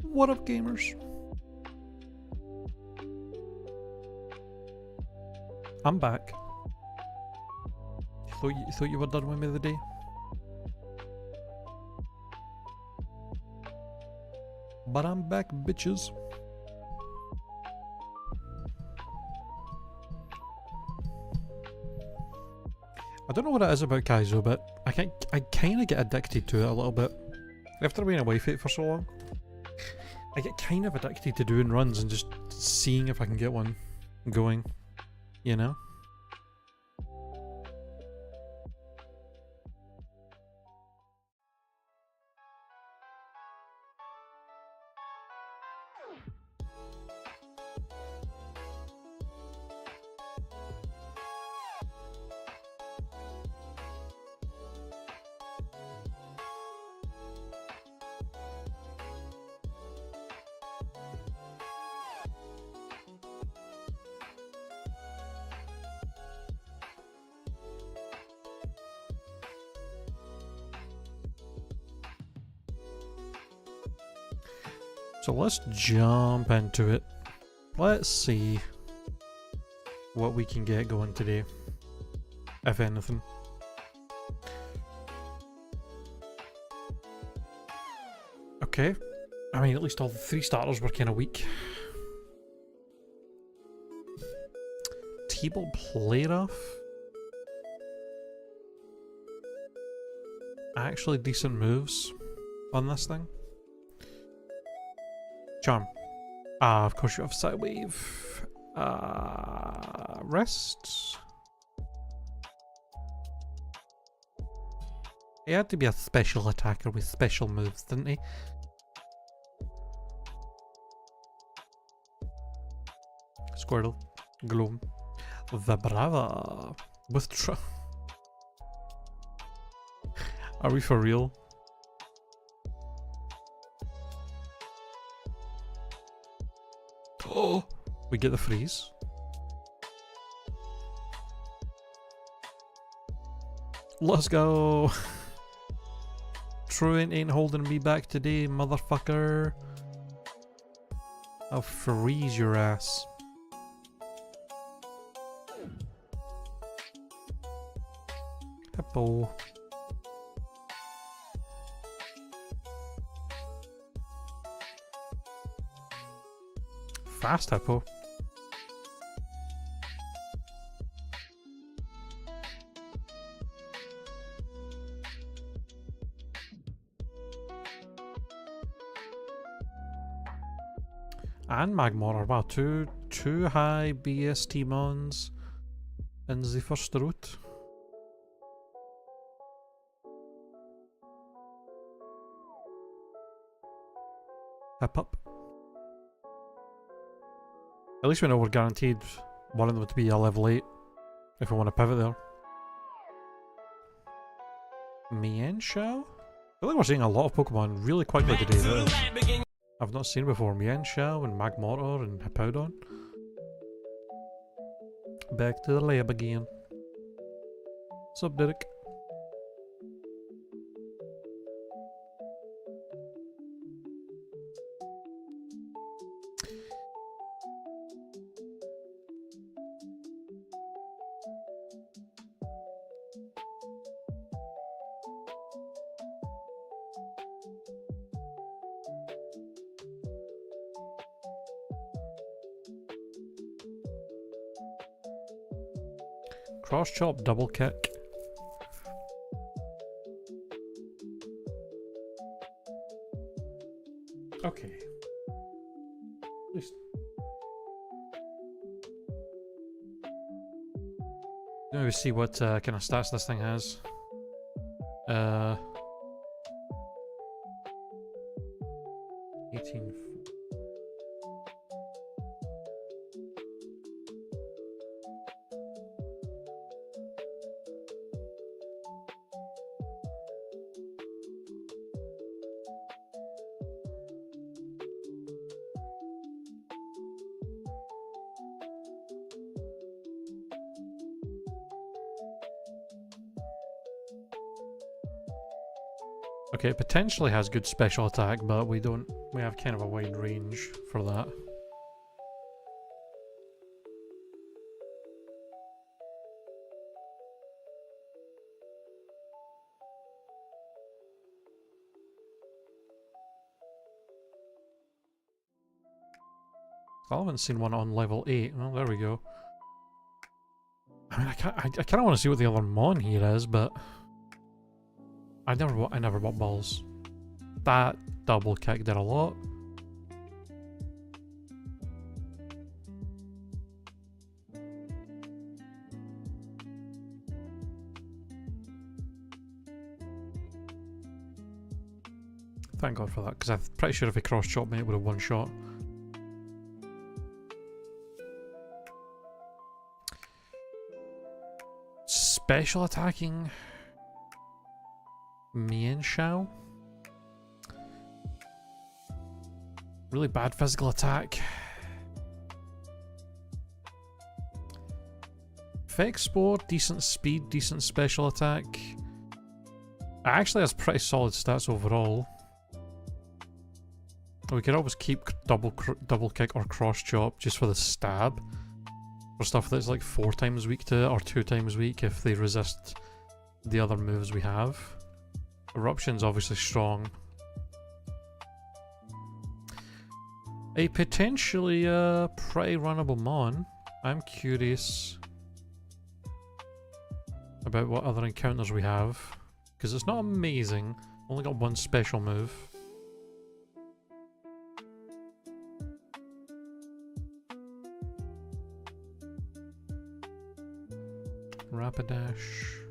What up, gamers? I'm back. Thought you were done with me the day? But I'm back, bitches. I don't know what it is about Kaizo, but I kind of get addicted to it a little bit. After being away from it for so long, I get kind of addicted to doing runs and just seeing if I can get one going, you know? So let's jump into it. Let's see what we can get going today, if anything. Okay, I mean at least all the 3 starters were kind of weak. T-ball play rough. Actually decent moves on this thing. Charm. Of course you have side wave. Rest. He had to be a special attacker with special moves, didn't he? Squirtle. Gloom. Vibrava. Withdraw. Are we for real? Oh, we get the freeze. Let's go. Truant ain't holding me back today, motherfucker. I'll freeze your ass. Hippo. Fast hippo. And Magmar. Wow, two high BST mons in the first route. Hip up. At least we know we're guaranteed one of them to be a level 8 if we want to pivot there. MinaaChi? I feel like we're seeing a lot of Pokemon really quickly today though. I've not seen before. MinaaChi and Magmar and Hippowdon. Back to the lab again. What's up, Derek? Cross chop, double kick. Okay. At least. Maybe see what kind of stats this thing has. 18. Okay, it potentially has good special attack, but we have kind of a wide range for that. I haven't seen one on level 8. Well, there we go. I mean, I kind of want to see what the other Mon here is, but I never bought balls. That double kick did a lot. Thank God for that, because I'm pretty sure if he cross-chopped me, it would have one shot. Special attacking MinaaChi. Really bad physical attack. Effect Spore, decent speed, decent special attack. It actually has pretty solid stats overall. We could always keep double kick or cross chop just for the stab. For stuff that's like 4 times weak to it, or 2 times weak if they resist the other moves we have. Eruption's obviously strong. A potentially pretty runnable Mon. I'm curious about what other encounters we have, because it's not amazing. Only got one special move. Rapidash.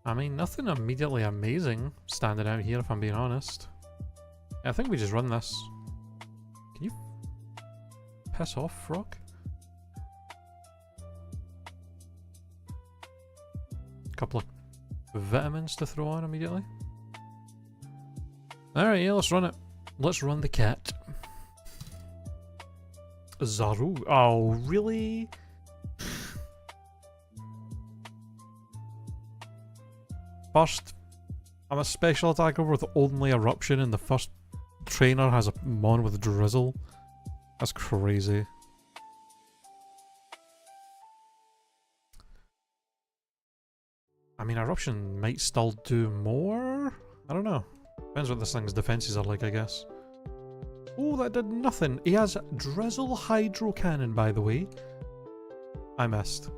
I mean, nothing immediately amazing standing out here, if I'm being honest. I think we just run this. Can you piss off, frog? Couple of vitamins to throw on immediately. Alright, yeah, let's run it. Let's run the cat. Zaru. Oh, really? First, I'm a special attacker with only Eruption, and the first trainer has a Mon with Drizzle. That's crazy. I mean, Eruption might still do more? I don't know. Depends what this thing's defenses are like, I guess. Oh, that did nothing. He has Drizzle Hydro Cannon, by the way. I missed.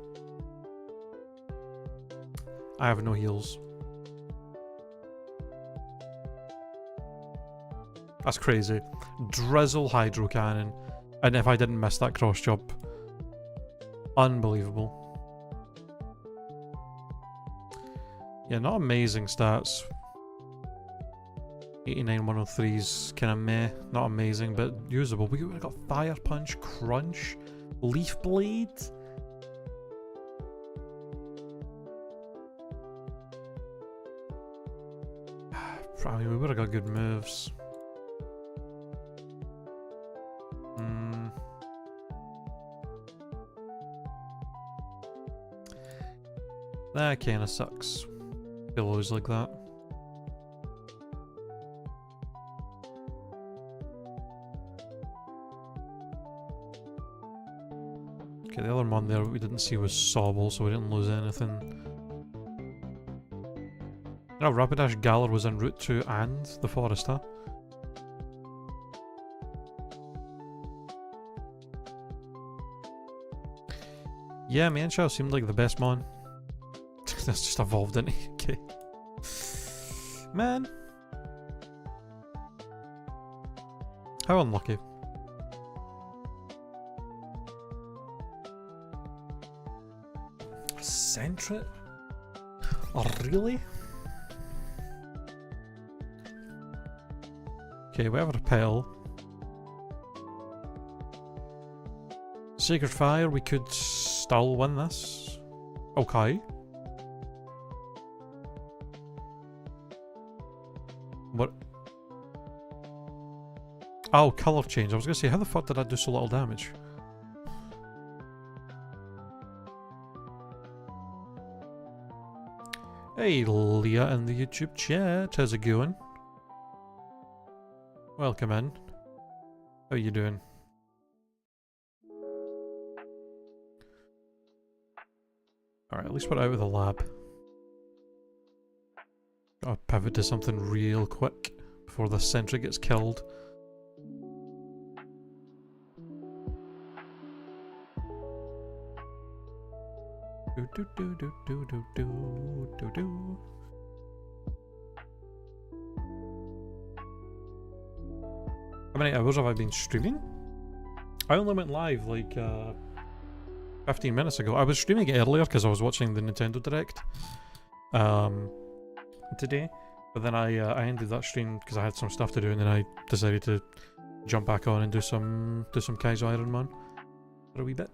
I have no heals. That's crazy. Drizzle Hydro Cannon. And if I didn't miss that cross jump. Unbelievable. Yeah, not amazing stats. 89 103's kind of meh. Not amazing, but usable. We got Fire Punch, Crunch, Leaf Blade. I mean, we would have got good moves. That kinda sucks. Pillows like that. Okay, the other Mon there we didn't see was Sobble, so we didn't lose anything. No, Rapidash Galar was en route to and the forest, huh? Yeah, MinaaChi seemed like the best Mon. That's just evolved, didn't he? Okay. Man. How unlucky. Sentret? Oh, really? Okay, we have a repel. Sacred Fire, we could still win this. Okay. What? Oh, colour change. I was gonna say, how the fuck did that do so little damage? Hey, Leah in the YouTube chat. How's it going? Welcome in. How you doing? Alright, at least we're out of the lab. Gotta pivot to something real quick before the sentry gets killed. Do do do do do do do do. How many hours have I been streaming? I only went live like 15 minutes ago. I was streaming it earlier because I was watching the Nintendo Direct today, but then I ended that stream because I had some stuff to do, and then I decided to jump back on and do some Kaizo IronMON for a wee bit.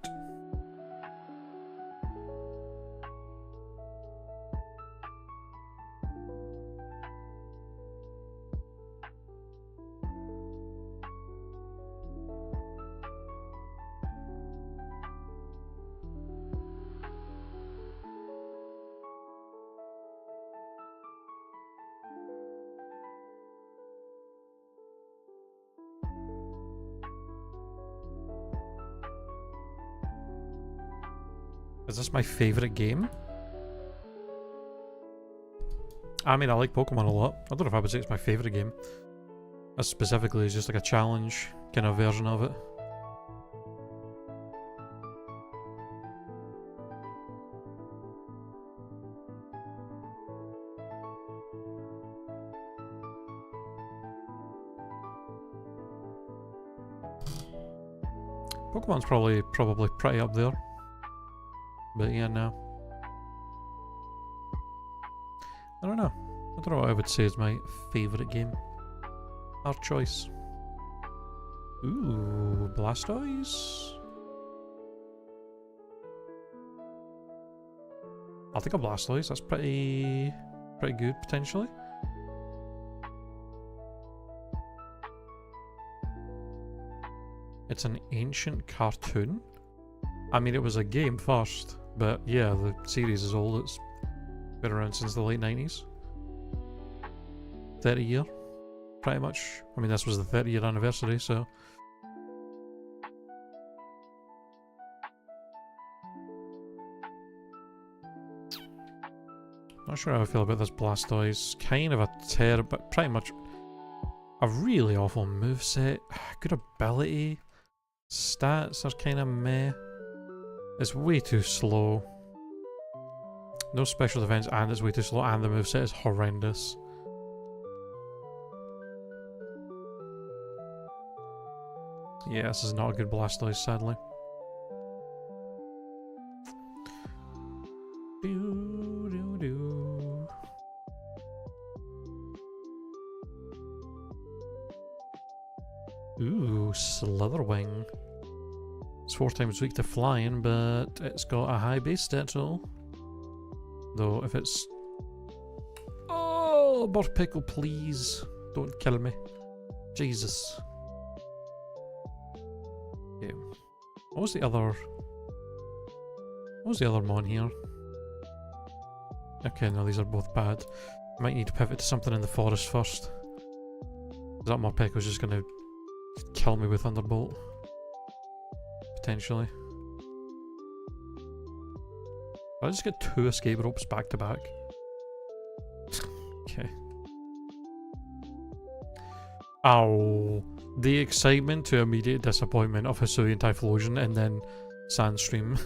Is this my favourite game? I mean, I like Pokemon a lot. I don't know if I would say it's my favourite game. This specifically is just like a challenge kind of version of it. Pokemon's probably pretty up there. But yeah, no. I don't know. I don't know what I would say is my favourite game. Hard choice. Ooh, Blastoise? I'll take a Blastoise. That's pretty good, potentially. It's an ancient cartoon? I mean, it was a game first, but yeah, the series is old. It's been around since the late 90s. 30 year, pretty much. I mean, this was the 30-year anniversary, so... Not sure how I feel about this Blastoise. Kind of a terrible, but pretty much a really awful moveset. Good ability. Stats are kind of meh. It's way too slow. No special defense, and it's way too slow, and the moveset is horrendous. Yeah, this is not a good Blastoise, sadly. Ooh, Slitherwing. It's 4 times weak to flying, but it's got a high base stat tool. Though, if it's... Oh, Morpickle, please. Don't kill me. Jesus. Okay. What was the other mon here? Okay, no, these are both bad. I might need to pivot to something in the forest first. That Morpickle's just gonna kill me with Thunderbolt. Potentially. I just get 2 escape ropes back to back. Okay. Ow. The excitement to immediate disappointment of Hisuian Typhlosion and then Sandstream.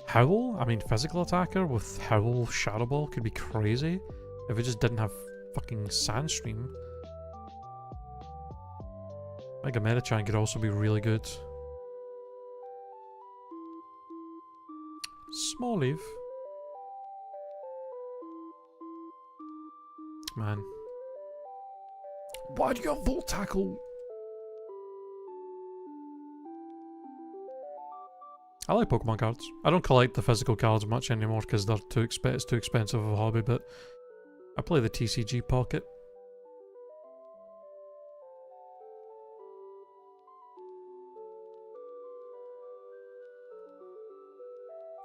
Howl? I mean, physical attacker with Howl Shadow Ball could be crazy if it just didn't have fucking Sandstream. Like a Metachan could also be really good. Small leaf. Man. Why do you have Volt Tackle? I like Pokemon cards. I don't collect the physical cards much anymore because they're it's too expensive of a hobby, but I play the TCG Pocket.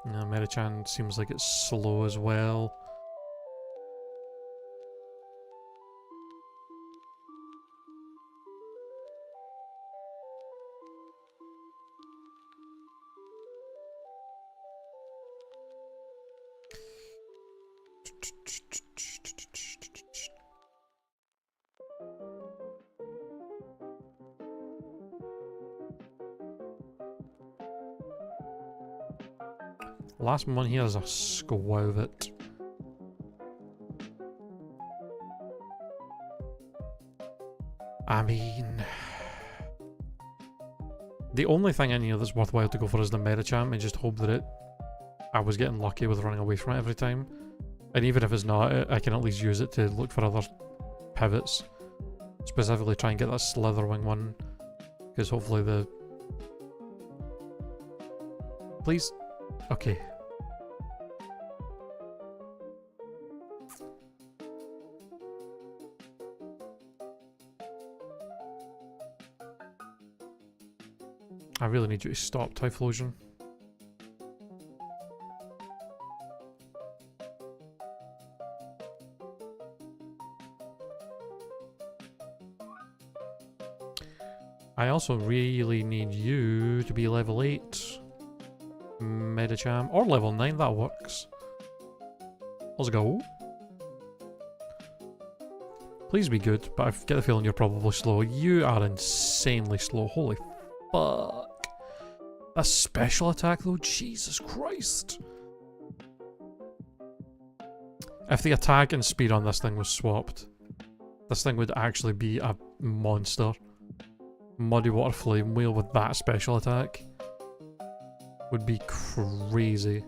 Yeah, MinaaChi seems like it's slow as well. Last one here is a Squovit. I mean, the only thing in here that's worthwhile to go for is the MinaaChi and just hope that I was getting lucky with running away from it every time. And even if it's not, I can at least use it to look for other pivots. Specifically try and get that Slitherwing one. Because hopefully the... Please? Okay. I really need you to stop, Typhlosion. I also really need you to be level 8. MinaaChi, or level 9, that works. Let's go. Please be good, but I get the feeling you're probably slow. You are insanely slow, holy fuck. A special attack though, Jesus Christ. If the attack and speed on this thing was swapped, this thing would actually be a monster. Muddy Water Flame Wheel with that special attack would be crazy.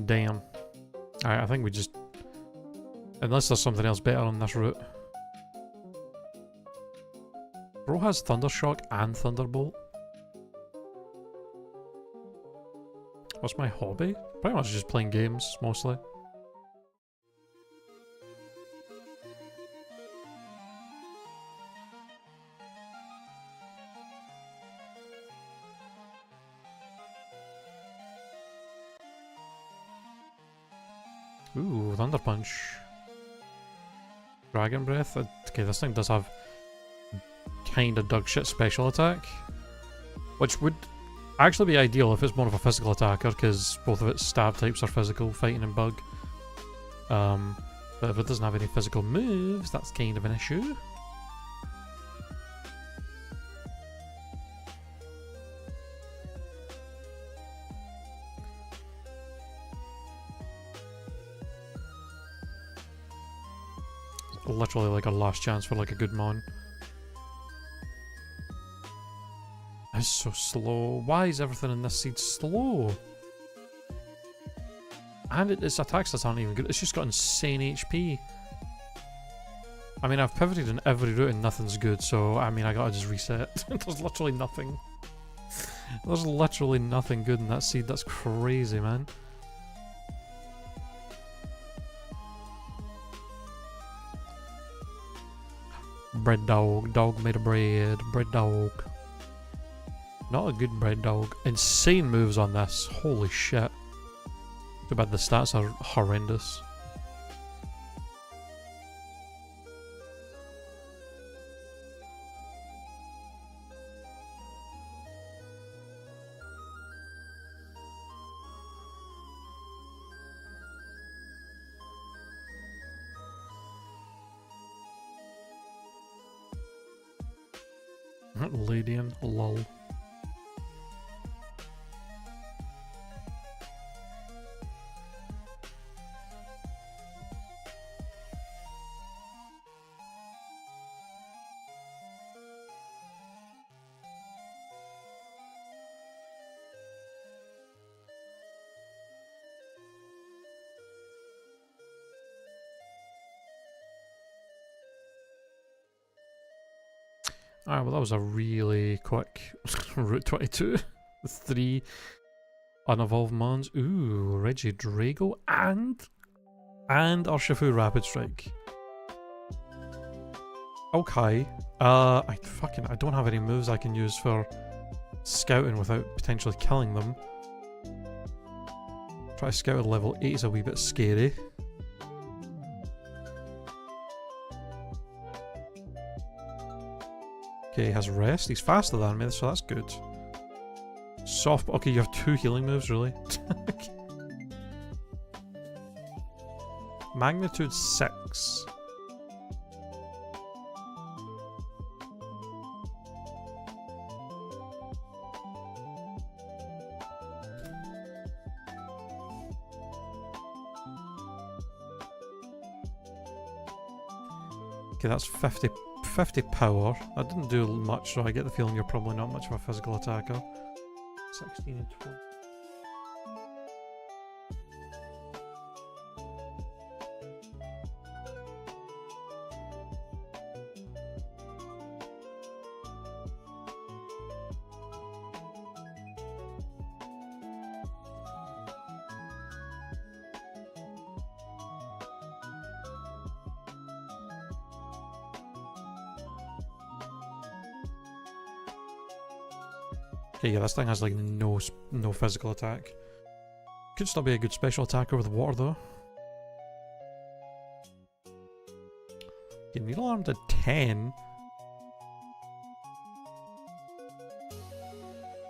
Damn. Alright, I think we just... Unless there's something else better on this route. Bro has Thundershock and Thunderbolt. What's my hobby? Pretty much just playing games, mostly. Ooh, Thunder Punch. Dragon Breath. Okay, this thing does have kinda dog shit special attack. Which would actually be ideal if it's more of a physical attacker, because both of its stab types are physical, fighting and bug. But if it doesn't have any physical moves, that's kind of an issue. Literally like a last chance for like a good mon. It's so slow. Why is everything in this seed slow? And its attack stats aren't even good. It's just got insane HP. I mean, I've pivoted in every route and nothing's good, so I mean, I gotta just reset. There's literally nothing. There's literally nothing good in that seed. That's crazy, man. Bread dog. Dog made of bread. Bread dog. Not a good bread dog. Insane moves on this. Holy shit. Too bad the stats are horrendous. Ladian, lol. Alright, well that was a really quick Route 22. 3 unevolved mons. Ooh, Regidrago and Urshifu Rapid Strike. Okay. I don't have any moves I can use for scouting without potentially killing them. Try to scout at level 8 is a wee bit scary. Okay, he has rest. He's faster than me, so that's good. Soft. Okay, you have 2 healing moves, really. Magnitude 6. Okay, that's 50 power. That didn't do much, so I get the feeling you're probably not much of a physical attacker. 16 and 20. Okay, yeah, this thing has like no physical attack. Could still be a good special attacker with water though. Okay, Needle Arm to 10.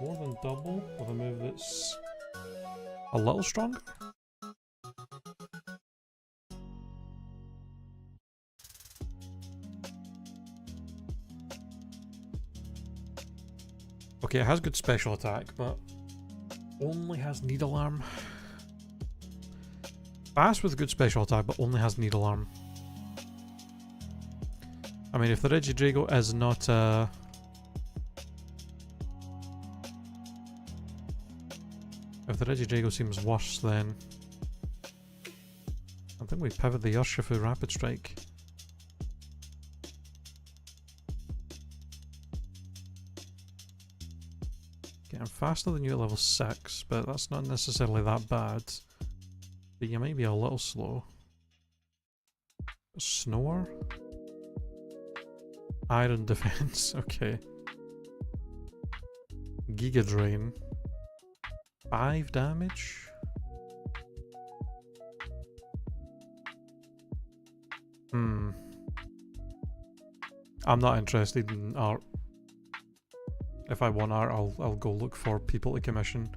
More than double with a move that's a little stronger. Okay, it has good special attack, but only has Needle Arm. Fast with good special attack, but only has Needle Arm. I mean, if the Regidrago is not if the Regidrago seems worse, then I think we pivot the Urshifu Rapid Strike. I'm faster than you at level 6, but that's not necessarily that bad. But you might be a little slow. Snore? Iron Defense, okay. Giga Drain. 5 damage? I'm not interested in art. If I want art, I'll go look for people to commission.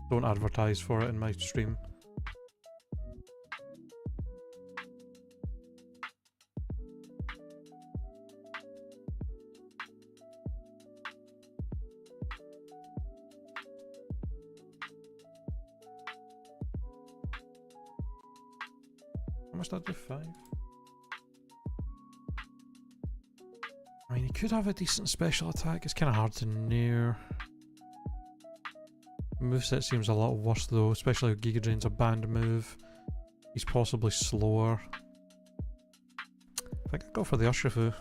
Don't advertise for it in my stream. How much did that do? 5? I mean, he could have a decent special attack. It's kind of hard to know. Moveset seems a lot worse though, especially if Giga Drain's a banned move. He's possibly slower. I think I'd go for the Urshifu.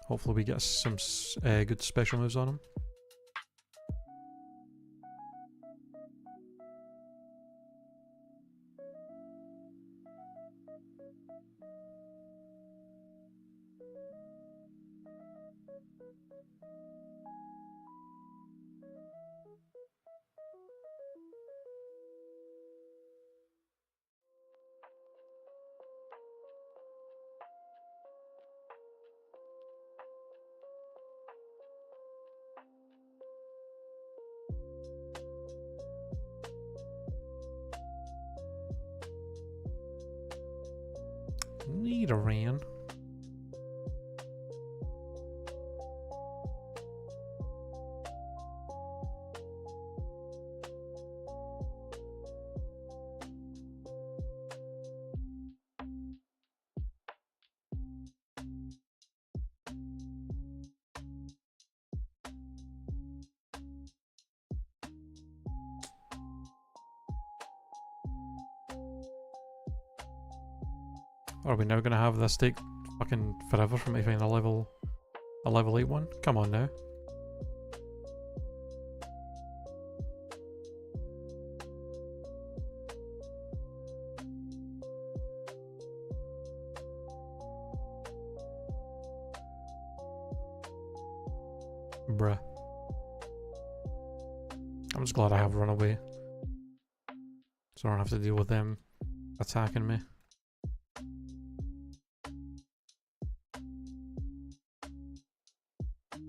Hopefully we get some good special moves on him. Need a ran. Are we now gonna have this take fucking forever for me to find a level 8 one? Come on now. Bruh. I'm just glad I have Runaway, so I don't have to deal with them attacking me.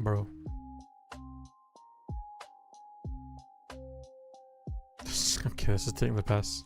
Bro. Okay, this is taking the piss.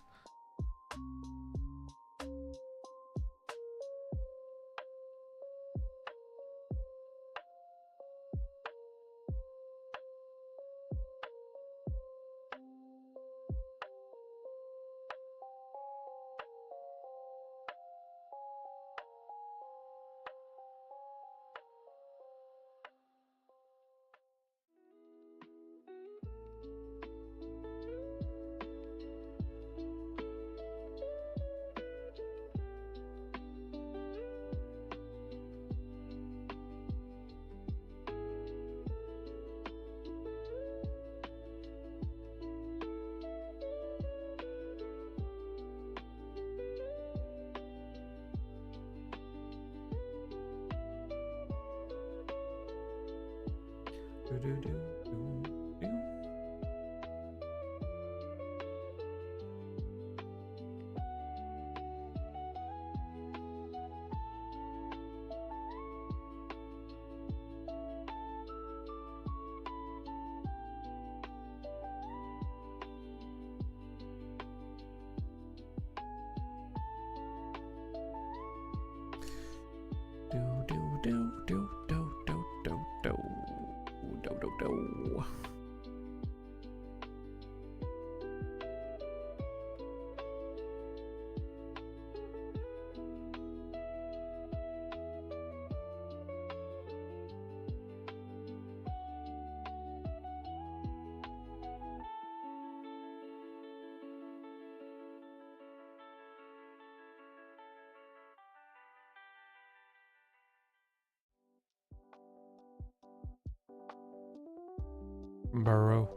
Burrow.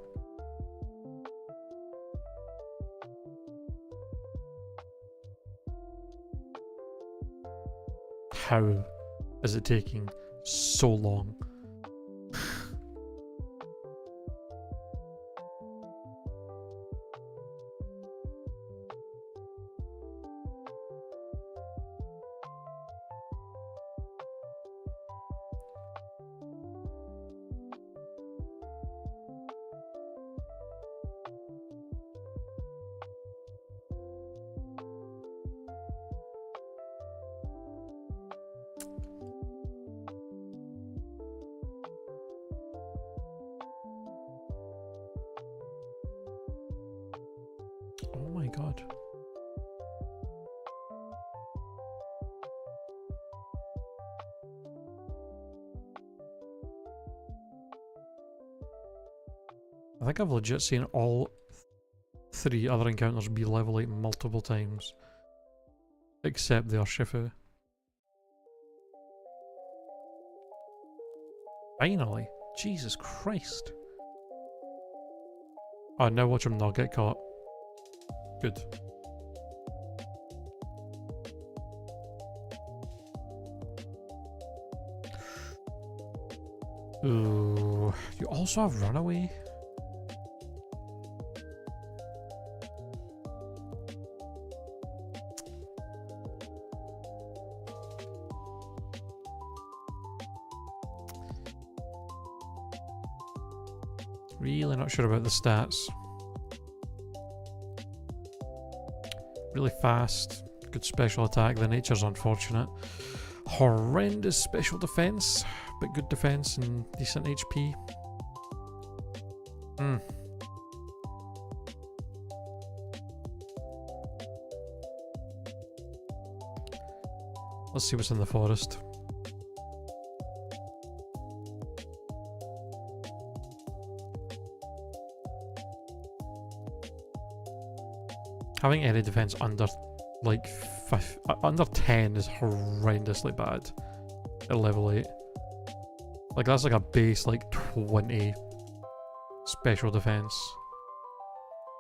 How is it taking so long? Oh my god. I think I've legit seen all 3 other encounters be level 8 multiple times. Except the Urshifu. Finally! Jesus Christ! Oh, now watch him not get caught. Good. Ooh, you also have Runaway? Really not sure about the stats. Really fast, good special attack. The nature's unfortunate. Horrendous special defense, but good defense and decent HP. Let's see what's in the forest. Having any defense under like under 10 is horrendously bad at level 8. Like that's like a base like 20 special defense.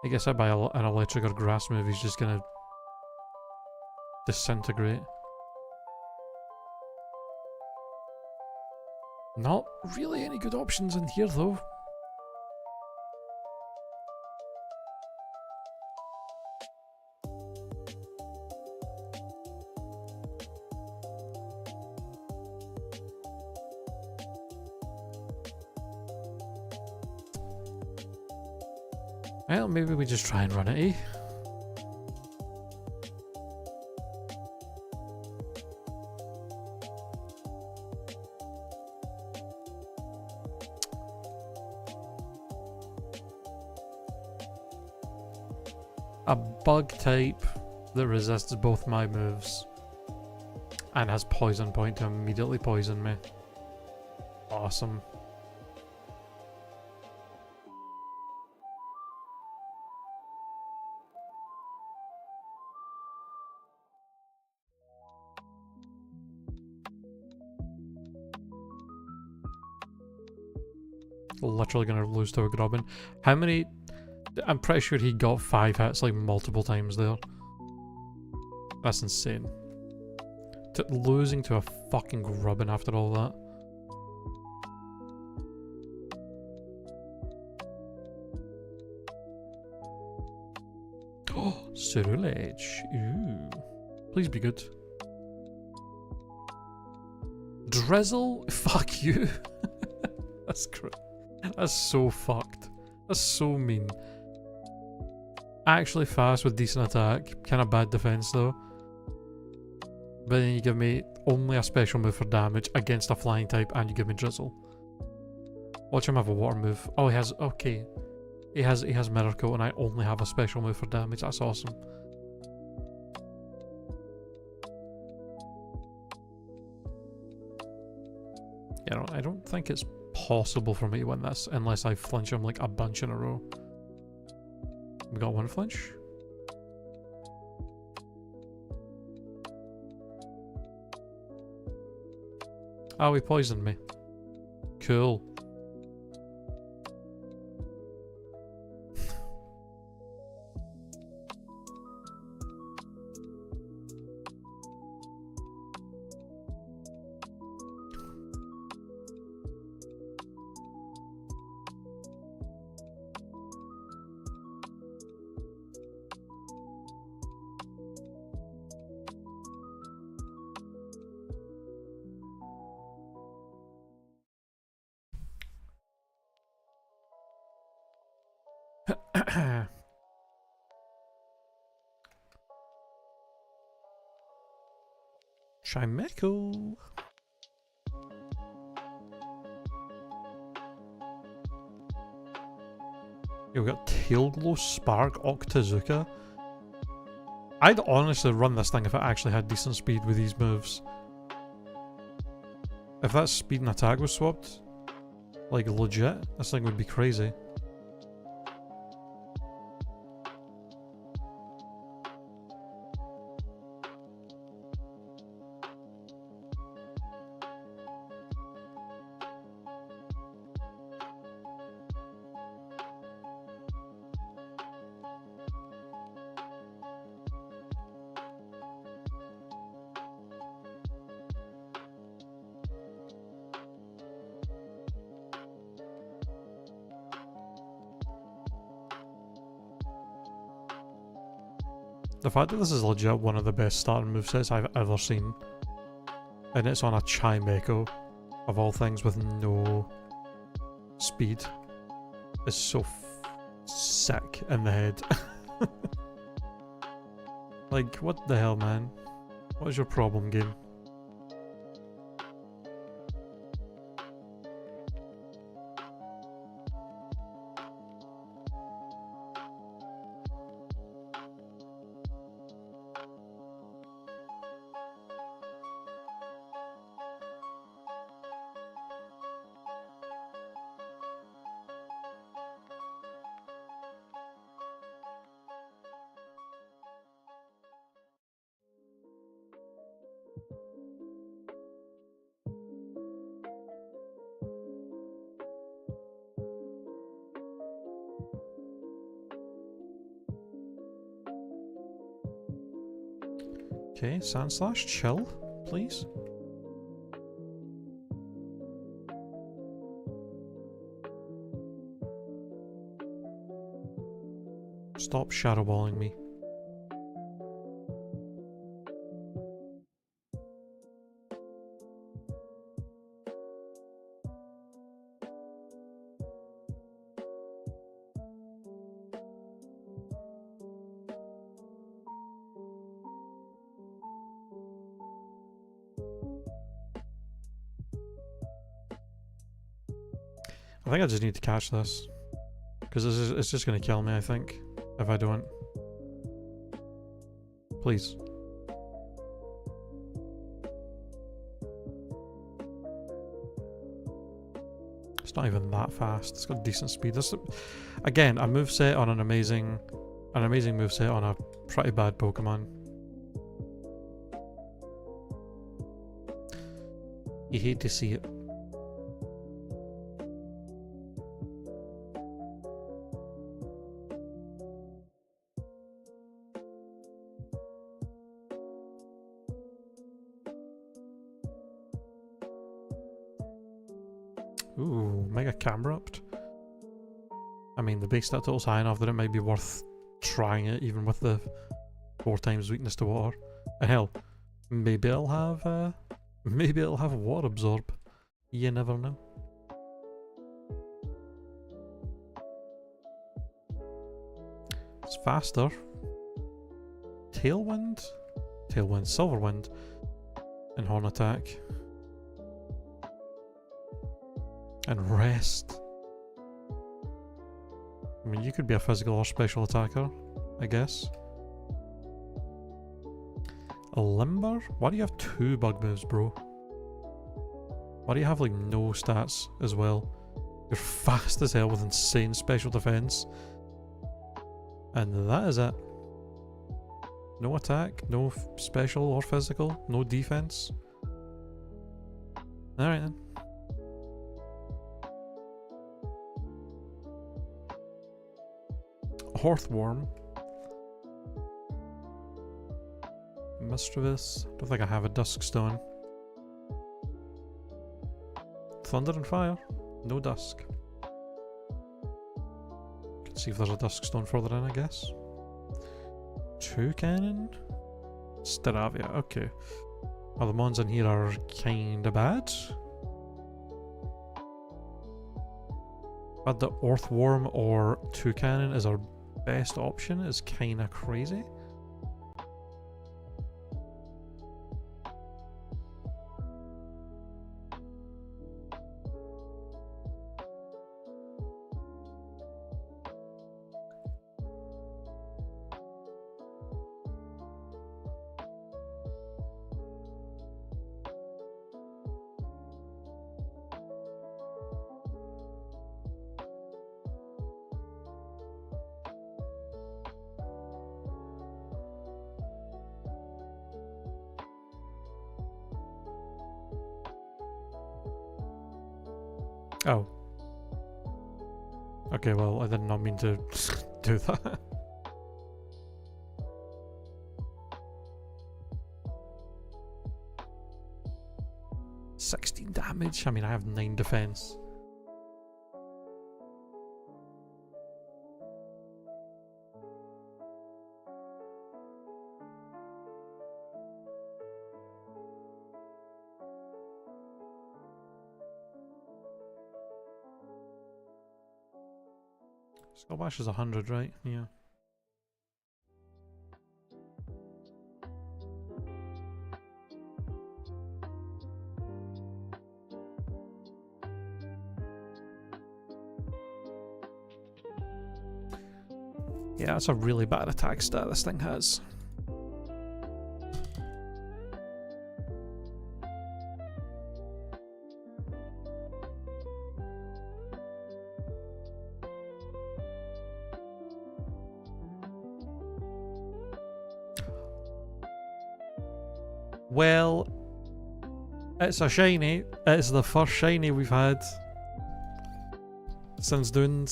He gets hit by an electric or grass move, he's just gonna disintegrate. Not really any good options in here though. Well, maybe we just try and run it, eh? A bug type that resists both my moves and has poison point to immediately poison me. Awesome. Literally gonna lose to a Grubbin. How many? I'm pretty sure he got 5 hits like multiple times there. That's insane. Losing to a fucking Grubbin after all that. Oh, Cerulege. Ooh. Please be good. Drizzle? Fuck you. That's so fucked. That's so mean. Actually fast with decent attack. Kind of bad defense though. But then you give me only a special move for damage against a flying type and you give me Drizzle. Watch him have a water move. Oh, he has... Okay. He has Mirror Coat and I only have a special move for damage. That's awesome. Yeah, I don't think it's possible for me to win this unless I flinch him like a bunch in a row. We got one flinch. Oh, he poisoned me. Cool. Chimeco. Yeah, we got Tailglow, Spark, Octazooka. I'd honestly run this thing if it actually had decent speed with these moves. If that speed and attack was swapped, like legit, this thing would be crazy. The fact that this is legit one of the best starting movesets I've ever seen, and it's on a Chimeco, of all things, with no speed, is so sick in the head. Like, what the hell, man? What is your problem, game? Okay, Sandslash, chill, please. Stop shadowballing me. I think I just need to catch this. Because it's just going to kill me, I think. If I don't. Please. It's not even that fast. It's got decent speed. This, again, a moveset on an amazing moveset on a pretty bad Pokemon. You hate to see it. Ooh, Mega Camrupt. I mean, the base stat total's high enough that it might be worth trying it, even with the 4 times weakness to water. And hell, maybe it'll have water absorb. You never know. It's faster. Tailwind, Silverwind, and Horn Attack. And Rest. I mean, you could be a physical or special attacker, I guess. A Limber? Why do you have 2 bug moves, bro? Why do you have, like, no stats as well? You're fast as hell with insane special defense. And that is it. No attack, no special or physical, no defense. Alright then. Hearthworm. Mischievous. Don't think I have a Duskstone. Thunder and Fire. No Dusk. Can see if there's a Duskstone further in, I guess. Toucannon? Staravia, okay. Well, the mons in here are kinda bad. But the Earthworm or Toucannon is our best option is kinda crazy. Oh. Okay, well, I did not mean to do that. $16 damage? I mean, I have 9 defense. Skull Bash is 100, right? Yeah. Yeah, that's a really bad attack stat this thing has. Well, it's a shiny. It's the first shiny we've had since starting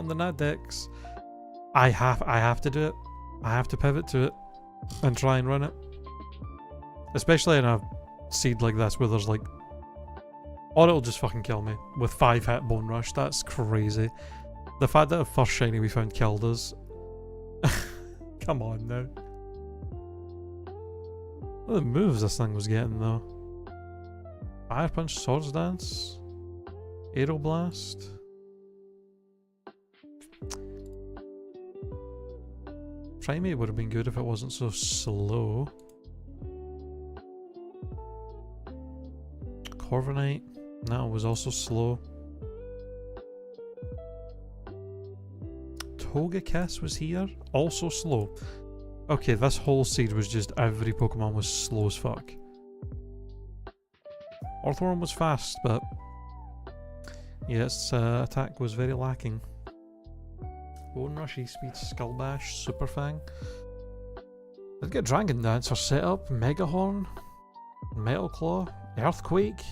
the NatDex. I have to do it. I have to pivot to it and try and run it. Especially in a seed like this where there's like, or it'll just fucking kill me with 5-hit Bone Rush. That's crazy. The fact that the first shiny we found killed us. Come on now. What are the moves this thing was getting though? Fire Punch, Swords Dance, Aeroblast. Primate would have been good if it wasn't so slow. Corviknight, no, it was also slow. Togekiss was here, also slow. Okay, this whole seed was just every Pokemon was slow as fuck. Orthworm was fast, but yeah, its attack was very lacking. Bone Rush, E-Speed, Skull Bash, Super Fang. Let's get Dragon Dance for setup, Mega Horn, Metal Claw, Earthquake.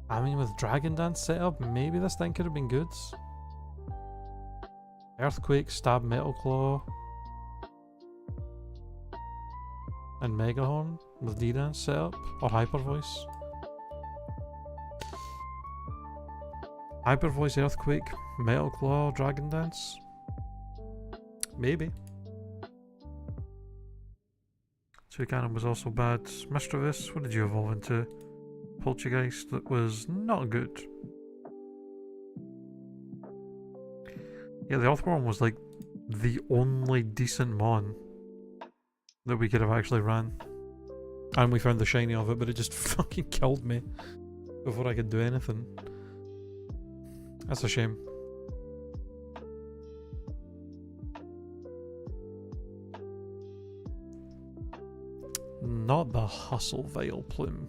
I mean, with Dragon Dance setup, maybe this thing could have been good. Earthquake, Stab, Metal Claw, and Mega Horn with D-Dance setup, or Hyper Voice. Hyper Voice, Earthquake, Metal Claw, Dragon Dance. Maybe. Suicune was also bad. Mischievous, what did you evolve into? Poltergeist, that was not good. Yeah, the Earthworm was like the only decent mon that we could have actually ran. And we found the shiny of it, but it just fucking killed me before I could do anything. That's a shame. Not the Hustle Veil Plume.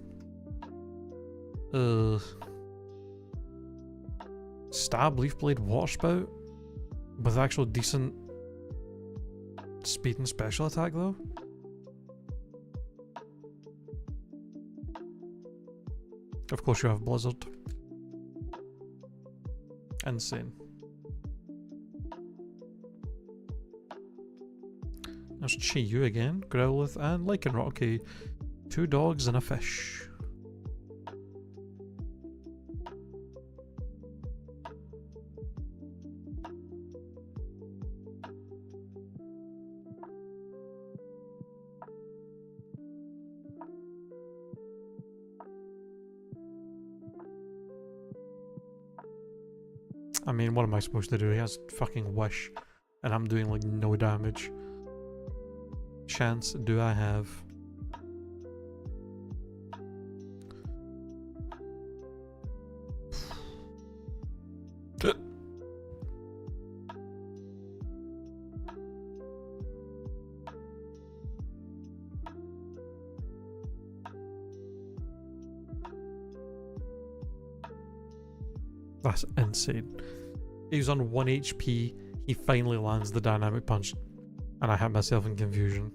Stab, Leaf Blade, Water Spout with actual decent speed and special attack though. Of course you have Blizzard. Insane. There's Chi-Yu again, Growlithe and Lycanroc. Okay, 2 dogs and a fish. I mean, what am I supposed to do? He has fucking Wish, and I'm doing like no damage. Chance do I have? That's insane. He was on 1 HP, he finally lands the Dynamic Punch, and I had myself in confusion.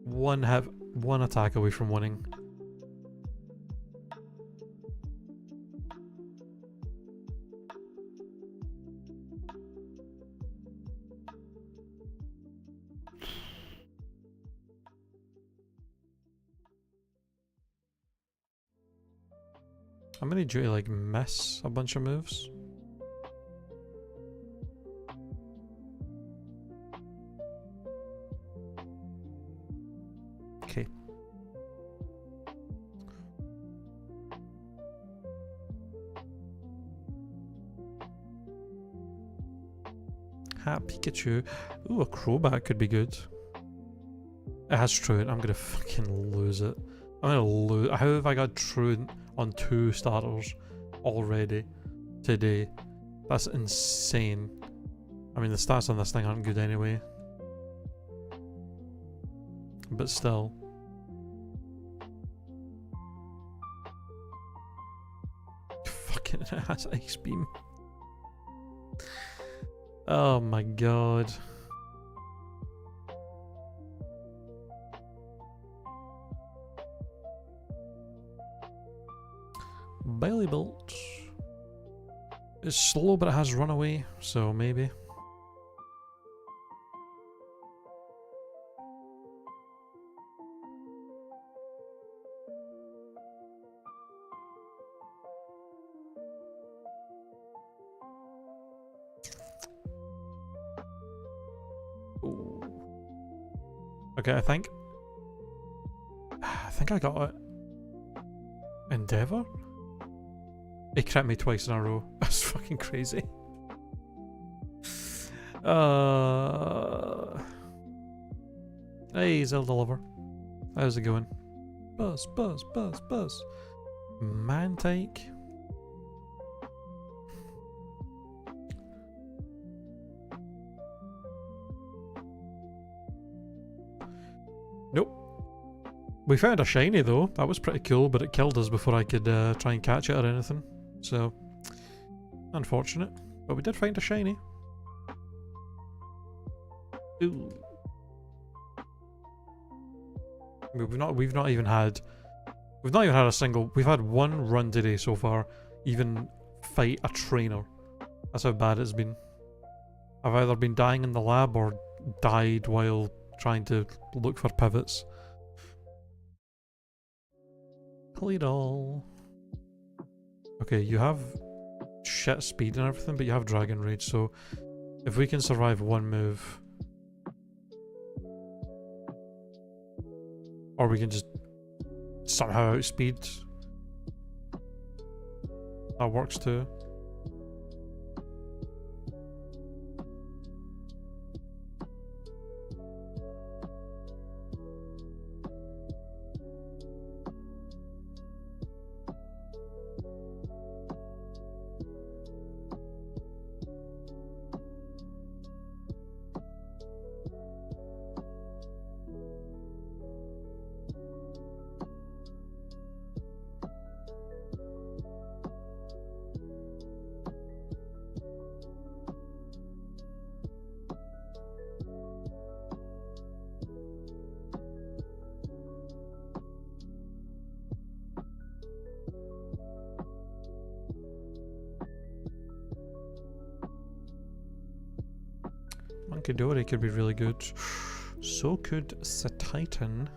One attack away from winning. I'm gonna need you to like miss a bunch of moves. Okay. Ha, Pikachu. Ooh, a Crobat could be good. It has Truant. I'm gonna fucking lose it. I'm gonna lose. How have I got Truant on 2 starters already today? That's insane. I mean, the stats on this thing aren't good anyway. But still. Fucking it has Ice Beam. Oh my god. Bailey Bolt. It's slow, but it has runaway, so maybe. Ooh. Okay, I think I got it. Endeavour? He crit me twice in a row. That's fucking crazy. Hey, Zelda lover. How's it going? Buzz, buzz, buzz, buzz. Mantike. Nope. We found a shiny though. That was pretty cool, but it killed us before I could try and catch it or anything. So, unfortunate. But we did find a shiny. Ooh. I mean, we've not even had a single. We've had one run today so far. Even fight a trainer. That's how bad it's been. I've either been dying in the lab or died while trying to look for pivots. All. Okay, you have shit speed and everything, but you have Dragon Rage, so if we can survive one move, or we can just somehow outspeed, that works too. Monkidori could be really good. So could Satitan.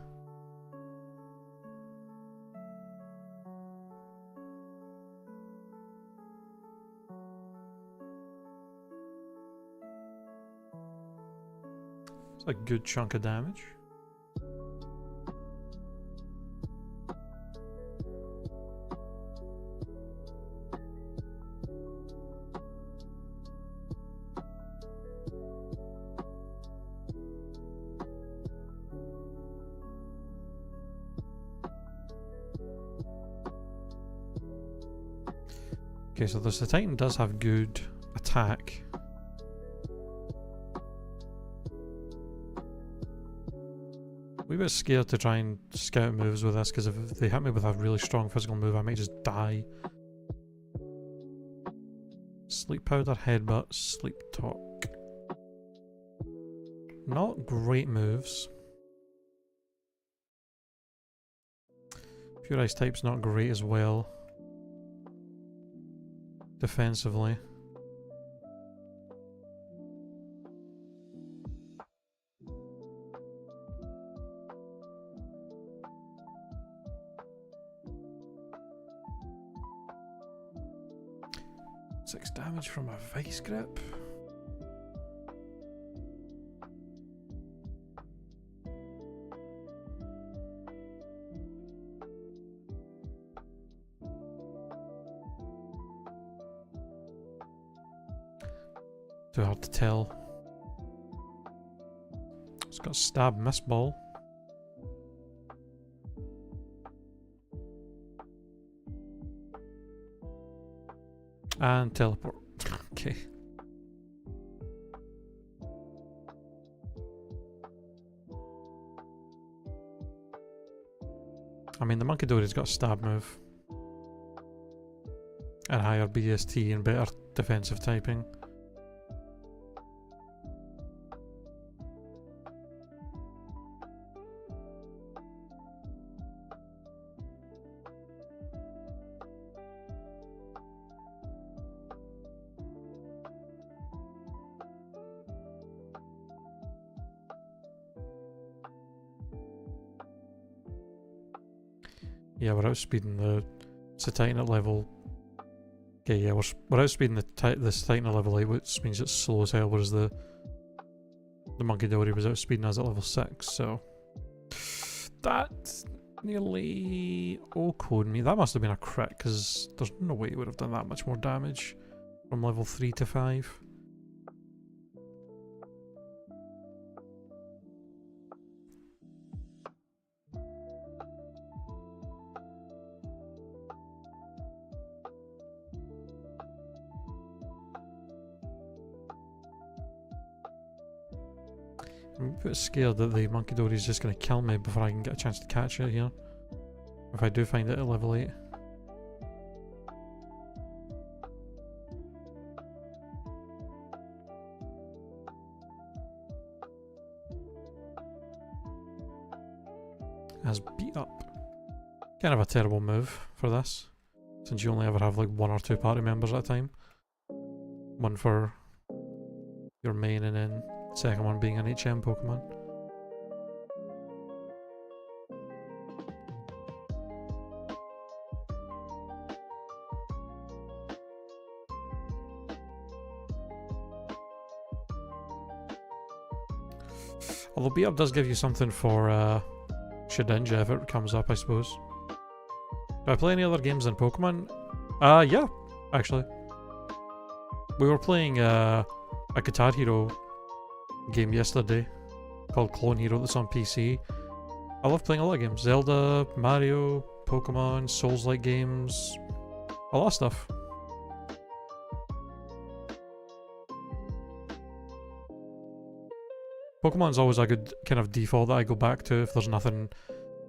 It's a good chunk of damage. Okay, so the Titan does have good attack. We're a bit scared to try and scout moves with this, because if they hit me with a really strong physical move, I might just die. Sleep Powder, Headbutt, Sleep Talk. Not great moves. Pure Ice type's not great as well. Defensively. Six damage from a Vice Grip. Too hard to tell. It's got Stab, Miss Ball. And Teleport. Okay. I mean, the Monkidori's got a Stab move. And higher BST and better defensive typing. Yeah, we're outspeeding the Titan at level. Okay, yeah, we're outspeeding this Titan at level 8, which means it's slow as hell, whereas the Monkey Dory was outspeeding us at level 6, so that nearly OHKO'd me. That must have been a crit, because there's no way it would have done that much more damage from level 3 to 5. I'm a bit scared that the Monkey Dory is just going to kill me before I can get a chance to catch it here. If I do find it at level 8. Has beat up. Kind of a terrible move for this, since you only ever have like 1 or 2 party members at a time. One for your main and then second one being an HM Pokemon. Although beat up does give you something for Shedinja if it comes up, I suppose. Do I play any other games than Pokemon? Yeah, actually. We were playing a Guitar Hero game yesterday called Clone Hero that's on PC. I love playing a lot of games. Zelda, Mario, Pokemon, Souls-like games, a lot of stuff. Pokemon's always a good kind of default that I go back to if there's nothing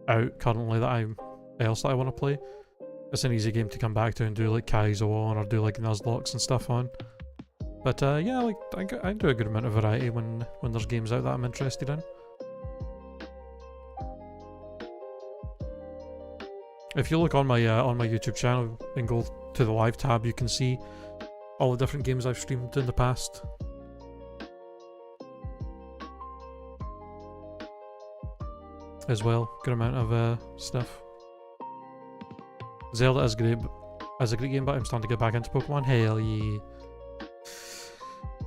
out currently that I want to play. It's an easy game to come back to and do like Kaizo on or do like Nuzlocke and stuff on. But yeah, like I do a good amount of variety when there's games out that I'm interested in. If you look on my YouTube channel and go to the live tab, you can see all the different games I've streamed in the past. As well, good amount of stuff. Zelda is great, as a great game, but I'm starting to get back into Pokemon. Hell yeah!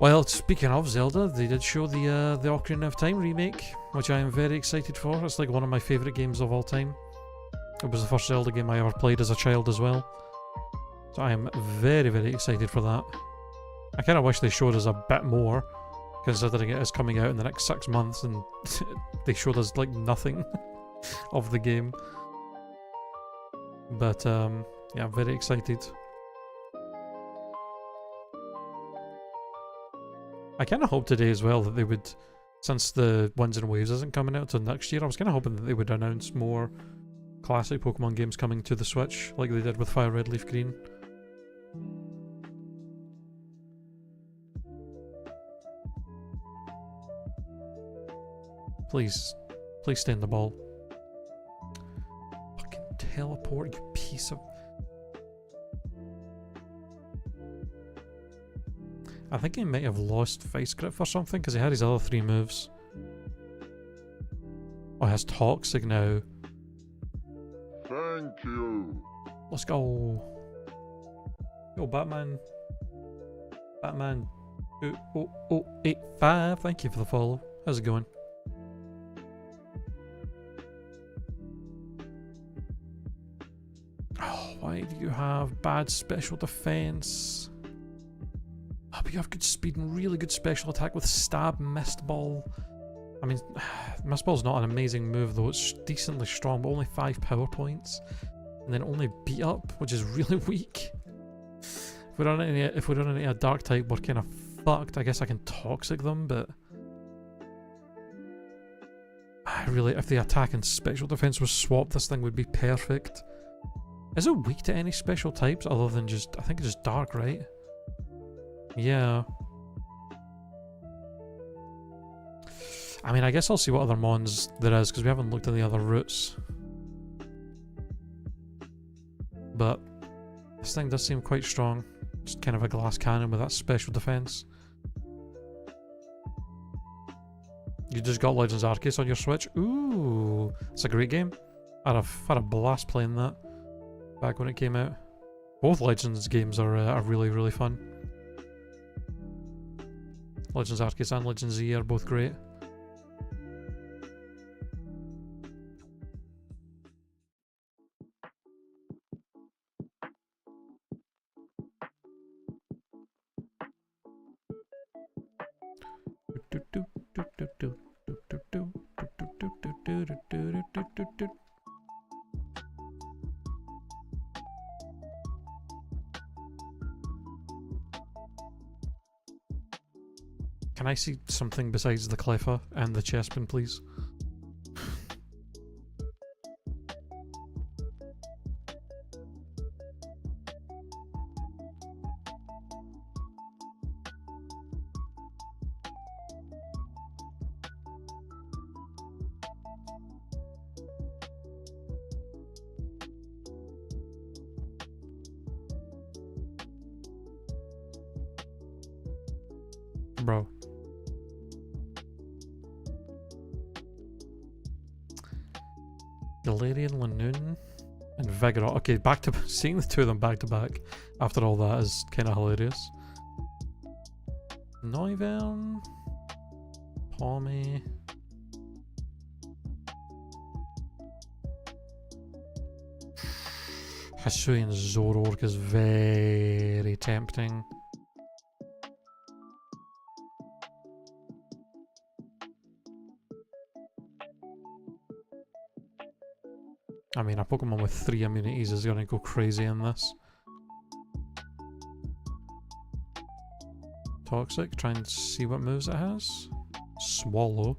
Well, speaking of Zelda, they did show the Ocarina of Time remake, which I am very excited for. It's like one of my favourite games of all time. It was the first Zelda game I ever played as a child as well. So I am very, very excited for that. I kind of wish they showed us a bit more, considering it is coming out in the next 6 months and they showed us like nothing of the game. But yeah, I'm very excited. I kind of hope today as well that they would, since the Winds and Waves isn't coming out until next year, I was kind of hoping that they would announce more classic Pokemon games coming to the Switch, like they did with Fire Red, Leaf Green. Please stay in the ball. Fucking teleport, you piece of... I think he might have lost Vice Grip or something, because he had his other 3 moves. Oh, he has Toxic now. Thank you. Let's go. Yo, Batman. Batman 20085. Thank you for the follow. How's it going? Oh, why do you have bad special defense? Oh, but you have good speed and really good special attack with Stab, Mist Ball. I mean, Mist Ball's not an amazing move though, it's decently strong, but only 5 power points. And then only Beat Up, which is really weak. If we run into a Dark type, we're kind of fucked. I guess I can Toxic them, but... really, if the attack and special defense was swapped, this thing would be perfect. Is it weak to any special types other than just... I think it's just Dark, right? Yeah. I mean, I guess I'll see what other mons there is, because we haven't looked at the other routes. But this thing does seem quite strong. Just kind of a glass cannon with that special defense. You just got Legends Arceus on your Switch? Ooh, it's a great game. had a blast playing that back when it came out. Both Legends games are really, really fun. Legends Arceus and Legends Z are both great. Can I see something besides the Cleffa and the Chespin, please? Bro. Galarian, Lanoon, and Vigoroth. Okay, back to seeing the two of them back to back after all that is kind of hilarious. Noivern, Palmy. Hisuian Zoroark is very tempting. I mean, a Pokemon with 3 immunities is gonna go crazy in this. Toxic, try and see what moves it has. Swallow.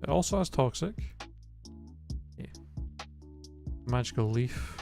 It also has Toxic. Yeah. Magical Leaf.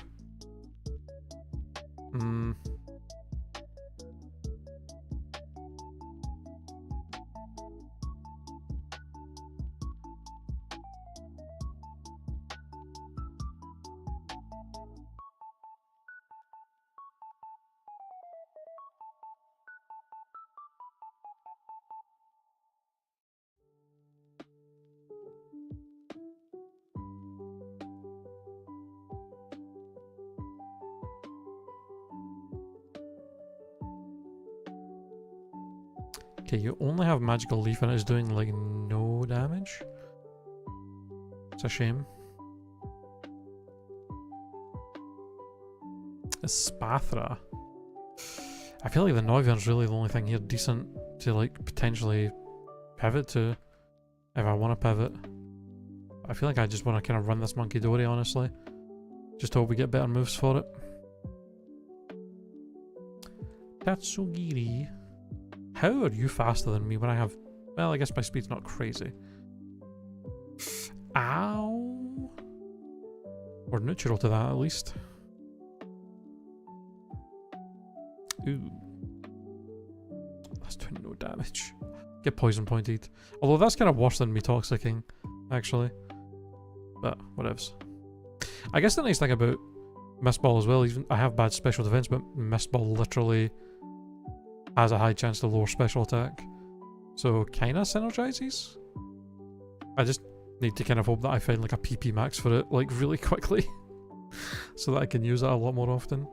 Okay, you only have Magical Leaf and it's doing like no damage. It's a shame. A Spathra. I feel like the Noivern's really the only thing here decent to like potentially pivot to if I want to pivot. I feel like I just want to kind of run this Monkey Dory, honestly. Just hope we get better moves for it. Tatsugiri. How are you faster than me when I have... Well, I guess my speed's not crazy. Ow! We're neutral to that, at least. Ooh. That's doing no damage. Get poison pointed. Although that's kind of worse than me toxicking, actually. But, whatevs. I guess the nice thing about Mist Ball as well, even I have bad special defense, but Mist Ball literally has a high chance to lower special attack. So kinda synergizes. I just need to kind of hope that I find like a PP max for it like really quickly. So that I can use it a lot more often.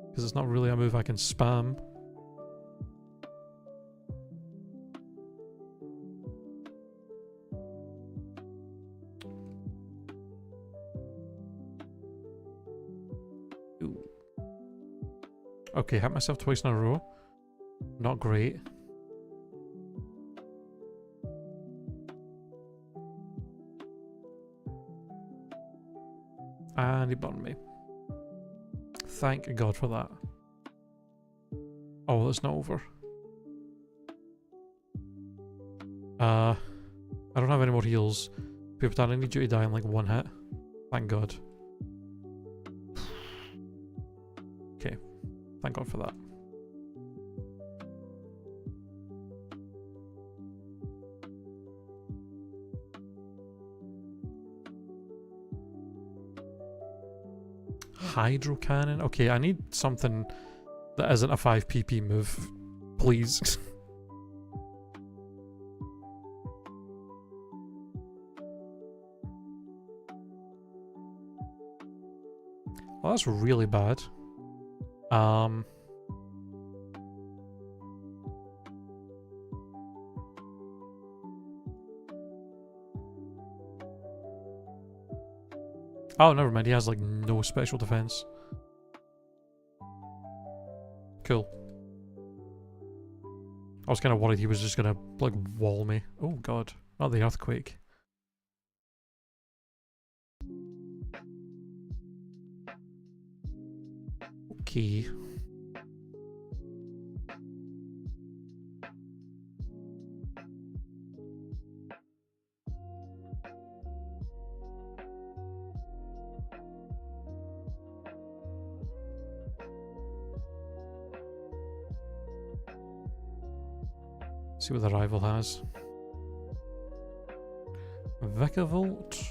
Because it's not really a move I can spam. Okay, hit myself twice in a row. Not great. And he burned me. Thank God for that. Oh, that's not over. I don't have any more heals. People, I need you to die in like one hit. Thank God. Okay. Thank God for that. Hydro Cannon? Okay, I need something that isn't a 5 PP move. Please. Well, that's really bad. Oh, never mind. He has like no special defense. Cool. I was kind of worried he was just gonna like wall me. Oh god, not the earthquake. Okay. See what the rival has. Vikavolt.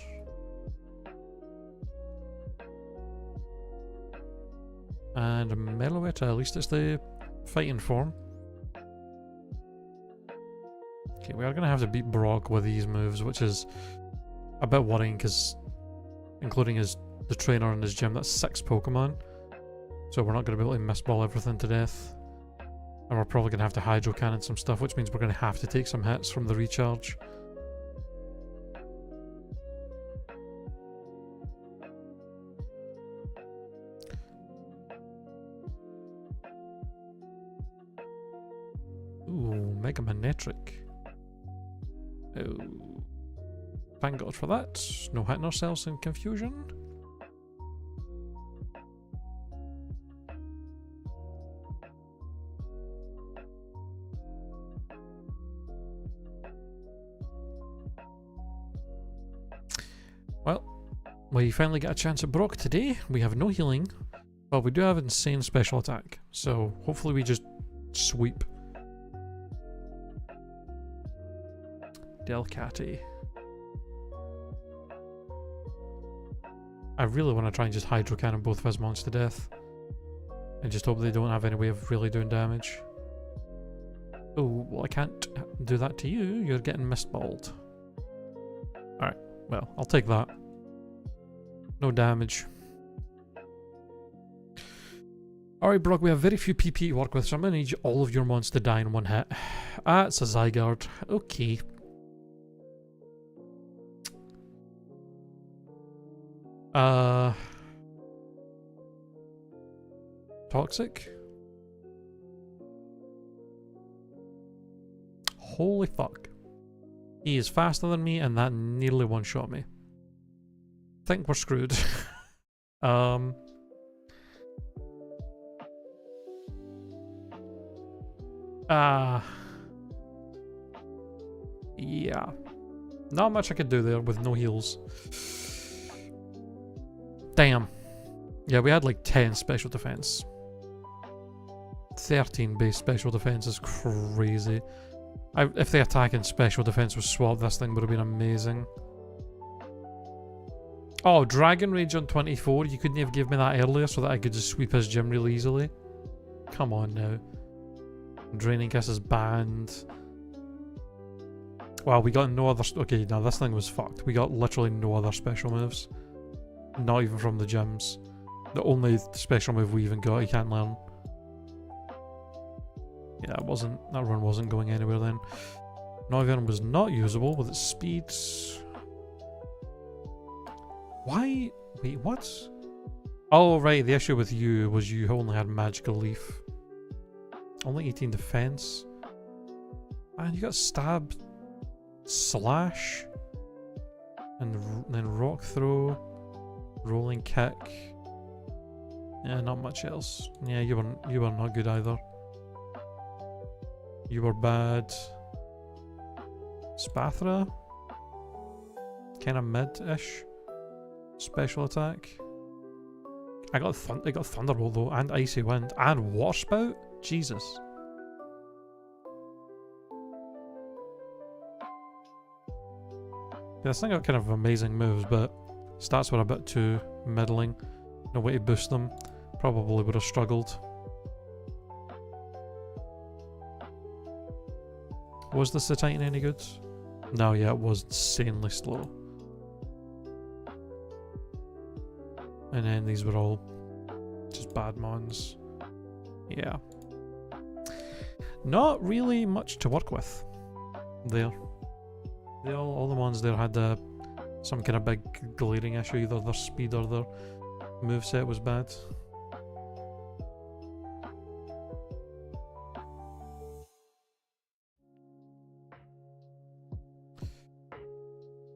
And Meloetta, at least it's the fighting form. Okay, we are going to have to beat Brock with these moves, which is a bit worrying because including the trainer in his gym, that's 6 Pokemon. So we're not going to be able to missball everything to death. And we're probably going to have to Hydro Cannon some stuff, which means we're going to have to take some hits from the recharge. Ooh, Mega Manectric. Oh. Thank God for that. No hitting ourselves in confusion. Well, we finally get a chance at Brock today. We have no healing, but we do have insane special attack. So hopefully we just sweep. Delcatty. I really want to try and just Hydro Cannon both of his mons to death. And just hope they don't have any way of really doing damage. Oh, well I can't do that to you. You're getting mistballed. Alright, well, I'll take that. No damage. Alright, Brock, we have very few PP to work with, so I'm going to need all of your mons to die in one hit. Ah, it's a Zygarde. Okay. Toxic? Holy fuck. He is faster than me and that nearly one-shot me. Think we're screwed. Yeah. Not much I could do there with no heals. Damn. Yeah, we had like 10 special defense. 13 base special defense is crazy. If the attack and special defense was swapped, this thing would have been amazing. Oh, Dragon Rage on 24. You couldn't have given me that earlier so that I could just sweep his gym really easily. Come on now. Draining Kiss is banned. Wow, we got no other... Okay, now this thing was fucked. We got literally no other special moves. Not even from the gyms. The only special move we even got, he can't learn. Yeah, that run wasn't going anywhere then. Noivern was not usable with its speed. Why? Wait, what? Oh, right, the issue with you was you only had Magical Leaf. Only 18 defense. And you got Stab, Slash, and then Rock Throw, Rolling Kick. Yeah, not much else. Yeah, you were not good either. You were bad. Spathra? Kind of mid-ish. Special attack. I got Thunderbolt though, and Icy Wind, and Water Spout? Jesus. Yeah, this thing got kind of amazing moves, but stats were a bit too middling. No way to boost them. Probably would have struggled. Was this the Titan any good? No, yeah, it was insanely slow. And then these were all bad mons. Yeah. Not really much to work with there. All the mons there had some kind of big glaring issue, either their speed or their moveset was bad.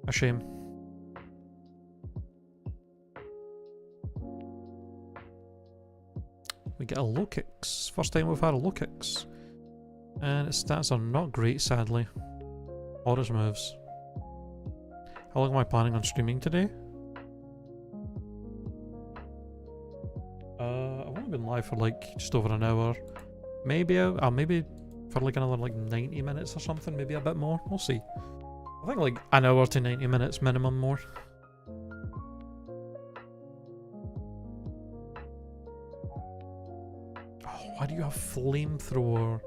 A shame. We get a low kicks. First time we've had a low kicks. And its stats are not great, sadly. Or its moves. How long am I planning on streaming today? I've only been live for like just over an hour. Maybe maybe for like another like 90 minutes or something, maybe a bit more. We'll see. I think like an hour to 90 minutes minimum more. Oh, why do you have flamethrower?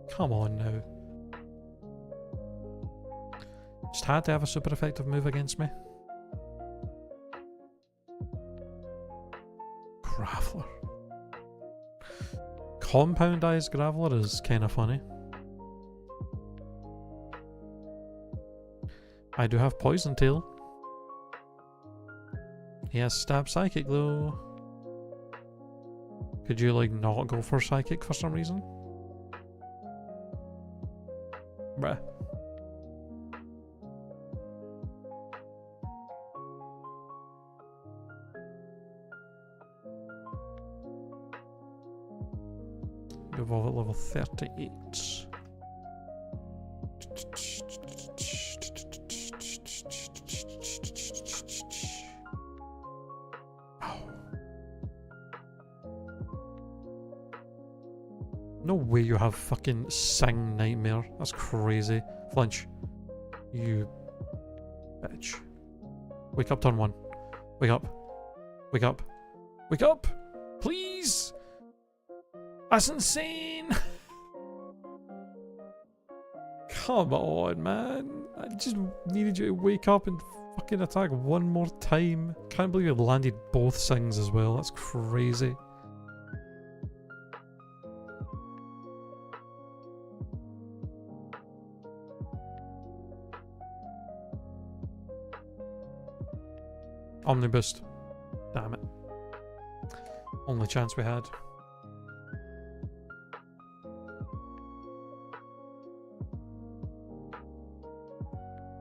Come on now. Just had to have a super effective move against me. Graveler. Compoundized Graveler is kind of funny. I do have Poison Tail. He has Stab Psychic though. Could you like not go for Psychic for some reason? Bruh. Evolve at level 38. No way you have fucking Sing Nightmare. That's crazy. Flinch. You bitch. Wake up, turn 1. Wake up. Wake up. Wake up! Please! That's insane! Come on, man. I just needed you to wake up and fucking attack one more time. Can't believe you landed both Sings as well. That's crazy. Omniboost. Damn it. Only chance we had.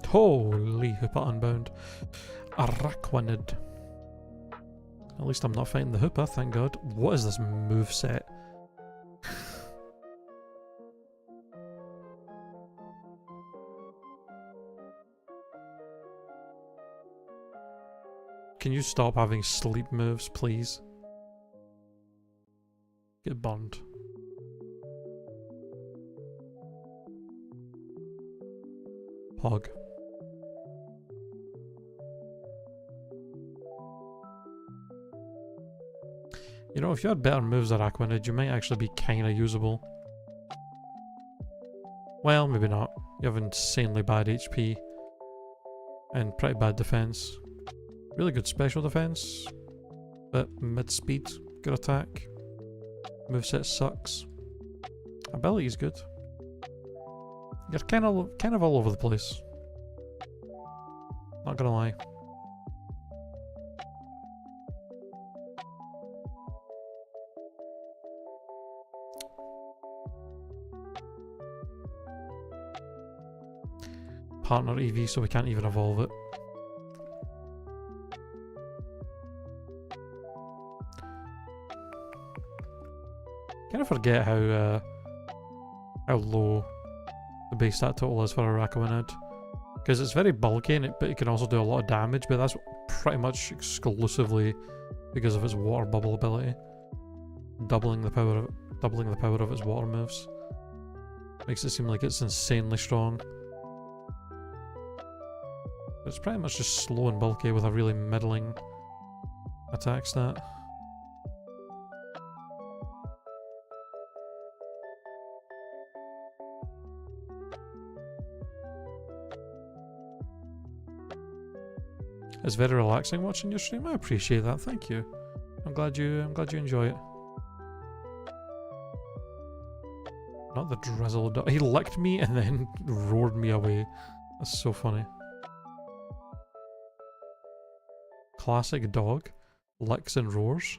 Holy Hoopa Unbound. Araquanid. At least I'm not fighting the Hoopa, thank god. What is this moveset? Can you stop having sleep moves, please? Get burned. Hog. You know, if you had better moves at Aquanid, you might actually be kinda usable. Well, maybe not. You have insanely bad HP. And pretty bad defense. Really good special defense. But mid-speed, good attack. Moveset sucks. Ability's good. You're kind of all over the place. Not gonna lie. Partner EV, so we can't even evolve it. Kind of forget how low the base stat total is for a Araquanid. Because it's very bulky, but it can also do a lot of damage, but that's pretty much exclusively because of its water bubble ability. Doubling the power of its water moves. Makes it seem like it's insanely strong. But it's pretty much just slow and bulky with a really middling attack stat. It's very relaxing watching your stream. I appreciate that. Thank you. I'm glad you enjoy it. Not the drizzle dog. He licked me and then roared me away. That's so funny. Classic dog. Licks and roars.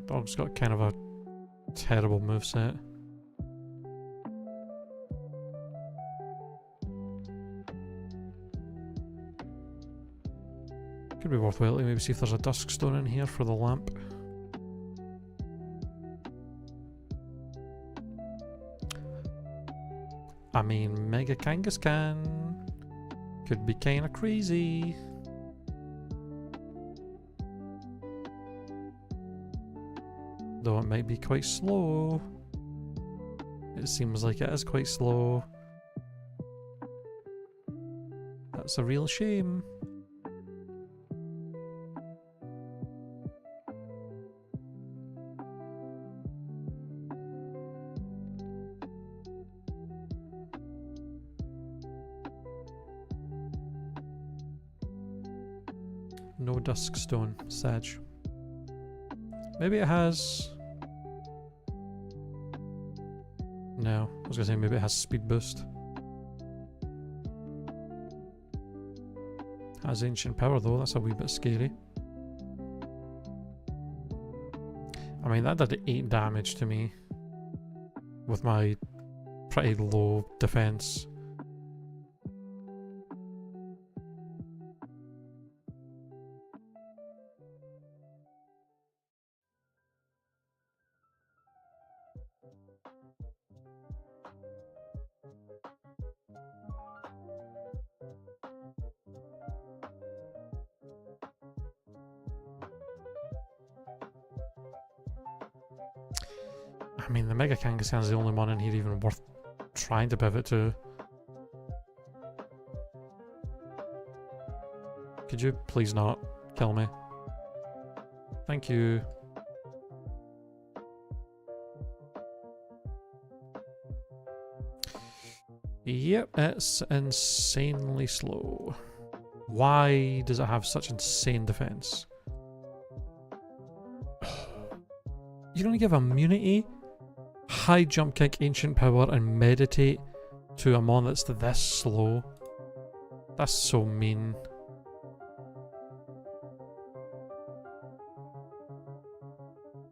Dog's got kind of a terrible moveset. Could be worthwhile to maybe see if there's a dusk stone in here for the lamp. I mean, Mega Kangaskhan could be kinda crazy. Though it might be quite slow. It seems like it is quite slow. That's a real shame. No dusk stone, Sag. Maybe it has... No, I was gonna say maybe it has speed boost. Has ancient power though, that's a wee bit scary. I mean that did 8 damage to me with my pretty low defense. I mean, the Mega Kangaskhan's the only one in here even worth trying to pivot to. Could you please not kill me? Thank you. Yep, it's insanely slow. Why does it have such insane defense? You're gonna give immunity, high jump kick, ancient power, and meditate to a mon that's this slow? That's so mean.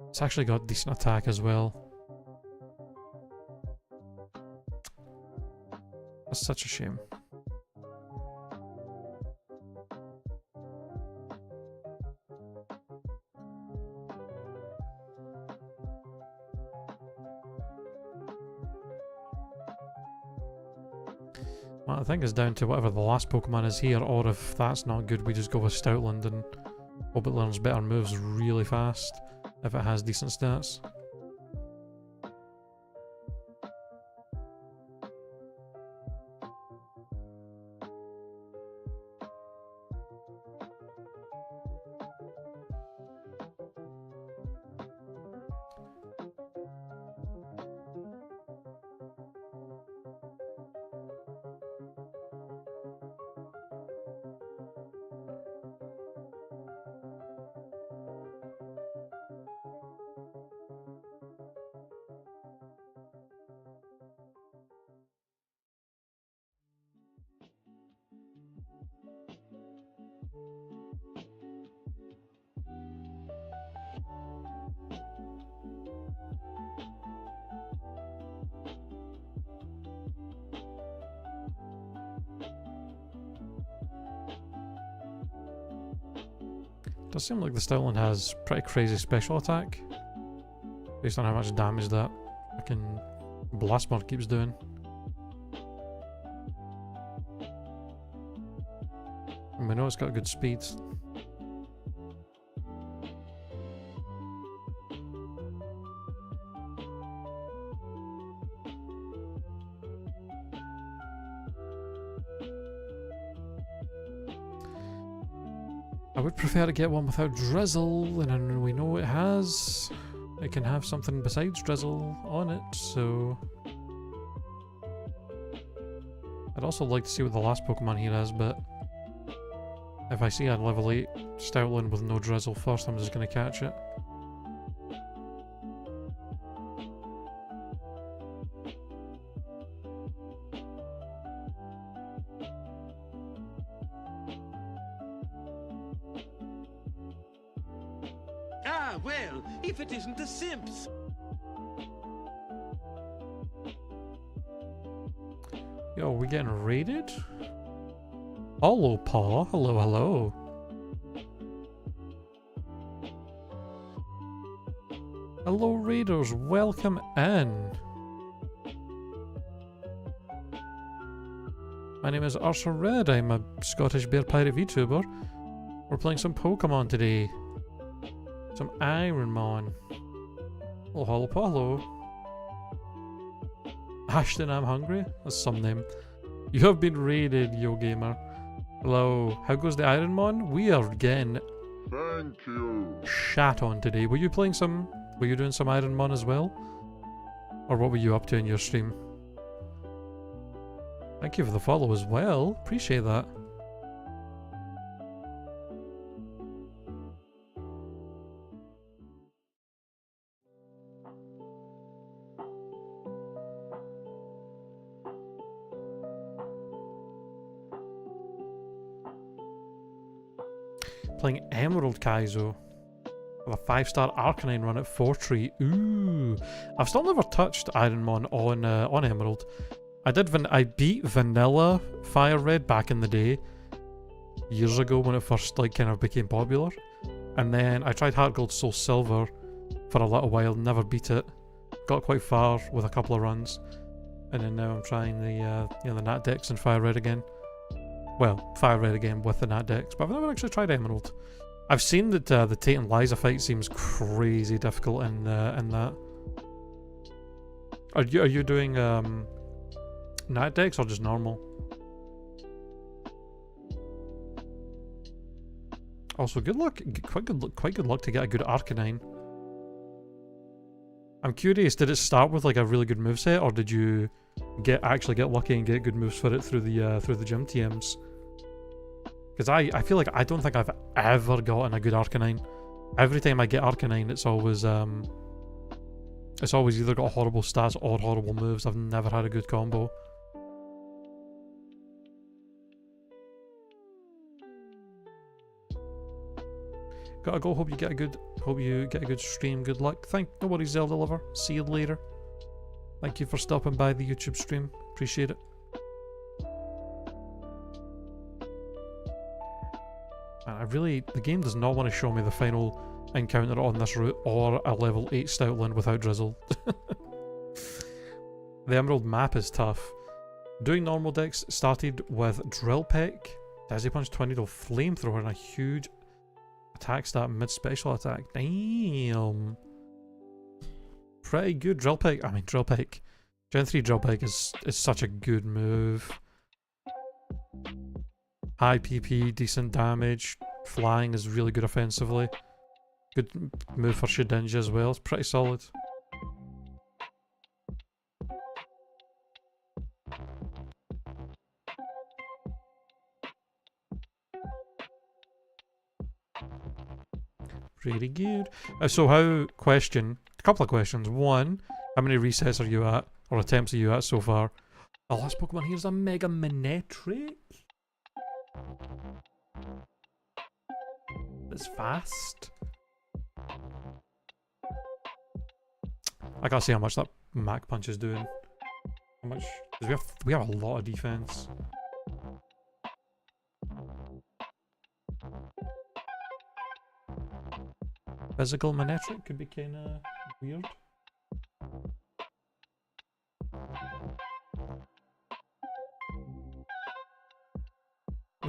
It's actually got decent attack as well. That's such a shame. Well, I think it's down to whatever the last Pokemon is here, or if that's not good, we just go with Stoutland and hope it learns better moves really fast if it has decent stats. Does seem like the Stoutland has pretty crazy special attack based on how much damage that fucking Blastmore keeps doing. And we know it's got good speed. I would prefer to get one without drizzle, and we know it has. It can have something besides drizzle on it, so... I'd also like to see what the last Pokemon here has, but... If I see a level 8 Stoutland with no drizzle first, I'm just gonna catch it. Ah, well, if it isn't the Simps. Yo, are we getting raided? Hello, Paw. Hello, hello. Hello, raiders. Welcome in. My name is Ursa Red. I'm a Scottish Bear Pirate VTuber. We're playing some Pokemon today. Some IronMON. Oh, hello, Paulo. Ashton, I'm hungry. That's some name. You have been raided, Yo Gamer. Hello. How goes the IronMON? We are getting Thank you. shat on today. Were you playing some? Were you doing some IronMON as well? Or what were you up to in your stream? Thank you for the follow as well. Appreciate that. Playing Emerald Kaizo with a 5-star Arcanine run at 4-tree. Ooh, I've still never touched IronMON on Emerald. I beat Vanilla Fire Red back in the day, years ago when it first like kind of became popular, and then I tried Heart Gold Soul Silver for a little while, never beat it. Got quite far with a couple of runs, and then now I'm trying the the NatDex and Fire Red again. Well, Fire Red again with the NatDex, but I've never actually tried Emerald. I've seen that the Tate and Liza fight seems crazy difficult in that. Are you doing NatDex or just normal? Also, good luck. Quite good luck to get a good Arcanine. I'm curious. Did it start with like a really good moveset, or did you actually get lucky and get good moves for it through the gym TMs? Because I feel like I don't think I've ever gotten a good Arcanine. Every time I get Arcanine, it's always either got horrible stats or horrible moves. I've never had a good combo. Gotta go. Hope you get a good stream. Good luck. No worries, Zelda lover. See you later. Thank you for stopping by the YouTube stream. Appreciate it. And the game does not want to show me the final encounter on this route or a level 8 Stoutland without drizzle. The Emerald map is tough. Doing normal decks started with Drill Peck, Dizzy Punch, Tornado, Flamethrower, and a huge attack stat mid special attack. Damn. Pretty good Drill Peck. Drill Peck. Gen 3 Drill Peck is such a good move. High PP, decent damage. Flying is really good offensively. Good move for Shedinja as well. It's pretty solid. Pretty good. A couple of questions. One, how many resets are you at, or attempts are you at so far? The last Pokemon here is a Mega Manectric. It's fast. I can't see how much that Mach Punch is doing. How much? Because we have a lot of defense. Physical Manectric could be kind of weird.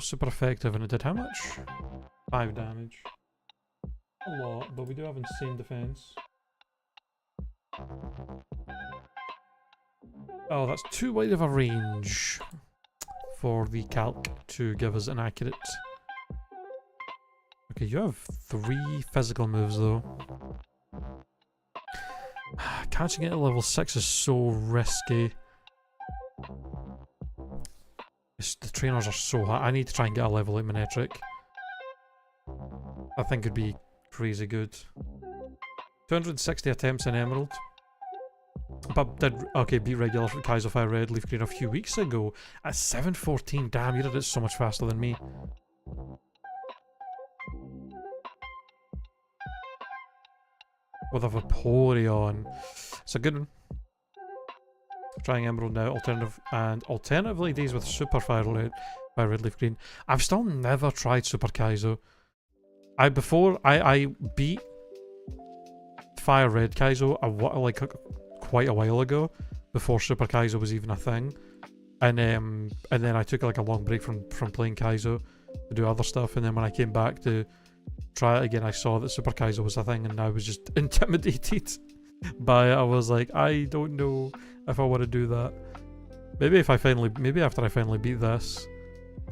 was super effective and it did how much? 5 damage. A lot, but we do have insane defense. Oh, that's too wide of a range for the calc to give us an accurate. Okay, you have 3 physical moves though. Catching it at level 6 is so risky. The trainers are so high. I need to try and get a level 8 MinaaChi. I think it'd be crazy good. 260 attempts in Emerald. But did, okay, beat regular for Kaizo Fire Red, Leaf Green a few weeks ago at 7:14. Damn, you did it so much faster than me. With a Vaporeon. It's a good one. Trying Emerald now, alternatively these with Super Fire Red, Leaf Green. I've still never tried Super Kaizo. I beat Fire Red Kaizo quite a while ago, before Super Kaizo was even a thing, and then I took like a long break from playing Kaizo to do other stuff, and then when I came back to try it again, I saw that Super Kaizo was a thing, and I was just intimidated by it. I was like, I don't know if I want to do that. Maybe after I finally beat this,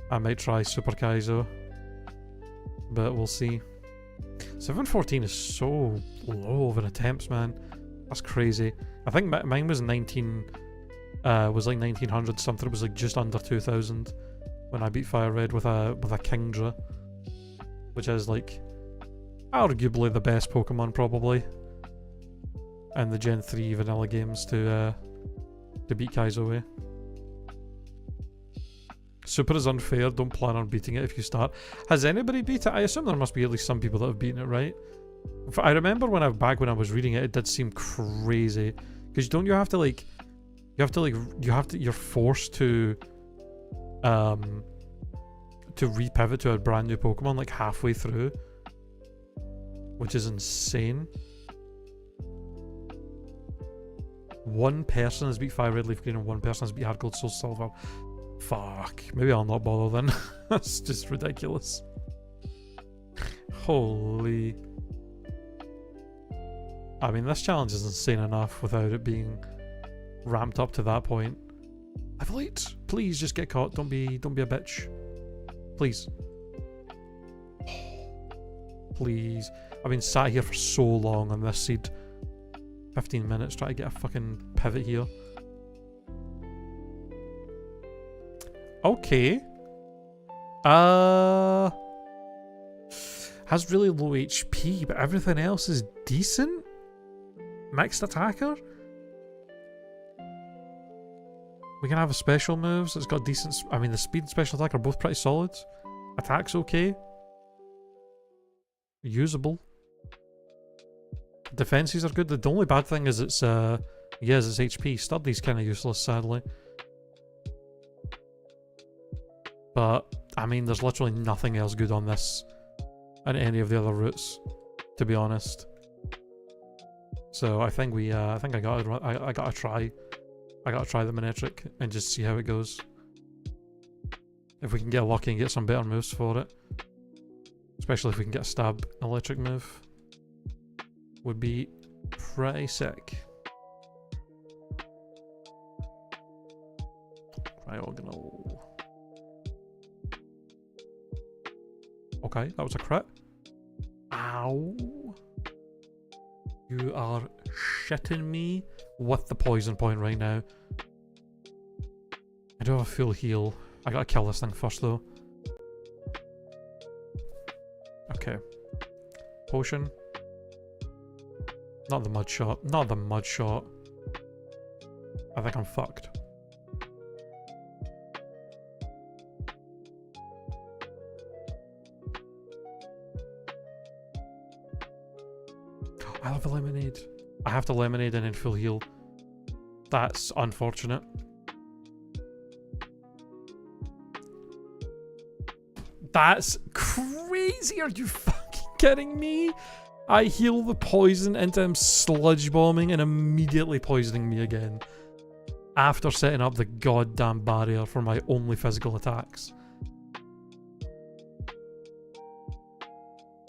I might try Super Kaizo, but we'll see. 714 is so low of an attempts, man. That's crazy. I think mine was 19, was like 1900 something. It was like just under 2000 when I beat Fire Red with a Kingdra, which is like arguably the best Pokemon probably, and the Gen 3 vanilla games to beat Kaizo with. Super is unfair. Don't plan on beating it if you start. Has anybody beat it? I assume there must be at least some people that have beaten it, right? I remember when I was reading it, it did seem crazy, because you're forced to repivot to a brand new Pokemon like halfway through, which is insane. One person has beat Fire Red, Leaf Green, and one person has beat Hard Gold, Soul Silver. Fuck, maybe I'll not bother then. That's just ridiculous. Holy. I mean, this challenge is insane enough without it being ramped up to that point. Level 8, please just get caught. Don't be a bitch. Please. Please. I've been sat here for so long on this seed. 15 minutes trying to get a fucking pivot here. Okay. Has really low HP, but everything else is decent. Mixed attacker. We can have a special moves. It's got decent. I mean, the speed and special attack are both pretty solid. Attack's okay. Usable. Defenses are good. The only bad thing is it's it's HP. Studly's kind of useless, sadly. But I mean, there's literally nothing else good on this and any of the other routes, to be honest. So I think I gotta try the MinaaChi and just see how it goes. If we can get lucky and get some better moves for it, especially if we can get a stab electric move, would be pretty sick. Diagonal. Okay, that was a crit. Ow. You are shitting me with the poison point right now. I do have a full heal. I gotta kill this thing first though. Okay. Potion. Not the mud shot. Not the mud shot. I think I'm fucked. I have a lemonade. I have to lemonade and then full heal. That's unfortunate. That's crazy. Are you fucking kidding me? I heal the poison into him sludge bombing and immediately poisoning me again. After setting up the goddamn barrier for my only physical attacks.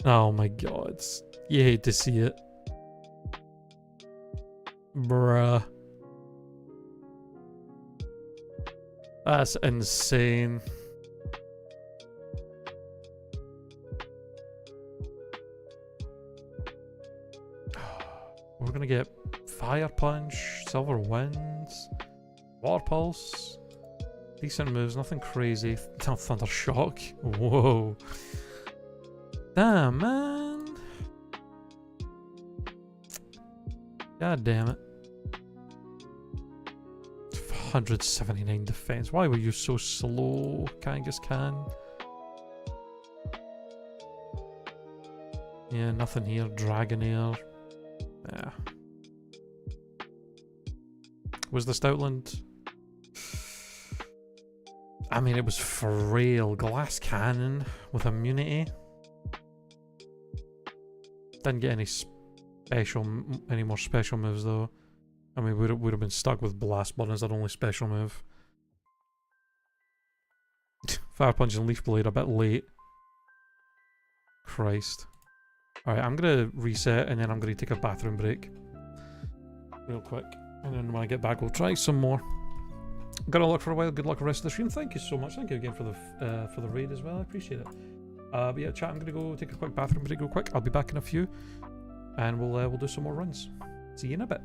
Oh my god. You hate to see it. Bruh. That's insane. We're gonna get Fire Punch, Silver Winds, Water Pulse. Decent moves, nothing crazy. Thunder Shock. Whoa. Damn, man. God damn it. 179 defense. Why were you so slow, Kangaskhan? Yeah, nothing here. Dragonair. Yeah. Was the Stoutland? I mean, it was frail. Glass Cannon with immunity. Didn't get any more special moves though. I mean, would have been stuck with Blast Burn as our only special move. Fire Punch and Leaf Blade a bit late. Christ. Alright, I'm gonna reset and then I'm gonna take a bathroom break. Real quick. And then when I get back, we'll try some more. Got a luck for a while. Good luck for the rest of the stream. Thank you so much. Thank you again for the raid as well. I appreciate it. But yeah, chat. I'm gonna go take a quick bathroom break real quick. I'll be back in a few, and we'll do some more runs. See you in a bit.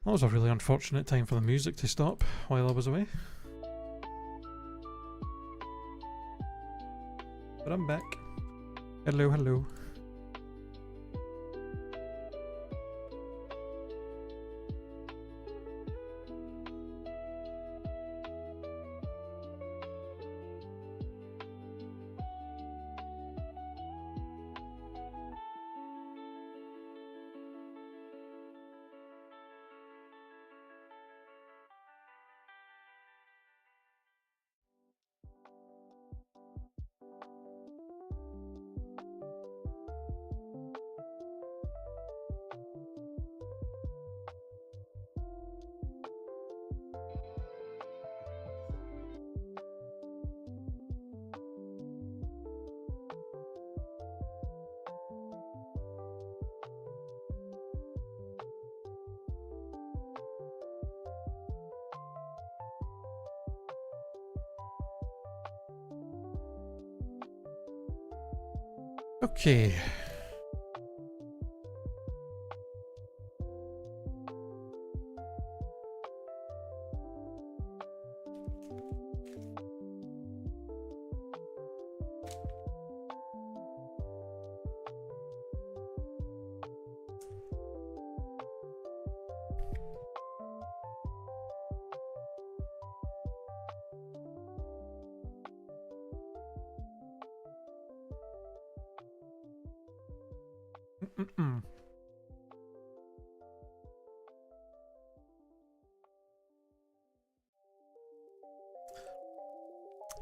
That was a really unfortunate time for the music to stop while I was away. But I'm back. Hello, hello. Okay.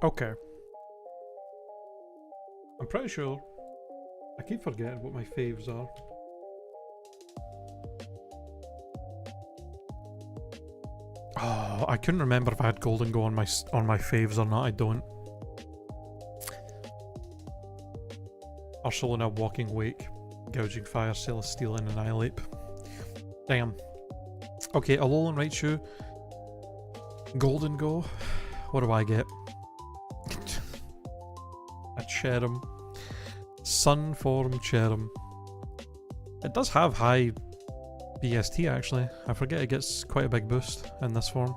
Okay. I'm pretty sure. I keep forgetting what my faves are. Oh, I couldn't remember if I had Golden Go on my faves or not. I don't. Ursulina, Walking Wake, Gouging Fire, Celesteal, and Annihilate. Damn. Okay, Alolan Raichu. Golden Go. What do I get? A Cherim. Sun form Cherim. It does have high BST actually. I forget it gets quite a big boost in this form.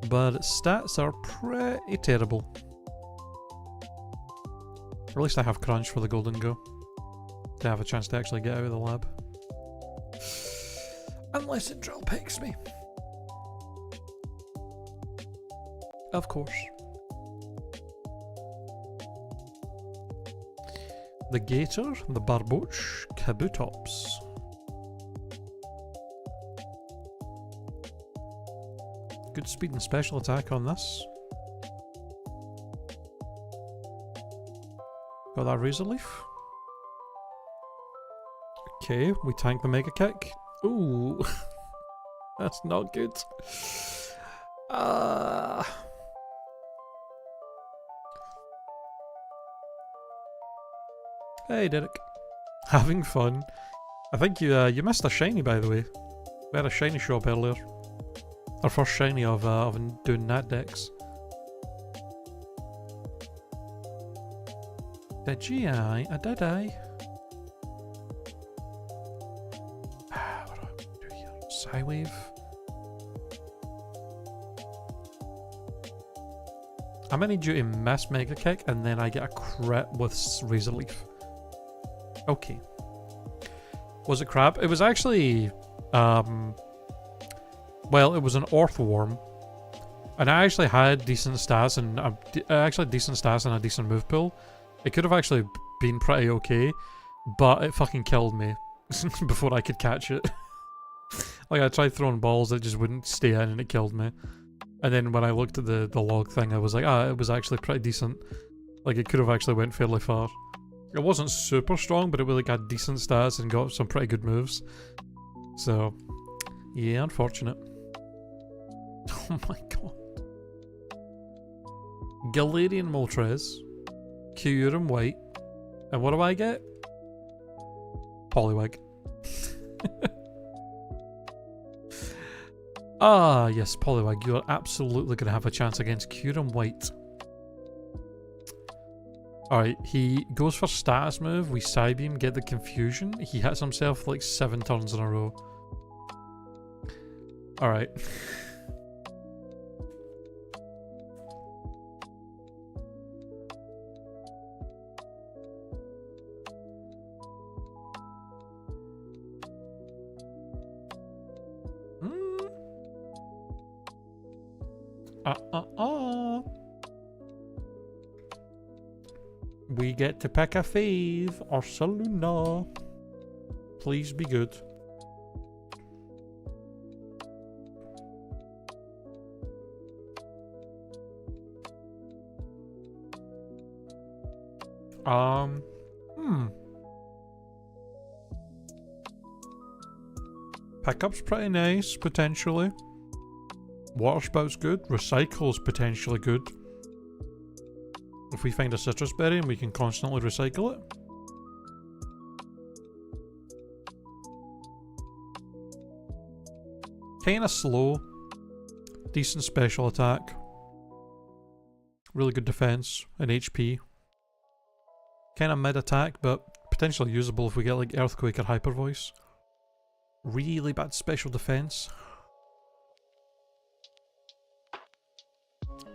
But its stats are pretty terrible. Or at least I have Crunch for the Golden Go. To have a chance to actually get out of the lab. Unless it drill picks me. Of course. The Gator, the Barboach, Kabutops. Good speed and special attack on this. Got that Razor Leaf. Okay, we tank the Mega Kick. Ooh, that's not good. Hey Derek, having fun. I think you missed a shiny, by the way. We had a shiny shop earlier. Our first shiny of doing NatDex. Did I? Did I? What do I do here? Psywave. I'm gonna need you to miss Mega Kick and then I get a crit with Razor Leaf. Okay. Was it crap? It was actually, well, it was an Earthworm, and I actually had decent stats and a decent move pool. It could have actually been pretty okay, but it fucking killed me before I could catch it. Like I tried throwing balls, it just wouldn't stay in, and it killed me. And then when I looked at the log thing, I was like, it was actually pretty decent. Like it could have actually went fairly far. It wasn't super strong, but it really got decent stats and got some pretty good moves. So, yeah, unfortunate. Oh my god. Galarian Moltres, Kyurem White, and what do I get? Poliwag. Ah, yes, Poliwag, you are absolutely going to have a chance against Kyurem White. Alright, he goes for status move, we Psybeam, get the confusion. He hits himself like 7 turns in a row. Alright. We get to pick a fave or Saluna. Please be good. Pickup's pretty nice, potentially. Water spout's good. Recycle's potentially good. If we find a citrus berry and we can constantly recycle it. Kinda slow. Decent special attack. Really good defense and HP. Kinda mid attack, but potentially usable if we get like Earthquake or Hyper Voice. Really bad special defense.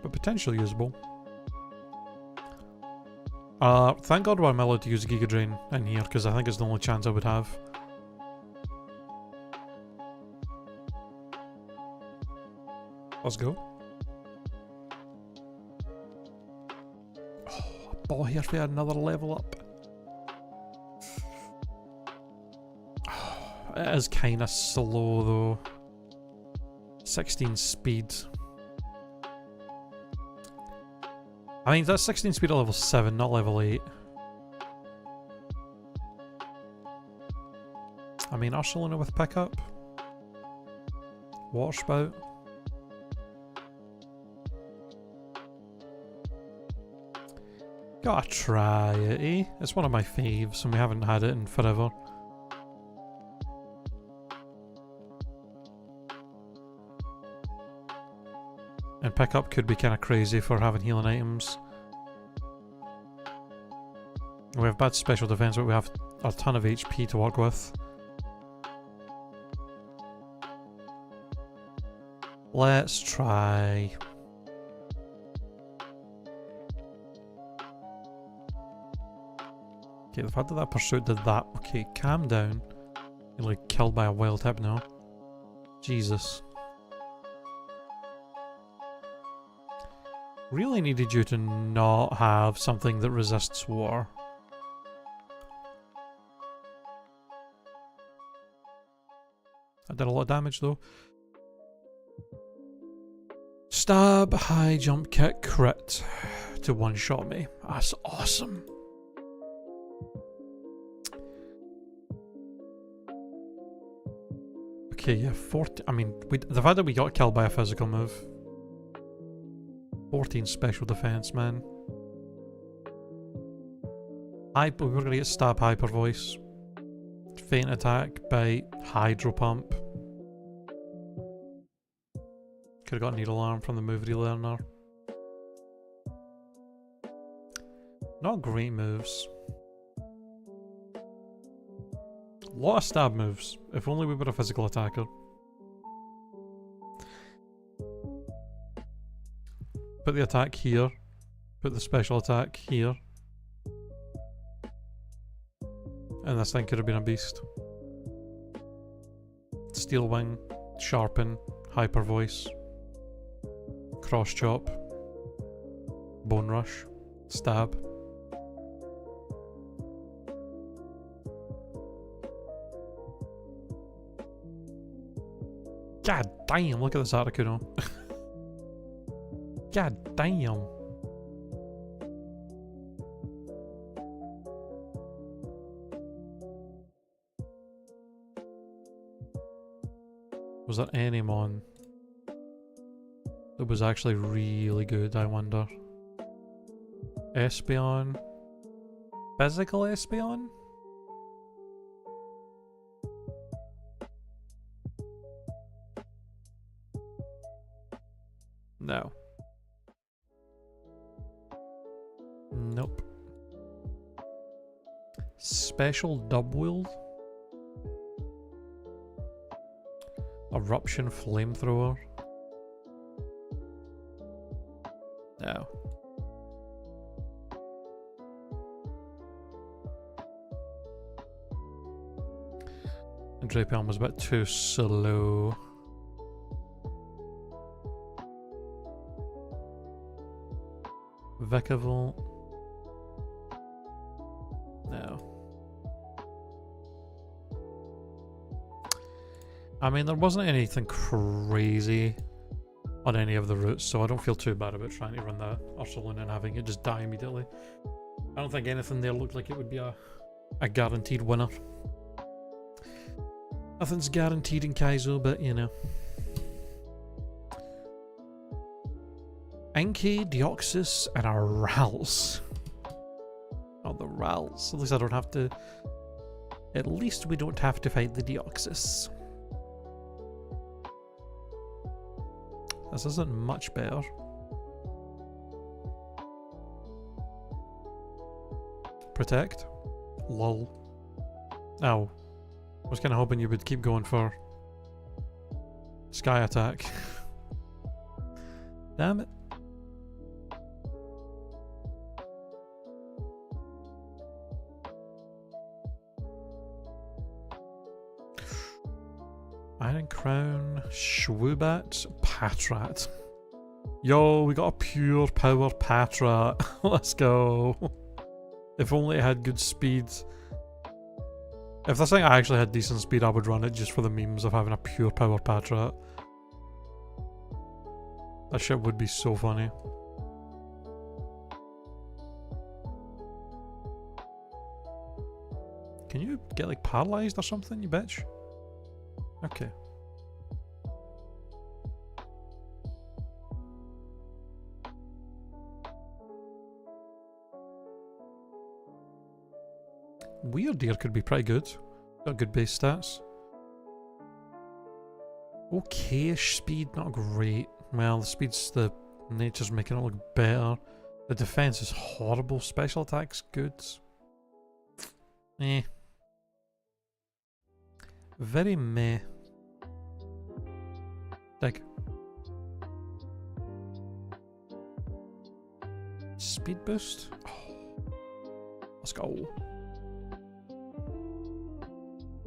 But potentially usable. Thank God I'm allowed to use Giga Drain in here, because I think it's the only chance I would have. Let's go. Oh, a ball here for another level up. Oh, it is kinda slow though. 16 speed. I mean, that's 16 speed at level 7, not level 8. I mean, Ursulina with pickup. Water spout. Gotta try it, eh? It's one of my faves and we haven't had it in forever. And pickup could be kinda crazy for having healing items. We have bad special defense, but we have a ton of HP to work with. Let's try. Okay, the fact that that pursuit did that. Okay, calm down. You're like killed by a wild tip now. Jesus. Really needed you to not have something that resists war. I did a lot of damage though. Stab, high jump kick, crit to one-shot me. That's awesome. Okay, yeah, 40. I mean, the fact that we got killed by a physical move. 14 special defense, man. We were gonna get stab, hyper voice, faint attack, bite, hydro pump. Could have got needle arm from the move relearner. Not great moves. A lot of stab moves. If only we were a physical attacker. Put the attack here. Put the special attack here. And this thing could have been a beast. Steel wing, sharpen, hyper voice, cross chop, bone rush, stab. God damn, look at this Articuno. God damn. Was there any mon that was actually really good, I wonder? Espeon? Physical Espeon? No. Nope. Special Dubwield? A eruption flamethrower. No. And Drapion was a bit too slow. Vikavolt. No. I mean, there wasn't anything crazy on any of the routes, so I don't feel too bad about trying to run the Ursulune and having it just die immediately. I don't think anything there looked like it would be a guaranteed winner. Nothing's guaranteed in Kaizo, but you know. Enki, Deoxys, and our Rals. Oh, the Rals. At least I don't have to... At least we don't have to fight the Deoxys. This isn't much better. Protect. Lol. Oh. I was kind of hoping you would keep going for Sky Attack. Damn it. Iron Crown, Schwoobat, Patrat. Yo, we got a pure power Patrat. Let's go. If only it had good speed. If this thing actually had decent speed, I would run it just for the memes of having a pure power Patrat. That shit would be so funny. Can you get like paralyzed or something, you bitch? Okay. Weird Deer could be pretty good. Got good base stats. Okay-ish speed, not great. Well, the speed's the nature's making it look better. The defense is horrible. Special attack's good. Eh. Very meh. Dig. Speed boost? Oh. Let's go.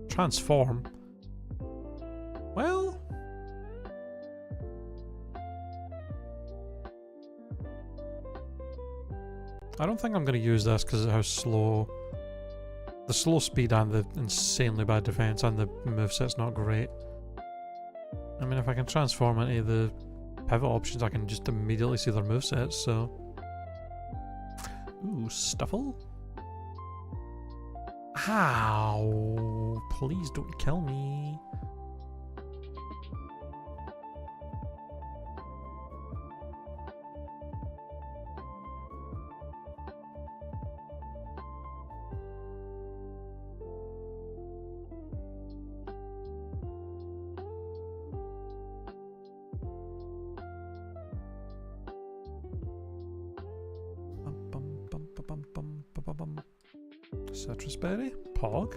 Transform? Well... I don't think I'm going to use this because of how slow... The slow speed and the insanely bad defense and the moveset's not great. I mean, if I can transform into the pivot options, I can just immediately see their movesets, so... Ooh, Stuffle? Ow! Please don't kill me. Citrus berry, Pog.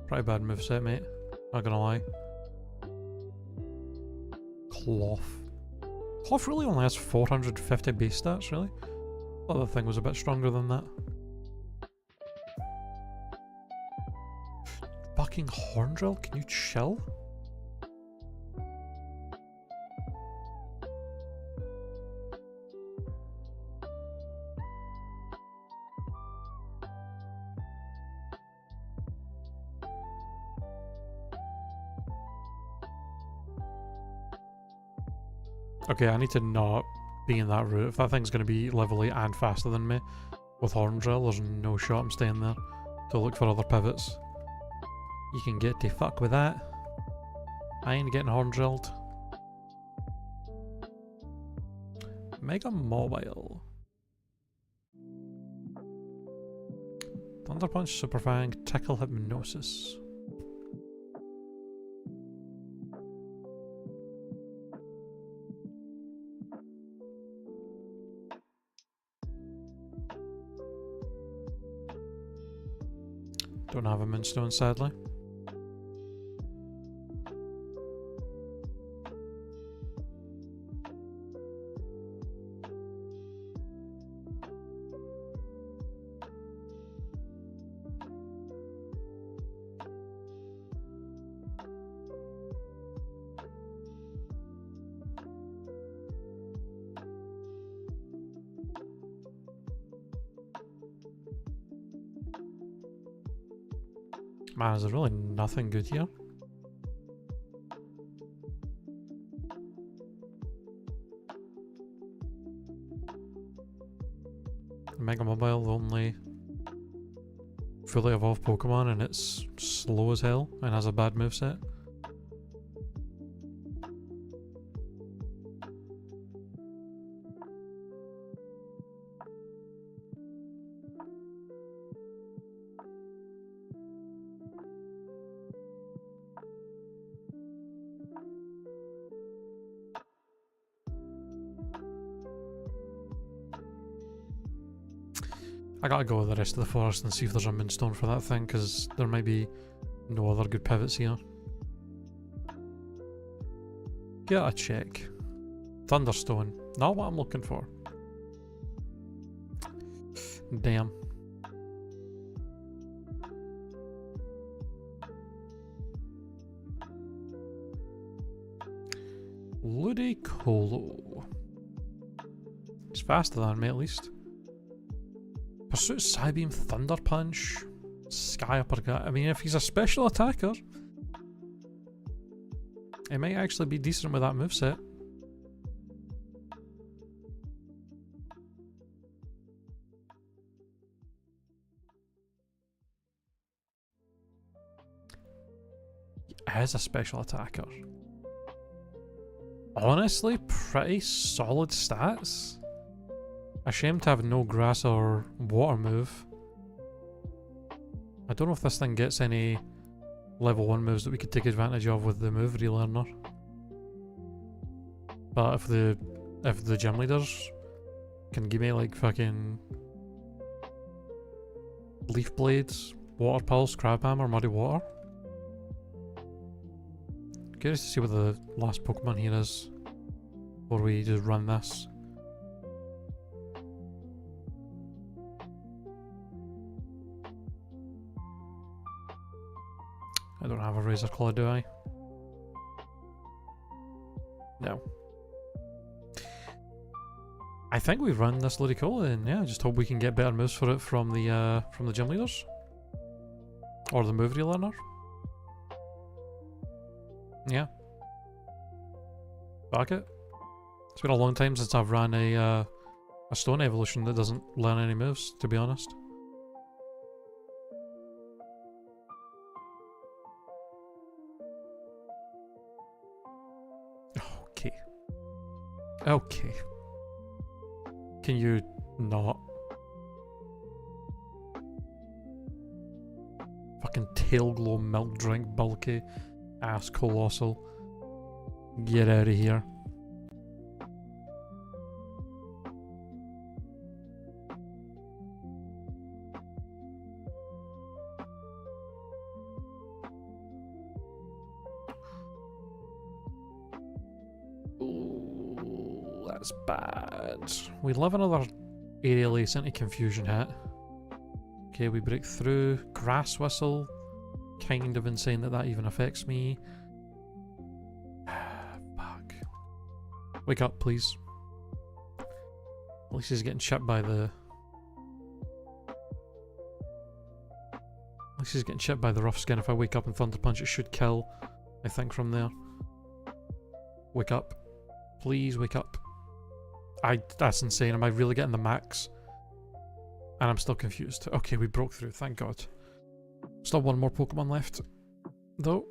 Pretty bad moveset, mate. Not gonna lie. Cloth. Cloth really only has 450 base stats, really? I thought the thing was a bit stronger than that. Fucking Horndrill, can you chill? Okay, I need to not be in that route. If that thing's going to be level 8 and faster than me with Horndrill, there's no shot I'm staying there to look for other pivots. You can get to fuck with that. I ain't getting Horndrilled. Mega Mobile. Thunder Punch, Super Fang, Tickle, Hypnosis. don't have a moonstone, sadly. Man, is there really nothing good here? Mega Mobile, the only fully evolved Pokemon, and it's slow as hell and has a bad moveset. I gotta go with the rest of the forest and see if there's a moonstone for that thing, because there might be no other good pivots here. Gotta check. Thunderstone. Not what I'm looking for. Damn. Ludicolo. It's faster than me at least. Pursuit Psybeam, Thunder Punch, Sky Uppercut. I mean, if he's a special attacker, it might actually be decent with that moveset. He is a special attacker. Honestly, pretty solid stats. A shame to have no grass or water move. I don't know if this thing gets any level 1 moves that we could take advantage of with the move relearner. But if the gym leaders can give me like fucking Leaf Blades, Water Pulse, Crab Hammer, Muddy Water. Curious to see what the last Pokemon here is before we just run this. I don't have a Razor Claw, do I? No. I think we've run this Ludicolo, and yeah, just hope we can get better moves for it from the gym leaders. Or the move relearner. Yeah. Back it. It's been a long time since I've ran a stone evolution that doesn't learn any moves, to be honest. Okay. Okay. Can you not? Fucking tail glow milk drink bulky ass colossal. Get out of here. Ooh, that's bad. We live another aerial ace into confusion hit. Okay, we break through. Grass whistle. Kind of insane that that even affects me. Fuck. Wake up, please. At least he's getting chipped by the... At least he's getting chipped by the rough skin. If I wake up and Thunder Punch, it should kill, I think, from there. Wake up. Please wake up. That's insane. Am I really getting the max? And I'm still confused. Okay, we broke through, thank God. Still one more Pokemon left, though.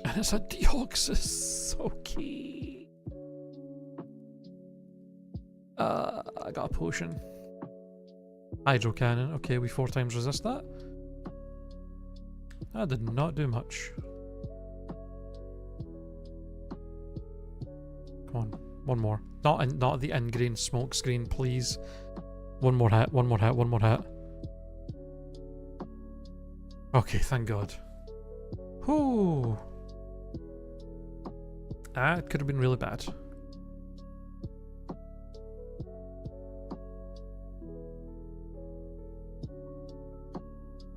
And it's a Deoxys. Okay. I got a potion. Hydro Cannon. Okay, we 4 times resist that. That did not do much. Come on, one more. Not the ingrained smoke screen, please. One more hit, one more hit, one more hit. Okay, thank God. Whew. That could have been really bad.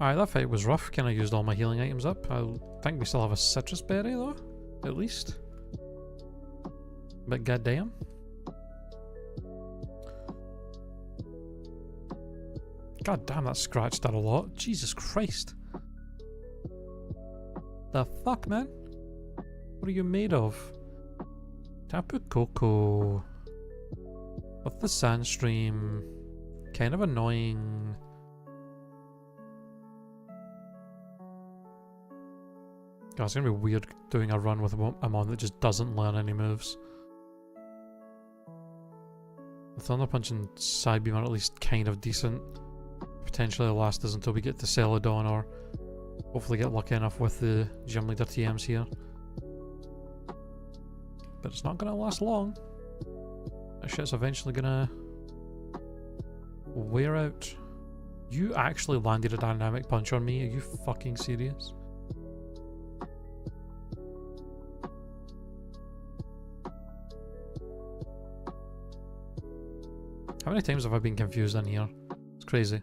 Alright, that fight was rough. Kinda used all my healing items up. I think we still have a citrus berry though, at least. But goddamn. God damn, that scratched that a lot. Jesus Christ. The fuck, man? What are you made of? Tapu Koko. With the Sandstream. Kind of annoying. God, it's gonna be weird doing a run with a mon that just doesn't learn any moves. The Thunder Punch and Side Beam are at least kind of decent. Potentially last us until we get to Celadon or hopefully get lucky enough with the Gym Leader TMs here. But it's not gonna last long. That shit's eventually gonna wear out. You actually landed a dynamic punch on me? Are you fucking serious? How many times have I been confused in here? It's crazy.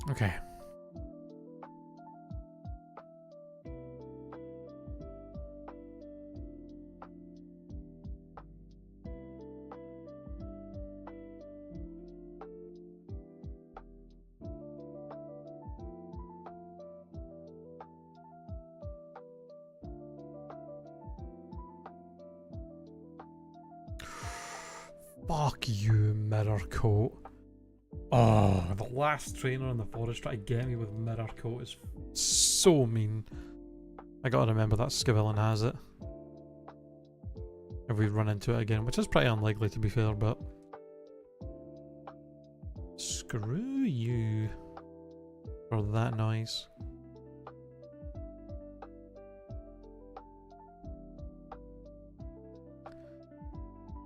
Okay. Fuck you, Mirror Coat. Oh, the last trainer in the forest trying to get me with Mirror Coat is so mean. I gotta remember that Scavillain has it. If we run into it again, which is pretty unlikely to be fair, but... Screw you for that noise.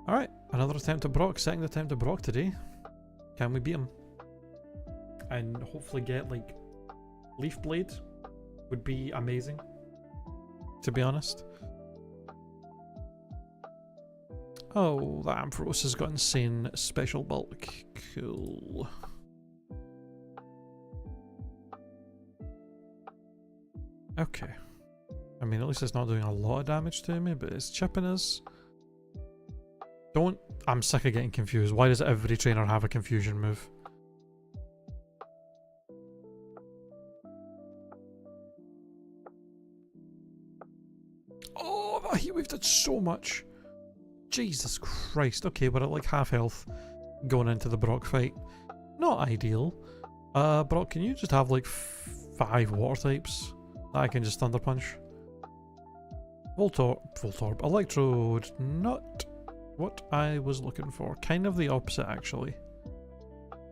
Alright, another attempt at Brock, second attempt at Brock today. Can we beat him? And hopefully get like Leaf Blade would be amazing, to be honest. Oh, that Ampharos has got insane special bulk. Cool. Okay. I mean, at least it's not doing a lot of damage to me, but it's chipping us. Don't... I'm sick of getting confused. Why does every trainer have a confusion move? Oh, that heat wave did so much. Jesus Christ. Okay, we're at like half health going into the Brock fight. Not ideal. Brock, can you just have like 5 water types that I can just Thunder Punch? Voltorb. Electrode. Not what I was looking for. Kind of the opposite, actually.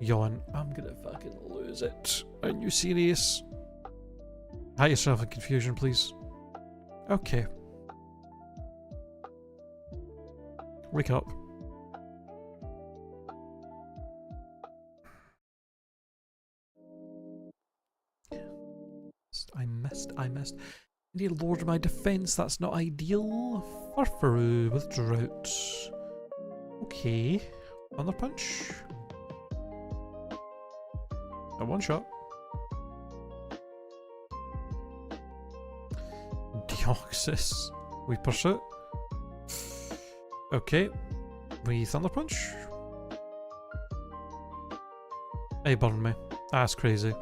Yawn. I'm gonna fucking lose it. Are you serious? Hide yourself in confusion, please. Okay. Wake up. I missed. I need to lower my defense, that's not ideal. Furfuroo with drought. Okay. Thunder Punch. A one shot. Deoxys. We pursue. Okay. We Thunder Punch. Hey, burn me. That's crazy.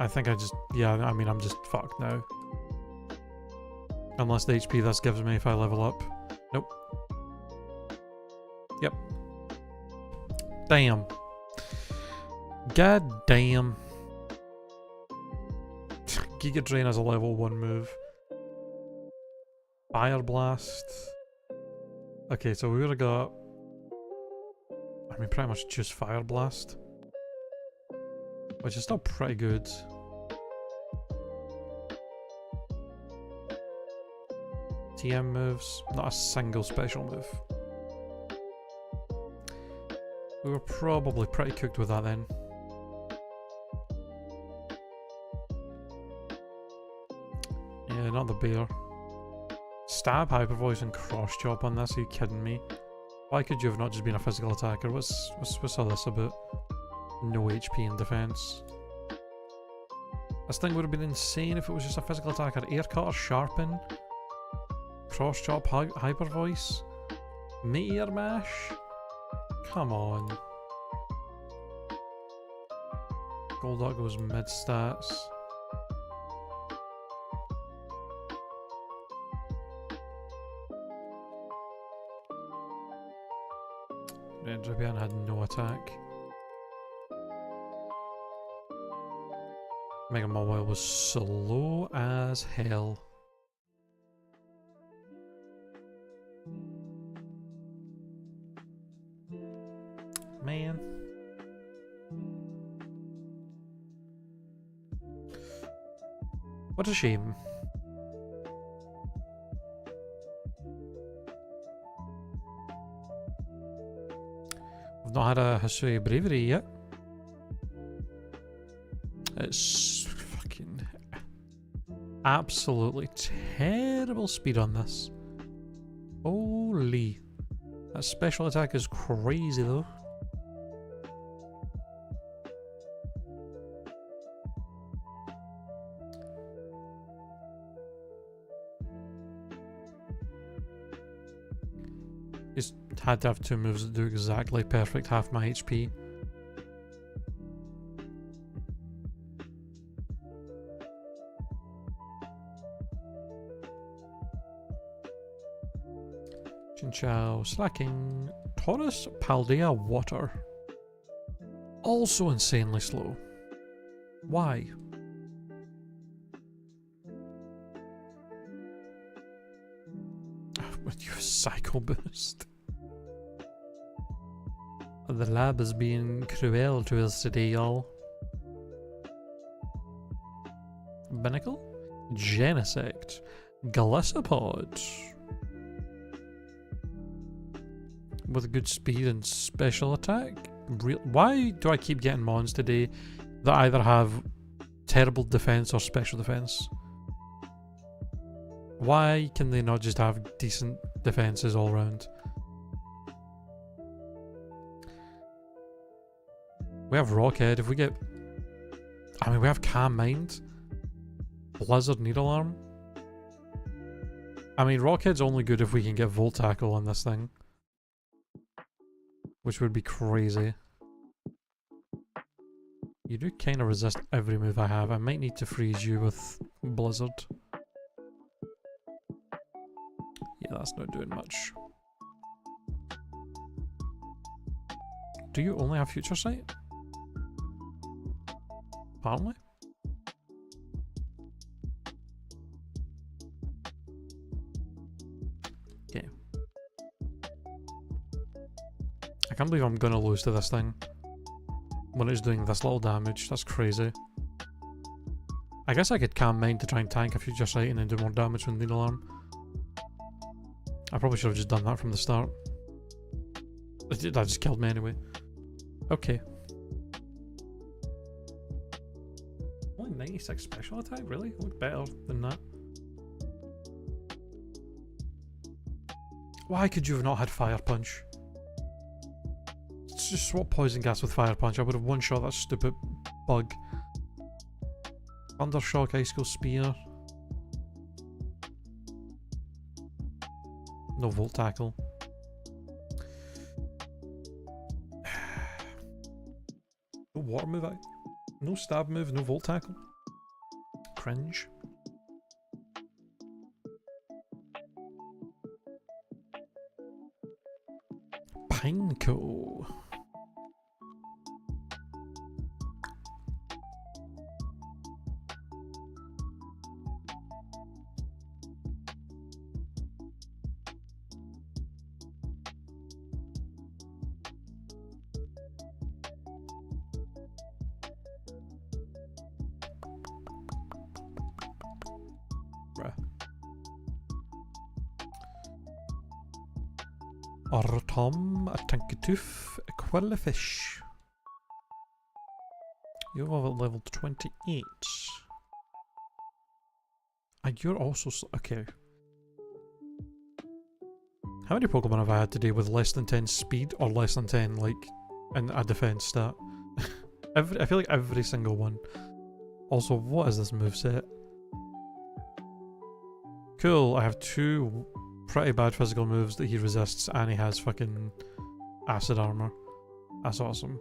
I think I just... yeah, I mean, I'm just fucked now. Unless the HP this gives me if I level up. Nope. Yep. damn. God damn. Giga Drain is a level 1 move. Fire Blast. Okay, so we would've got... I mean, pretty much just Fire Blast. Which is still pretty good. TM moves, not a single special move. We were probably pretty cooked with that then. Yeah, not the bear. Stab, Hyper Voice, and Cross Chop on this, are you kidding me? Why could you have not just been a physical attacker? What's all this about? No HP in defense. This thing would have been insane if it was just a physical attacker. Air Cutter, Sharpen, Cross Chop, Hyper Voice, Meteor Mash. Come on. Golduck goes mid stats. Dribian had no attack. Mega Mawile was slow as hell. Man. What a shame. We've not had a Hisui Bravery yet. It's fucking absolutely terrible speed on this. Holy. That special attack is crazy though. Just had to have two moves that do exactly perfect half my HP. Chinchou, Slacking, Taurus, Paldea, Water. Also insanely slow. Why? With your Psycho Boost. The lab is being cruel to us today, y'all. Binnacle? Genesect. Galissapod. With good speed and special attack? Why do I keep getting mons today that either have terrible defense or special defense? Why can they not just have decent defenses all around? We have Rockhead. If we get... I mean, we have Calm Mind. Blizzard Needle Arm. I mean, Rockhead's only good if we can get Volt Tackle on this thing. Which would be crazy. You do kind of resist every move I have. I might need to freeze you with Blizzard. Yeah, that's not doing much. Do you only have Future Sight? Apparently. Okay. I can't believe I'm gonna lose to this thing when it's doing this little damage. That's crazy. I guess I could Calm Mind to try and tank a Future Sight and then do more damage with Needle Arm. I probably should have just done that from the start. That just killed me anyway. Okay. Only 96 special attack? Really? Look better than that. Why could you have not had Fire Punch? Just swap Poison Gas with Fire Punch. I would have one-shot that stupid bug. Thundershock, Icicle Spear. No Volt Tackle. No Water move out. No Stab move, no Volt Tackle. Cringe. Pineco. Artom, a Tankatoof, a Quellifish. You're level 28. And you're also okay. How many Pokemon have I had today with less than 10 speed or less than 10 like in a defense stat? I feel like every single one. Also, what is this moveset? Cool, I have 2 pretty bad physical moves that he resists and he has fucking acid armor. That's awesome.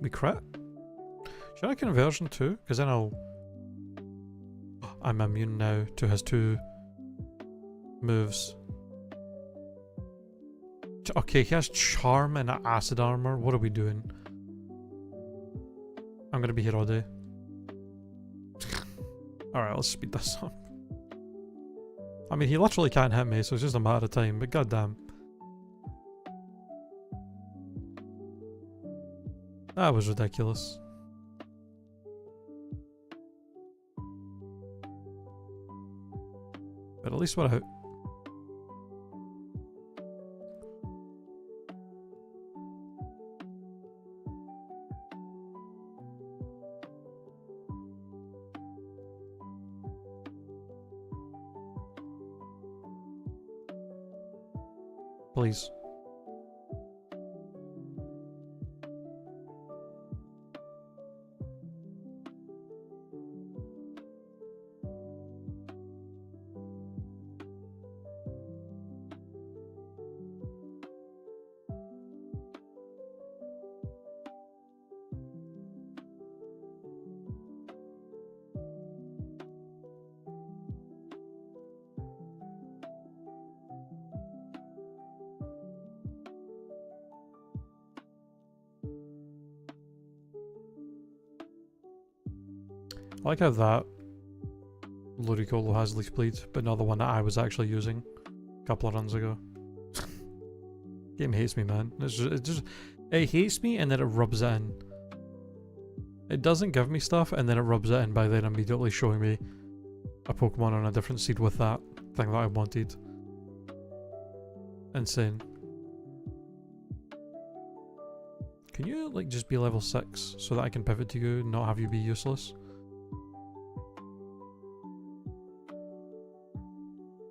We crit? Should I conversion too? Because then I'm immune now to his 2 moves. Okay, he has charm and acid armor. What are we doing? I'm gonna be here all day. Alright, let's speed this up. I mean, he literally can't hit me, so it's just a matter of time, but goddamn. That was ridiculous. But at least we're out. Please. I like how that Ludicolo has Leaf Bleed, but not the one that I was actually using a couple of runs ago. Game hates me, man. It hates me and then it rubs it in. It doesn't give me stuff and then it rubs it in by then immediately showing me a Pokemon on a different seed with that thing that I wanted. Insane. Can you like just be level 6 so that I can pivot to you and not have you be useless?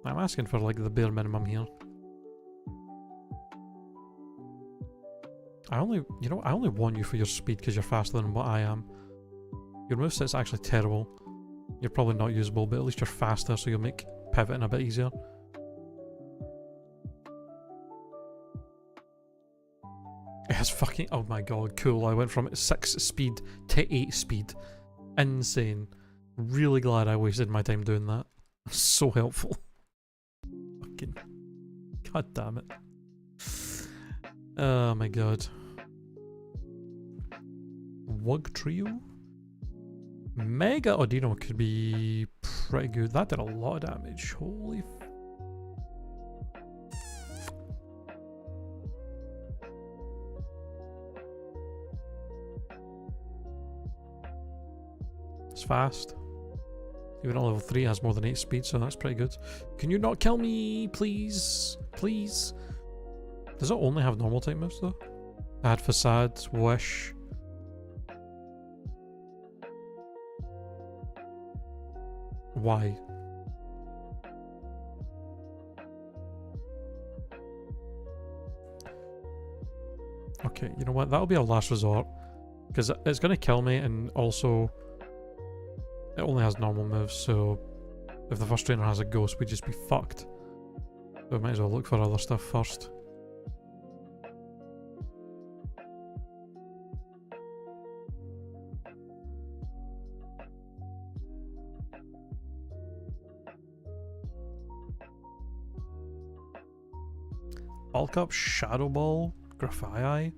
I'm asking for like the bare minimum here. I only want you for your speed because you're faster than what I am. Your moveset's actually terrible. You're probably not usable, but at least you're faster, so you'll make pivoting a bit easier. It has fucking... oh my god, cool. I went from 6 speed to 8 speed. Insane. Really glad I wasted my time doing that. So helpful. Fucking... god damn it. Oh my god. Wug Trio? Mega Audino could be pretty good. That did a lot of damage. Holy it's fast. Even at level 3 has more than 8 speed, so that's pretty good. Can you not kill me, please? Please? Does it only have normal type moves though? I had Facade, Wish. Why? Okay, you know what? That'll be a last resort. Because it's going to kill me, and also it only has normal moves, so if the first trainer has a ghost, we'd just be fucked. So we might as well look for other stuff first. Bulk up, Shadow Ball, Grafii.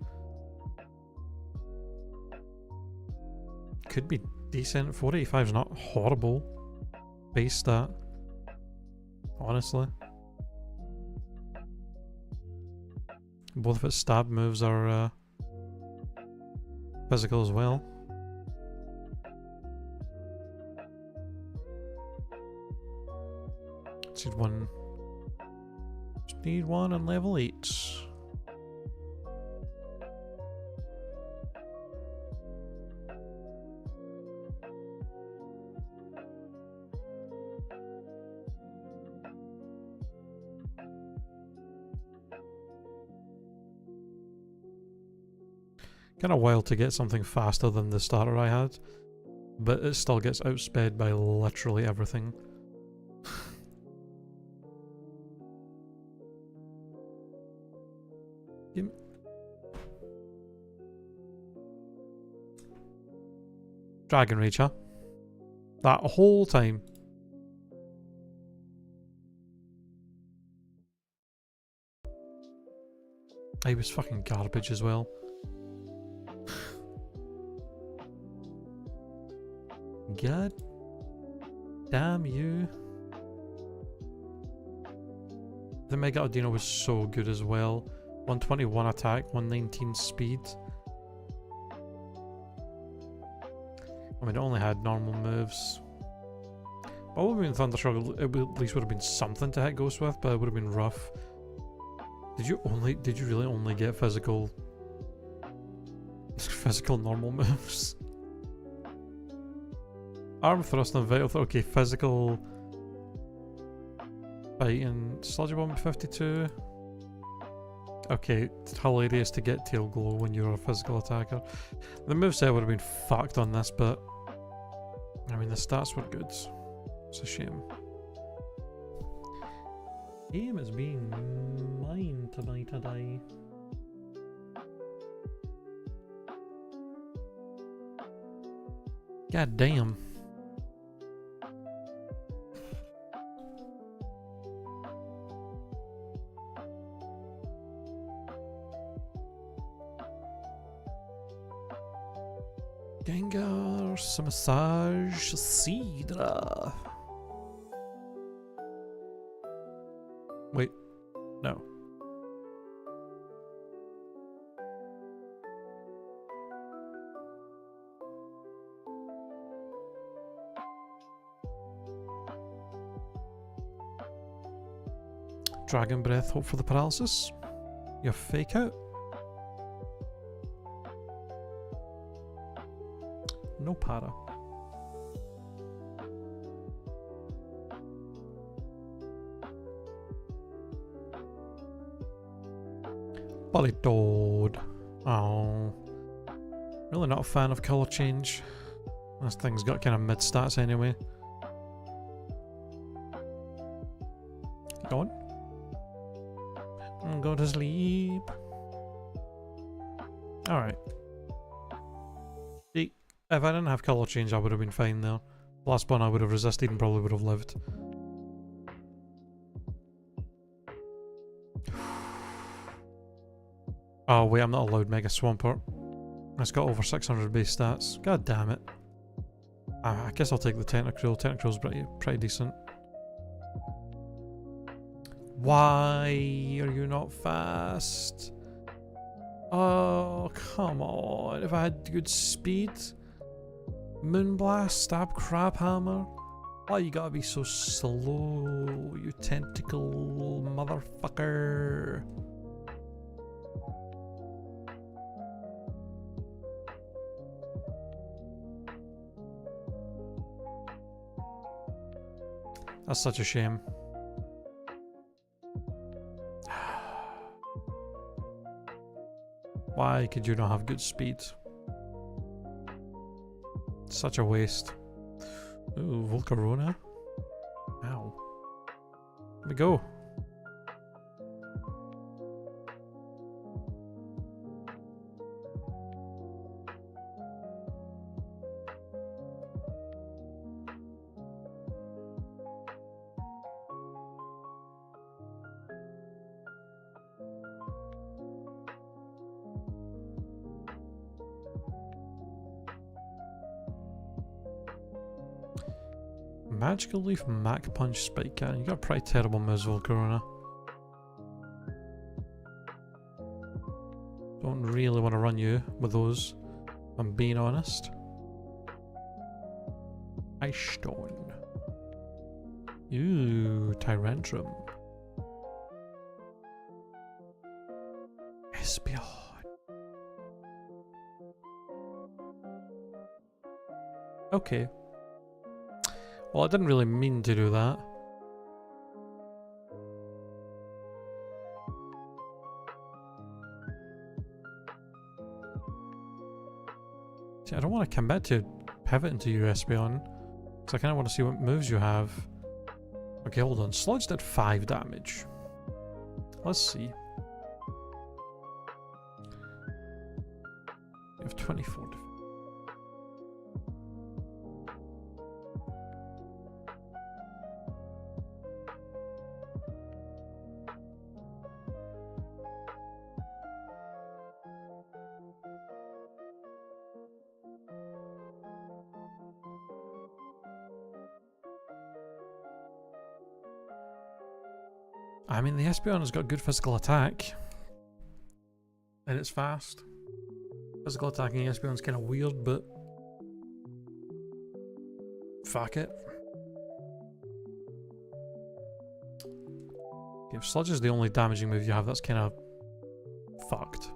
Could be decent. 485 is not horrible. Base stat. Honestly. Both of its stab moves are physical as well. Just need one. Just need one on level 8. Kind of wild to get something faster than the starter I had, but it still gets outsped by literally everything. Dragon Rage, huh? That whole time. I was fucking garbage as well. God damn you. The Mega Audino was so good as well. 121 attack, 119 speed. I mean, it only had normal moves. But it would have been Thundershock, it at least would have been something to hit Ghost with, but it would have been rough. Did you really only get physical normal moves? Arm thrust and vital thrust. Okay, physical fight and Sludge Bomb 52. Okay, it's hilarious to get Tail Glow when you're a physical attacker. The moveset would have been fucked on this, but I mean the stats were good. It's a shame. Game is being mine today. God damn. Gengar, Massage, Seadra. Wait, no. Dragon Breath, hope for the paralysis. You fake out. No para. Politoed. Oh. Really not a fan of colour change. This thing's got kind of mid stats anyway. Go on. Go to sleep. Alright. If I didn't have colour change, I would have been fine there. Last one I would have resisted and probably would have lived. Oh wait, I'm not allowed Mega Swampert. It's got over 600 base stats. God damn it. I guess I'll take the Tentacruel. Tentacruel's pretty decent. Why are you not fast? Oh, come on. If I had good speed. Moonblast, Stab, Crab Hammer. Why you gotta be so slow, you tentacle motherfucker? That's such a shame. Why could you not have good speed? Such a waste. Ooh, Volcarona. Ow. Let me go. Magical Leaf, Mac Punch, Spike Cannon. You got pretty terrible moves, Volcarona. Don't really want to run you with those, if I'm being honest. Ice Stone. Ooh, Tyrantrum. Espeon. Okay. Well, I didn't really mean to do that. See, I don't want to commit to pivot into your Espeon, because I kind of want to see what moves you have. Okay, hold on. Sludge did 5 damage. Let's see. You have 24 defense. I mean, the Espeon has got good physical attack. And it's fast. Physical attacking Espeon's kind of weird, but... fuck it. Okay, if Sludge is the only damaging move you have, that's kind of... fucked.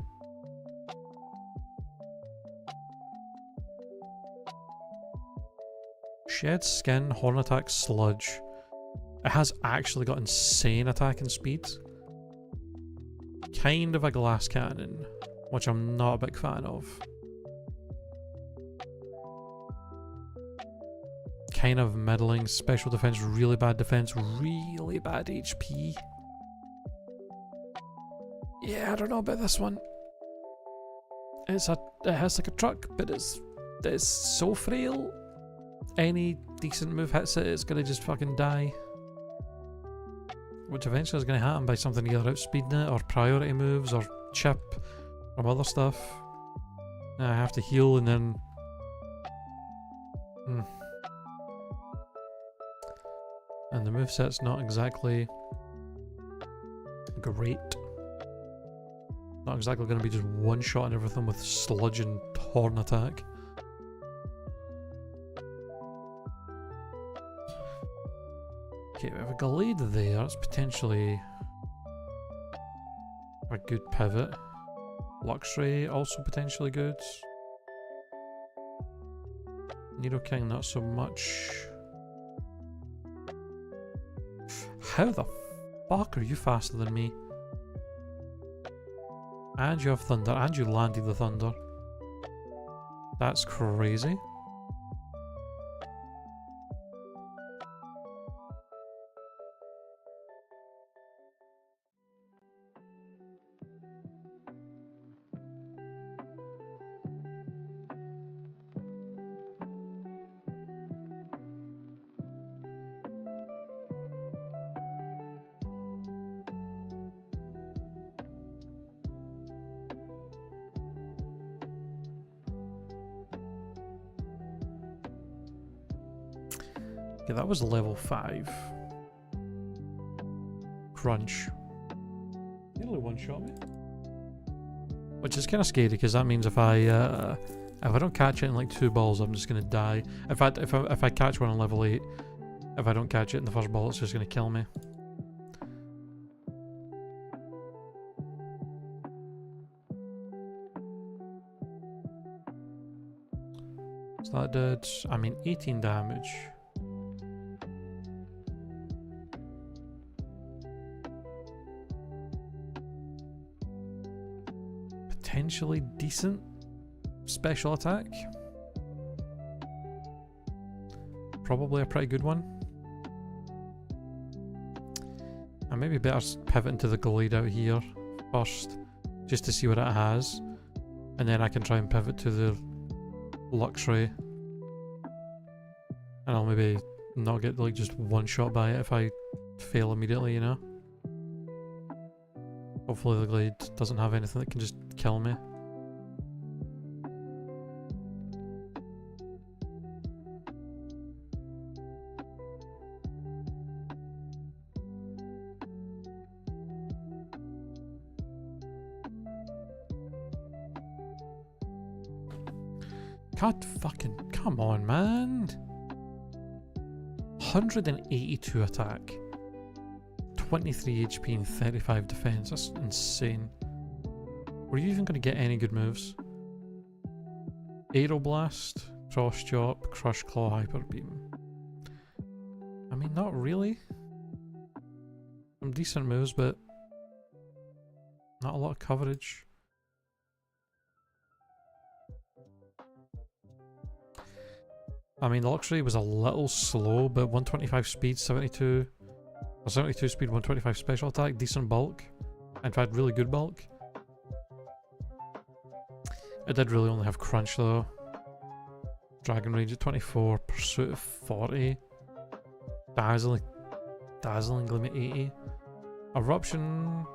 Shed, Skin, Horn Attack, Sludge. It has actually got insane attack and speed. Kind of a glass cannon, which I'm not a big fan of. Kind of middling, special defense, really bad HP. Yeah, I don't know about this one. It has like a truck, but it's so frail. Any decent move hits it, it's gonna just fucking die. Which eventually is going to happen by something either outspeeding it or priority moves or chip from other stuff. I have to heal and then... And the moveset's not exactly great. Not exactly going to be just one-shot and everything with Sludge and Horn Attack. Okay, we have a Gallade there, it's potentially a good pivot. Luxray also potentially good. Nidoking not so much. How the fuck are you faster than me? And you have Thunder, and you landed the Thunder. That's crazy. Okay, that was level 5. Crunch. Nearly one-shot me. Which is kind of scary because that means if I don't catch it in like 2 balls, I'm just gonna die. If I catch one on level 8, if I don't catch it in the first ball, it's just gonna kill me. So that did, 18 damage. Potentially decent special attack. Probably a pretty good one. I maybe better pivot into the Gallade out here first, just to see what it has, and then I can try and pivot to the Luxray, and I'll maybe not get like just one shot by it if I fail immediately, you know. Hopefully the Glade doesn't have anything that can just kill me. God fucking, come on, man. 182 attack, 23 HP and 35 defense. That's insane. Were you even going to get any good moves? Aeroblast, Cross Chop, Crush Claw, Hyper Beam. I mean, not really. Some decent moves, but not a lot of coverage. I mean, the Luxury was a little slow, but 125 speed, 72 speed, 125 special attack, decent bulk. In fact, really good bulk. It did really only have Crunch though. Dragon Range at 24, Pursuit at 40, Dazzling Gleam at 80, Eruption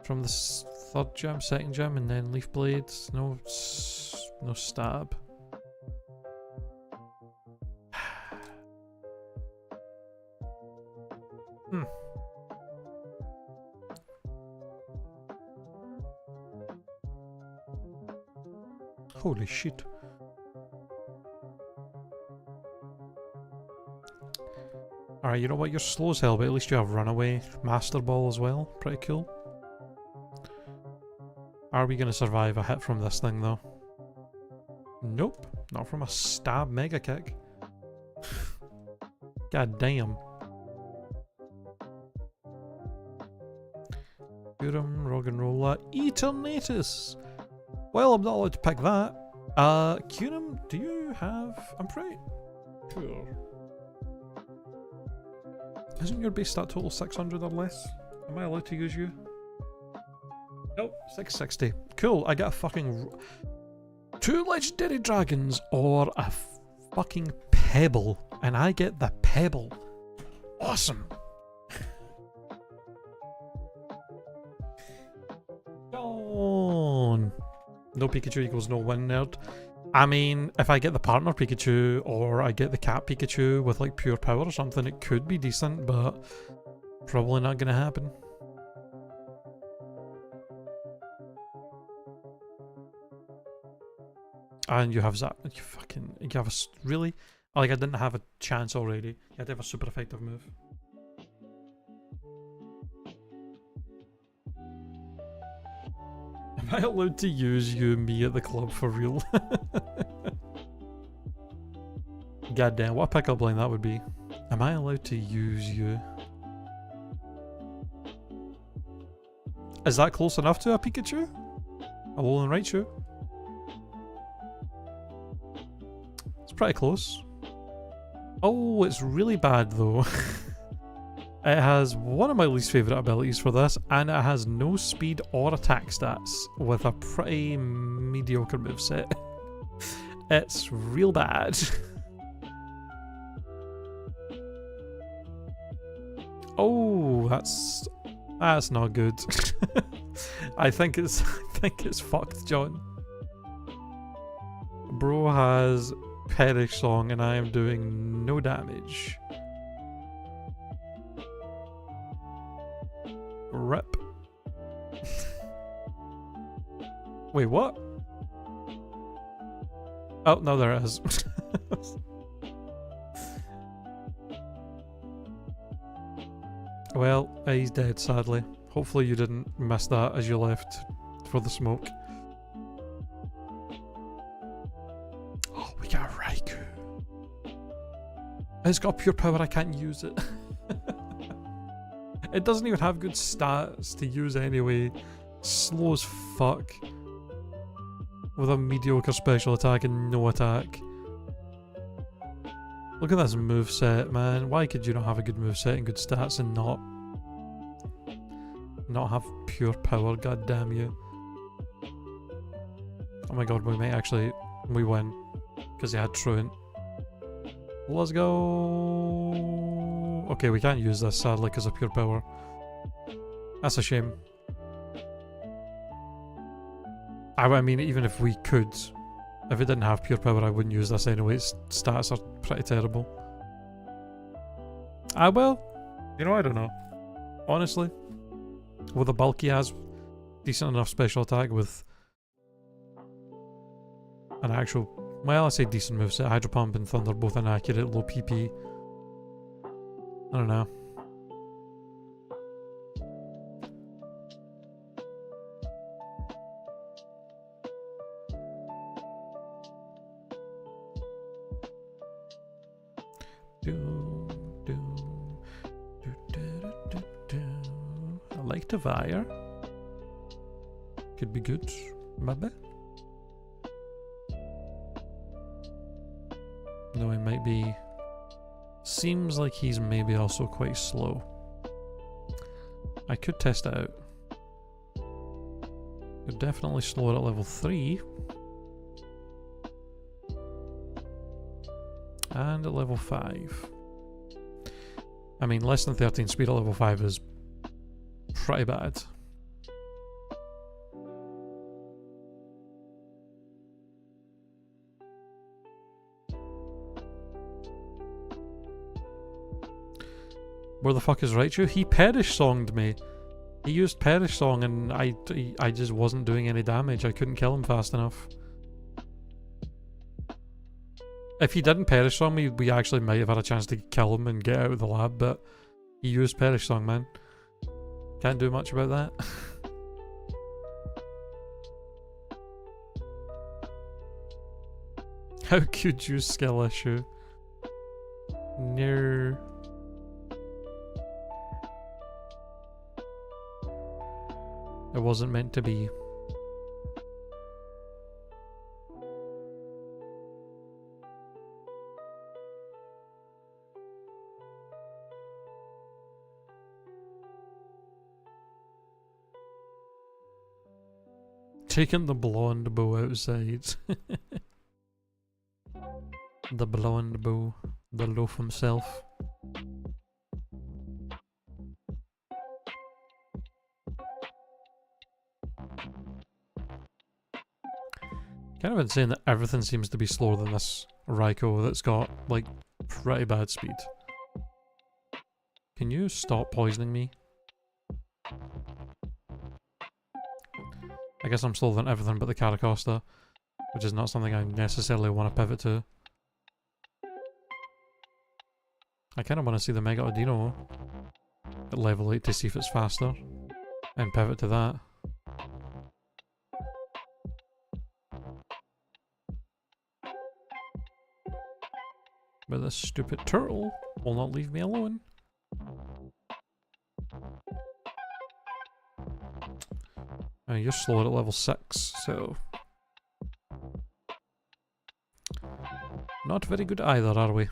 from the third gem, second gem, and then Leaf Blade. No stab. Holy shit. Alright, you know what? You're slow as hell, but at least you have Runaway, Master Ball as well. Pretty cool. Are we going to survive a hit from this thing though? Nope. Not from a stab Mega Kick. God damn. Purum, Roggenrola, Eternatus! Well, I'm not allowed to pick that. Cunum, do you have... I'm pretty sure. Isn't your base stat total 600 or less? Am I allowed to use you? Nope, 660. Cool, I get a fucking... 2 legendary dragons or a fucking pebble. And I get the pebble. Awesome! Gone! No Pikachu equals no win, nerd. I mean, if I get the partner Pikachu or I get the cat Pikachu with like pure power or something, it could be decent, but probably not gonna happen. And you have Zap. You have a really? Like, I didn't have a chance already. You had to have a super effective move. Am I allowed to use you and me at the club for real? God damn, what a pickup line that would be. Am I allowed to use you? Is that close enough to a Pikachu? A Alolan Raichu? It's pretty close. Oh, it's really bad though. It has one of my least favourite abilities for this, and it has no speed or attack stats with a pretty mediocre moveset. It's real bad. Oh, that's not good. I think it's fucked, John. Bro has Perish Song and I am doing no damage. Rip. Wait, what? Oh, no, there it is. Well, he's dead, sadly. Hopefully you didn't miss that as you left for the smoke. Oh, we got Raikou. It's got pure power, I can't use it. It doesn't even have good stats to use anyway. Slow as fuck. With a mediocre special attack and no attack. Look at this moveset, man. Why could you not have a good moveset and good stats and not have pure power? God damn you. Oh my god, we might actually... We win. Because he had Truant. Let's go. Okay, we can't use this sadly because of pure power. That's a shame. I mean, even if we could, if it didn't have pure power, I wouldn't use this anyway. Its stats are pretty terrible. Well, you know, I don't know. Honestly, with the bulk he has, decent enough special attack with an actual... Well, I say decent moveset. Hydro Pump and Thunder both inaccurate, low PP. I don't know. I like the wire. Could be good, maybe. Though he might be. Seems like he's maybe also quite slow. I could test it out. Could definitely slow it at level 3. And at level 5. I mean, less than 13 speed at level 5 is pretty bad. Where the fuck is Raichu? He perish-songed me. He used perish song and I just wasn't doing any damage. I couldn't kill him fast enough. If he didn't perish song me, we actually might have had a chance to kill him and get out of the lab, but he used perish song, man. Can't do much about that. How could you skill issue? No. It wasn't meant to be. Taking the blonde bow outside. The blonde bow. The loaf himself. Kind of insane that everything seems to be slower than this Raikou that's got, like, pretty bad speed. Can you stop poisoning me? I guess I'm slower than everything but the Caracosta, which is not something I necessarily want to pivot to. I kind of want to see the Mega Audino at level 8 to see if it's faster, and pivot to that. But this stupid turtle will not leave me alone. You're slower at level 6, so... not very good either, are we?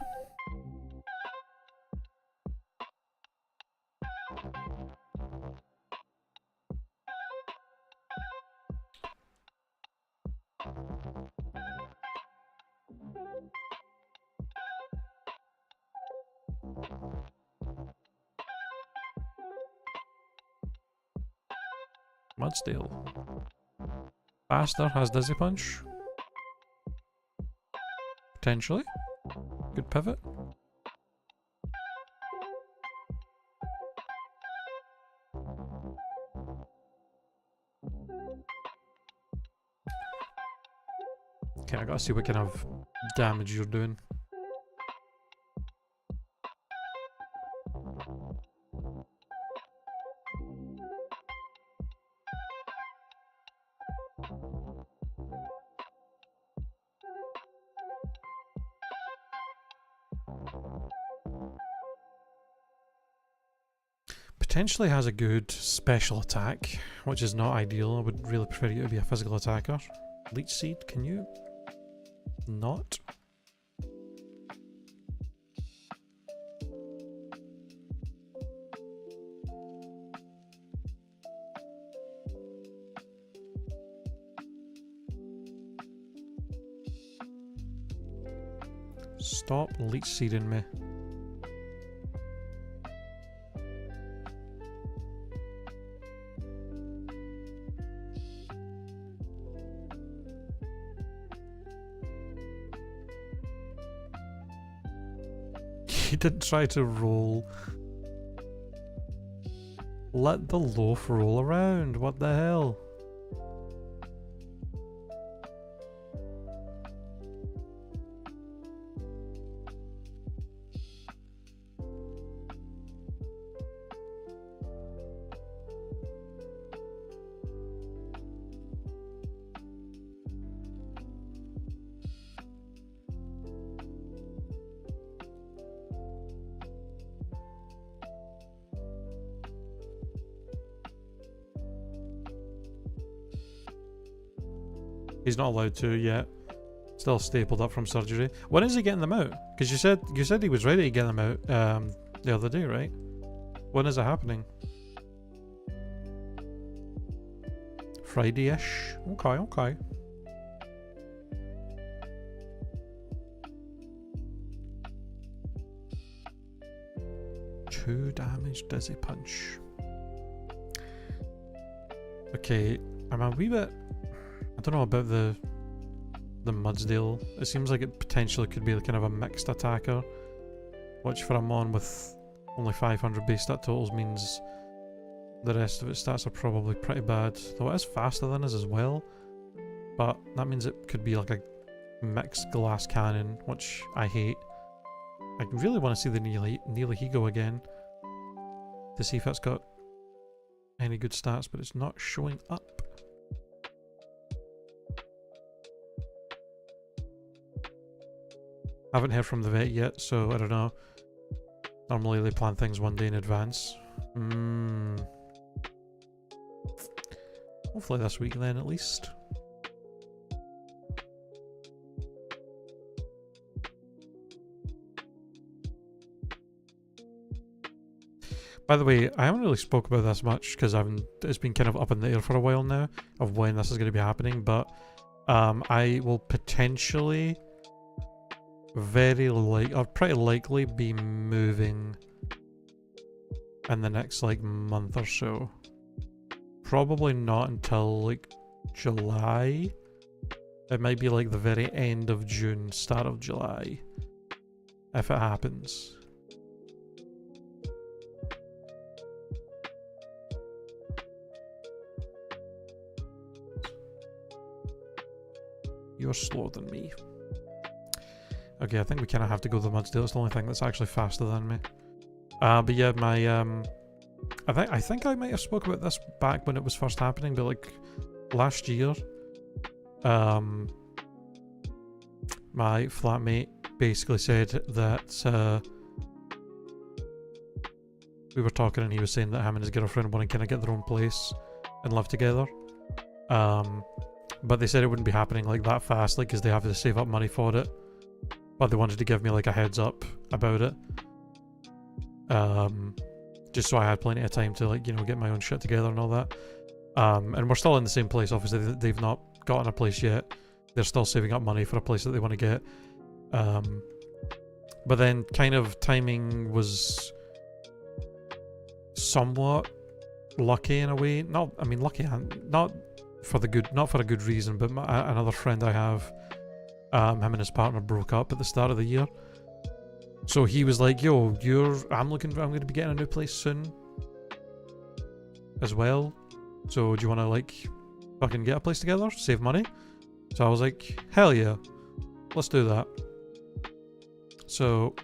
Mudsteel. Faster, has Dizzy Punch. Potentially. Good pivot. Okay, I gotta see what kind of damage you're doing. Potentially has a good special attack, which is not ideal. I would really prefer you to be a physical attacker. Leech Seed, can you not? Stop Leech Seeding me. He didn't try to roll. Let the loaf roll around. What the hell? He's not allowed to yet. Still stapled up from surgery. When is he getting them out? Because you said he was ready to get them out the other day, right? When is it happening? Friday-ish. Okay, okay. Two damage, dizzy punch. Okay, I'm a wee bit... I don't know about the Mudsdale. It seems like it potentially could be kind of a mixed attacker, which for a mon with only 500 base stat totals means the rest of its stats are probably pretty bad. Though it is faster than us as well, but that means it could be like a mixed glass cannon, which I hate. I really want to see the Neelihigo again to see if it's got any good stats, but it's not showing up. Haven't heard from the vet yet, so I don't know. Normally they plan things one day in advance. Hopefully this week then, at least. By the way, I haven't really spoke about this much because it's been kind of up in the air for a while now of when this is going to be happening, but I will potentially pretty likely be moving in the next like month or so. Probably not until like July. It might be like the very end of June, start of July, if it happens. You're slower than me. Okay, I think we kind of have to go to the Mudsdale. It's the only thing that's actually faster than me. But yeah, my I think I might have spoke about this back when it was first happening, but like last year, my flatmate basically said that we were talking and he was saying that him and his girlfriend want to kind of get their own place and live together. But they said it wouldn't be happening like that fast, like because they have to save up money for it. But they wanted to give me like a heads up about it, just so I had plenty of time to like, you know, get my own shit together and all that. And we're still in the same place. Obviously, they've not gotten a place yet. They're still saving up money for a place that they want to get. But then, kind of timing was somewhat lucky in a way. Not, I mean, lucky, not for a good reason. But another friend I have. Him and his partner broke up at the start of the year, so he was like, "Yo, I'm going to be getting a new place soon, as well. So do you want to like, fucking get a place together, save money?" So I was like, "Hell yeah, let's do that." So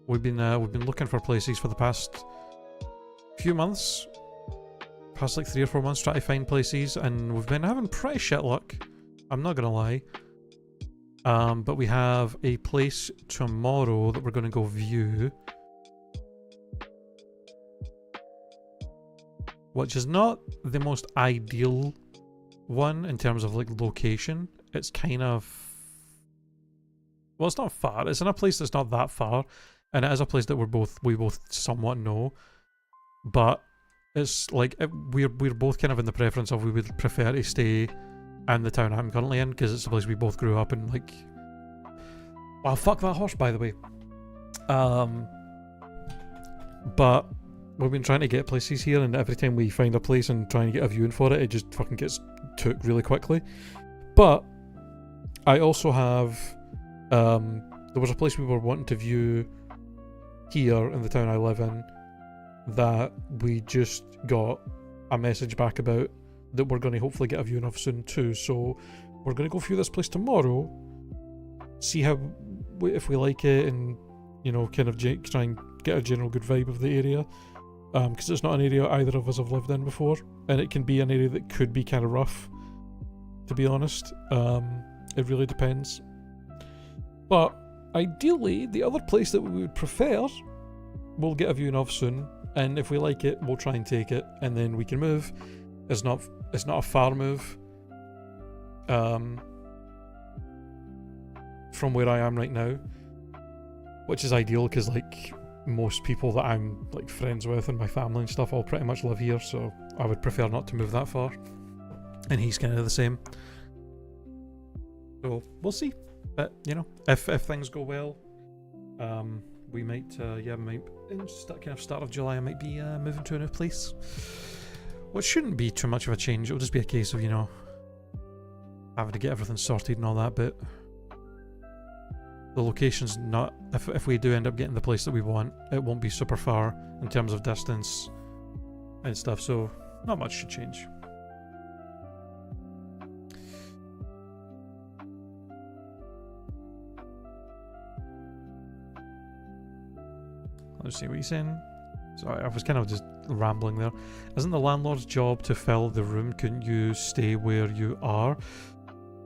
we've been looking for places for the past few months, past like 3 or 4 months, trying to find places, and we've been having pretty shit luck. I'm not gonna lie. But we have a place tomorrow that we're going to go view, which is not the most ideal one in terms of like location. It's kind of, well, it's not far. It's in a place that's not that far, and it is a place that we both somewhat know. But it's like we're both kind of in the preference of we would prefer to stay in the town I'm currently in, because it's a place we both grew up in. Like, well, fuck that horse, by the way. But we've been trying to get places here, and every time we find a place and try and get a viewing for it, it just fucking gets took really quickly. But I also have there was a place we were wanting to view here in the town I live in that we just got a message back about, that we're going to hopefully get a viewing of soon too. So we're going to go view this place tomorrow, see if we like it, and, you know, kind of try and get a general good vibe of the area, because it's not an area either of us have lived in before, and it can be an area that could be kind of rough, to be honest. It really depends. But ideally, the other place that we would prefer, we'll get a viewing of soon, and if we like it, we'll try and take it, and then we can move. It's not a far move. from where I am right now, which is ideal because like most people that I'm like friends with and my family and stuff all pretty much live here, so I would prefer not to move that far. And he's kind of the same. So we'll see. But you know, if things go well, we might might in kind of start of July I might be moving to a new place, which shouldn't be too much of a change. It'll just be a case of, you know, having to get everything sorted and all that. But the location's not, if we do end up getting the place that we want, it won't be super far in terms of distance and stuff, so not much should change. Let's see what he's saying. Sorry, I was kind of just rambling there. Isn't the landlord's job to fill the room? Couldn't you stay where you are?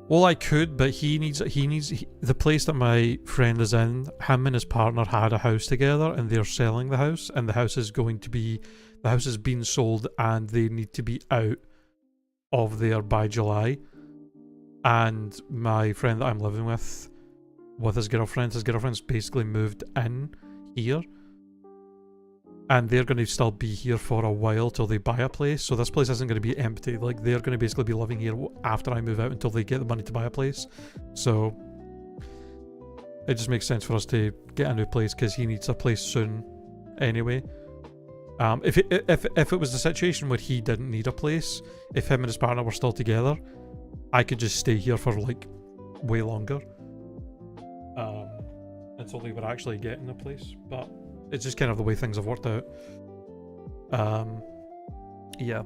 Well, I could, but he needs the place that my friend is in. Him and his partner had a house together, and they're selling the house, and the house is being sold, and they need to be out of there by July. And my friend that I'm living with his girlfriend's basically moved in here. And they're going to still be here for a while till they buy a place. So this place isn't going to be empty. Like, they're going to basically be living here after I move out until they get the money to buy a place. So it just makes sense for us to get a new place because he needs a place soon anyway. If it was the situation where he didn't need a place, if him and his partner were still together, I could just stay here for like way longer until they were actually getting a place. But it's just kind of the way things have worked out. Yeah.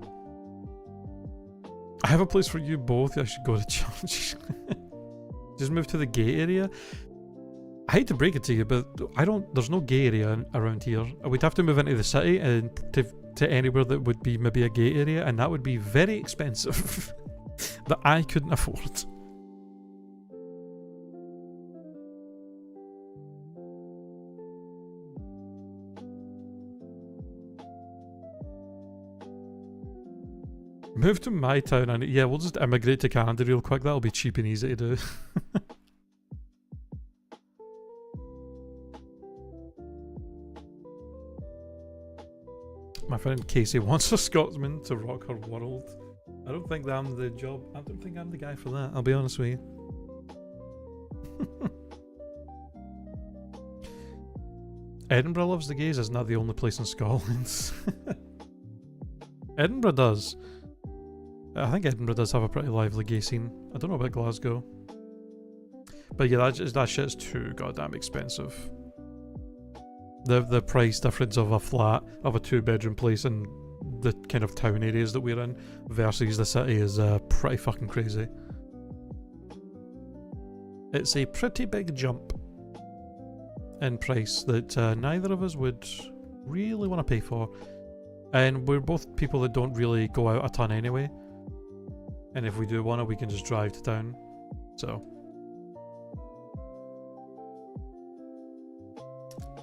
I have a place for you both. I should go to church. Just move to the gay area. I hate to break it to you, but there's no gay area around here. We'd have to move into the city and to anywhere that would be maybe a gay area, and that would be very expensive. That I couldn't afford. Move to my town, and yeah, we'll just immigrate to Canada real quick. That'll be cheap and easy to do. My friend Casey wants a Scotsman to rock her world. I don't think I'm the guy for that, I'll be honest with you. Edinburgh loves the gays, isn't that the only place in Scotland? Edinburgh does. I think Edinburgh does have a pretty lively gay scene. I don't know about Glasgow. But yeah, that shit's too goddamn expensive. The price difference of a flat, of a 2-bedroom place in the kind of town areas that we're in versus the city is pretty fucking crazy. It's a pretty big jump in price that neither of us would really want to pay for. And we're both people that don't really go out a ton anyway. And if we do want to, we can just drive to town. So.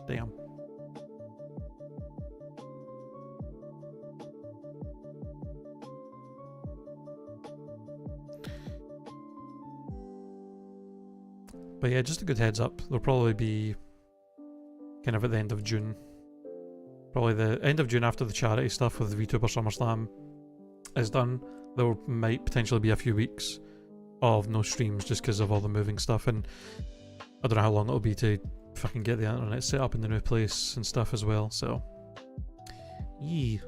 Damn. But yeah, just a good heads up. There'll probably be kind of at the end of June. Probably the end of June after the charity stuff with VTuber SummerSlam is done. There might potentially be a few weeks of no streams just because of all the moving stuff, and I don't know how long it'll be to fucking get the internet set up in the new place and stuff as well, so yeah.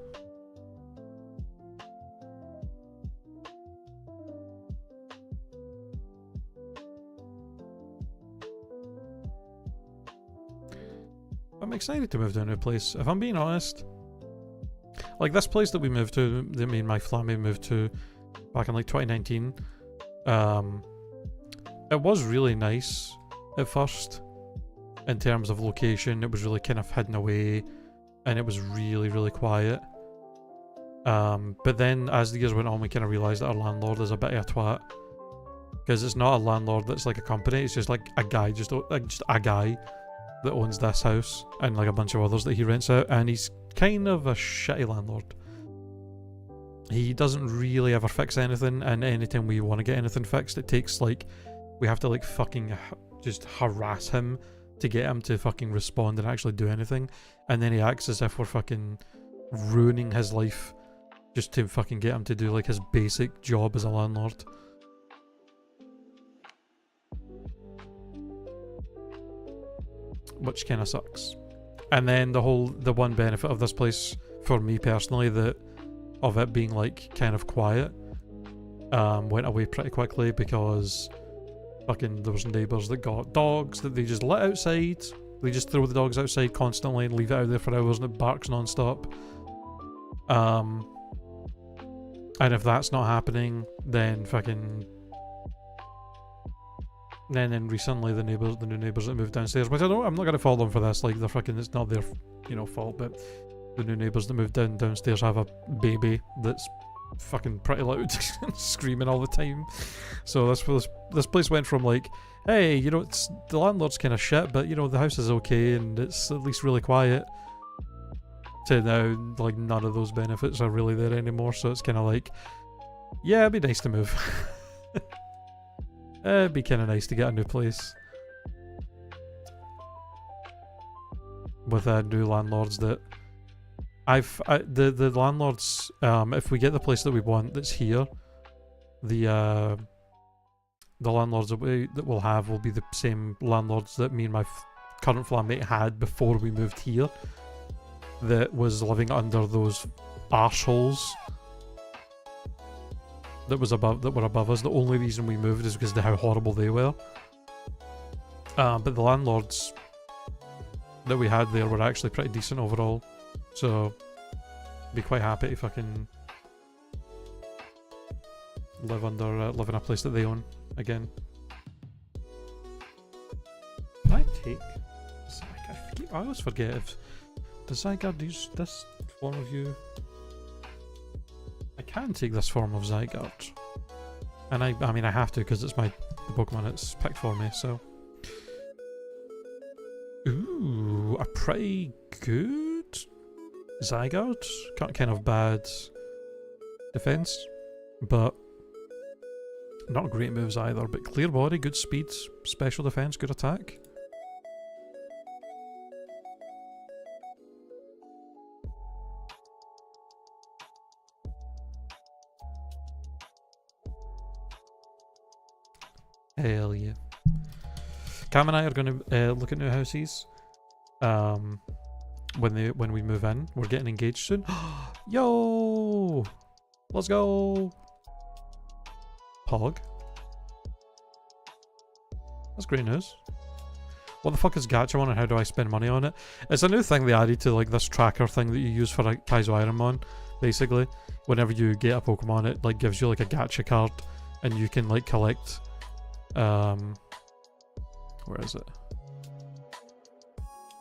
I'm excited to move to a new place, if I'm being honest. Like this place that we moved to, that me and my family moved to back in like 2019, it was really nice at first in terms of location. It was really kind of hidden away and it was really, really quiet. But then as the years went on, we kind of realised that our landlord is a bit of a twat. Because it's not a landlord that's like a company, it's just like a guy, just a guy that owns this house and like a bunch of others that he rents out, and he's kind of a shitty landlord. He doesn't really ever fix anything, and anytime we want to get anything fixed, it takes like, we have to like fucking just harass him to get him to fucking respond and actually do anything, and then he acts as if we're fucking ruining his life just to fucking get him to do like his basic job as a landlord. Which kind of sucks. And then the one benefit of this place for me personally, that of it being like kind of quiet, went away pretty quickly because fucking there was neighbours that got dogs that they just let outside. They just throw the dogs outside constantly and leave it out there for hours and it barks non-stop. And if that's not happening, then fucking... And then recently the new neighbours that moved downstairs, which I'm not gonna fault them for this, like they're fucking, it's not their, fault, but the new neighbours that moved downstairs have a baby that's fucking pretty loud and screaming all the time. So this place went from like, hey, it's the landlord's kind of shit, but the house is okay and it's at least really quiet, to now like none of those benefits are really there anymore. So it's kind of like, yeah, it'd be nice to move. It'd be kind of nice to get a new place with new landlords that the landlords, if we get the place that we want that's here, the landlords that we'll have will be the same landlords that me and my current flatmate had before we moved here, that was living under those arseholes that were above us. The only reason we moved is because of how horrible they were. But the landlords that we had there were actually pretty decent overall. So be quite happy to fucking live in a place that they own again. Can I take? I always forget if does Zygarde use this form of you? I can take this form of Zygarde, and I mean I have to because it's the Pokemon it's picked for me. So, ooh, a pretty good Zygarde, kind of bad defense, but not great moves either. But clear body, good speed, special defense, good attack. Hell yeah. Cam and I are going to look at new houses when we move in. We're getting engaged soon. Yo! Let's go! Pog. That's great news. What the fuck is Gachamon and how do I spend money on it? It's a new thing they added to like this tracker thing that you use for like Kaizo IronMON. Basically, whenever you get a Pokemon, it like gives you like a gacha card and you can like collect where is it?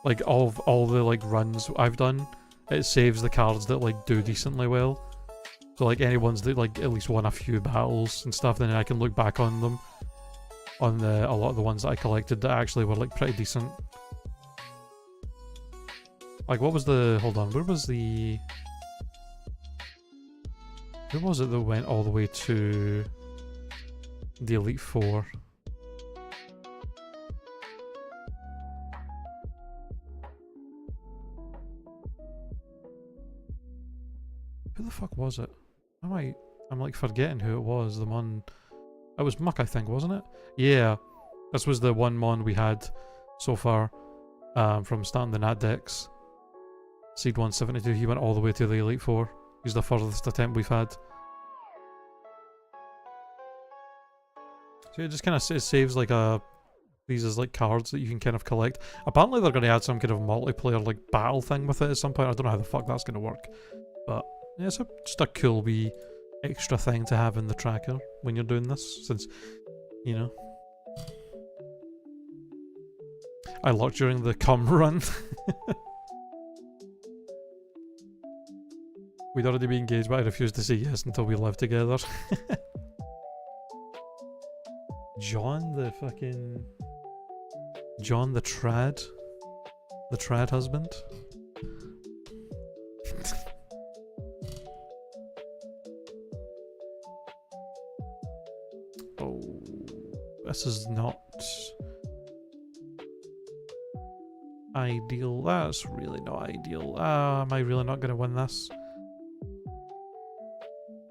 Like all the like runs I've done, it saves the cards that like do decently well. So like any ones that like at least won a few battles and stuff, then I can look back on them on a lot of the ones that I collected that actually were like pretty decent. Like what was the where was it that went all the way to the Elite Four? Who the fuck was it? I'm like forgetting who it was. The mon. It was Muck, I think, wasn't it? Yeah. This was the one mon we had so far from starting the NatDex. Seed 172, he went all the way to the Elite Four. He's the furthest attempt we've had. So it just kind of saves like these as like cards that you can kind of collect. Apparently they're going to add some kind of multiplayer like battle thing with it at some point. I don't know how the fuck that's going to work. But yeah, it's just a cool wee extra thing to have in the tracker when you're doing this, since, I locked during the cum run. We'd already been engaged, but I refused to say yes until we lived together. John the trad? The trad husband? Oh, this is not ideal. That's really not ideal. Am I really not going to win this?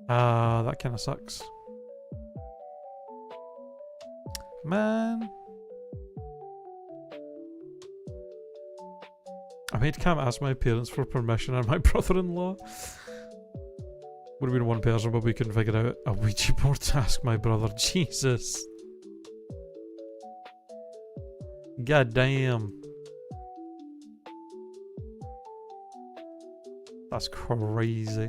That kind of sucks. Man. I made Cam ask my parents for permission and my brother-in-law. Would have been one person, but we couldn't figure out a Ouija board to ask my brother. Jesus. God damn. That's crazy.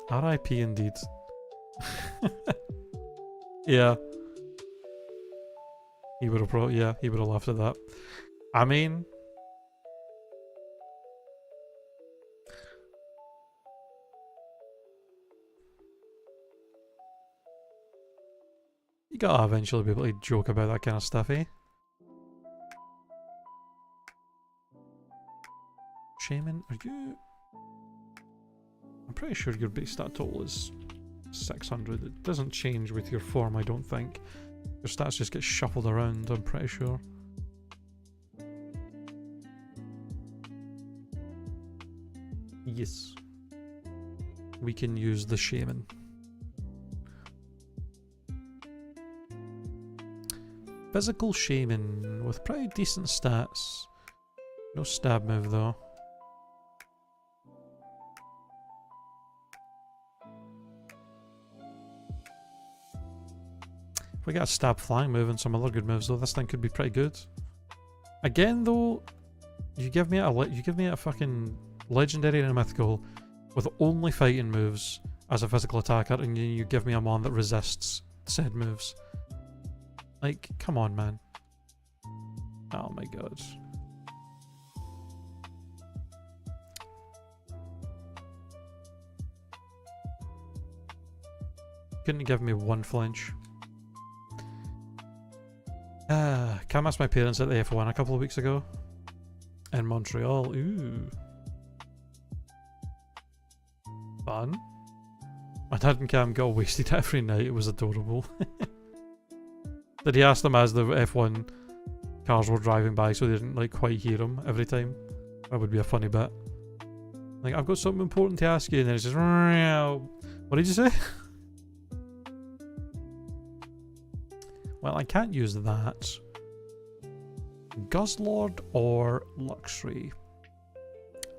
R.I.P. indeed. Yeah. He would have probably, yeah, he would have laughed at that. I mean, you gotta eventually be able to joke about that kind of stuff, eh? Shaman, are you? I'm pretty sure your base stat total is 600. It doesn't change with your form, I don't think. Your stats just get shuffled around, I'm pretty sure. Yes. We can use the Shaman. Physical Shaman with pretty decent stats. No stab move though. If we got a stab flying move and some other good moves though, this thing could be pretty good. Again though, you give me a fucking legendary and a mythical with only fighting moves as a physical attacker, and you give me a mon that resists said moves. Like, come on, man. Oh my god. Couldn't give me one flinch. Cam asked my parents at the F1 a couple of weeks ago in Montreal. Ooh. Fun. My dad and Cam got wasted every night. It was adorable. Did he ask them as the F1 cars were driving by so they didn't like quite hear him every time? That would be a funny bit. Like, I've got something important to ask you, and then it's just, what did you say? Well, I can't use that. Guzzlord or Luxury?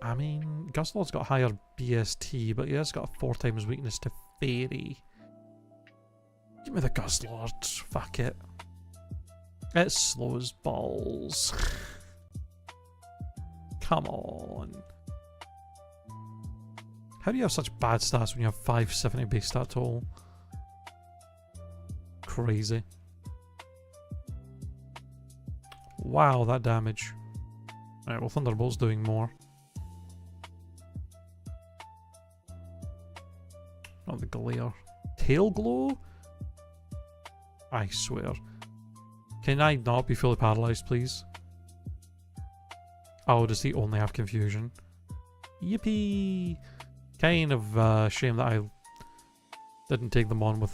I mean, Guzzlord's got higher BST, but he has got a 4 times weakness to Fairy. Give me the Guzzlord. Fuck it. It's slow as balls. Come on. How do you have such bad stats when you have 570 base stat total? Crazy. Wow, that damage. Alright, well, Thunderbolt's doing more. Not the glare. Tail glow? I swear. Can I not be fully paralyzed, please? Oh, does he only have confusion? Yippee! Kind of shame that I didn't take them on with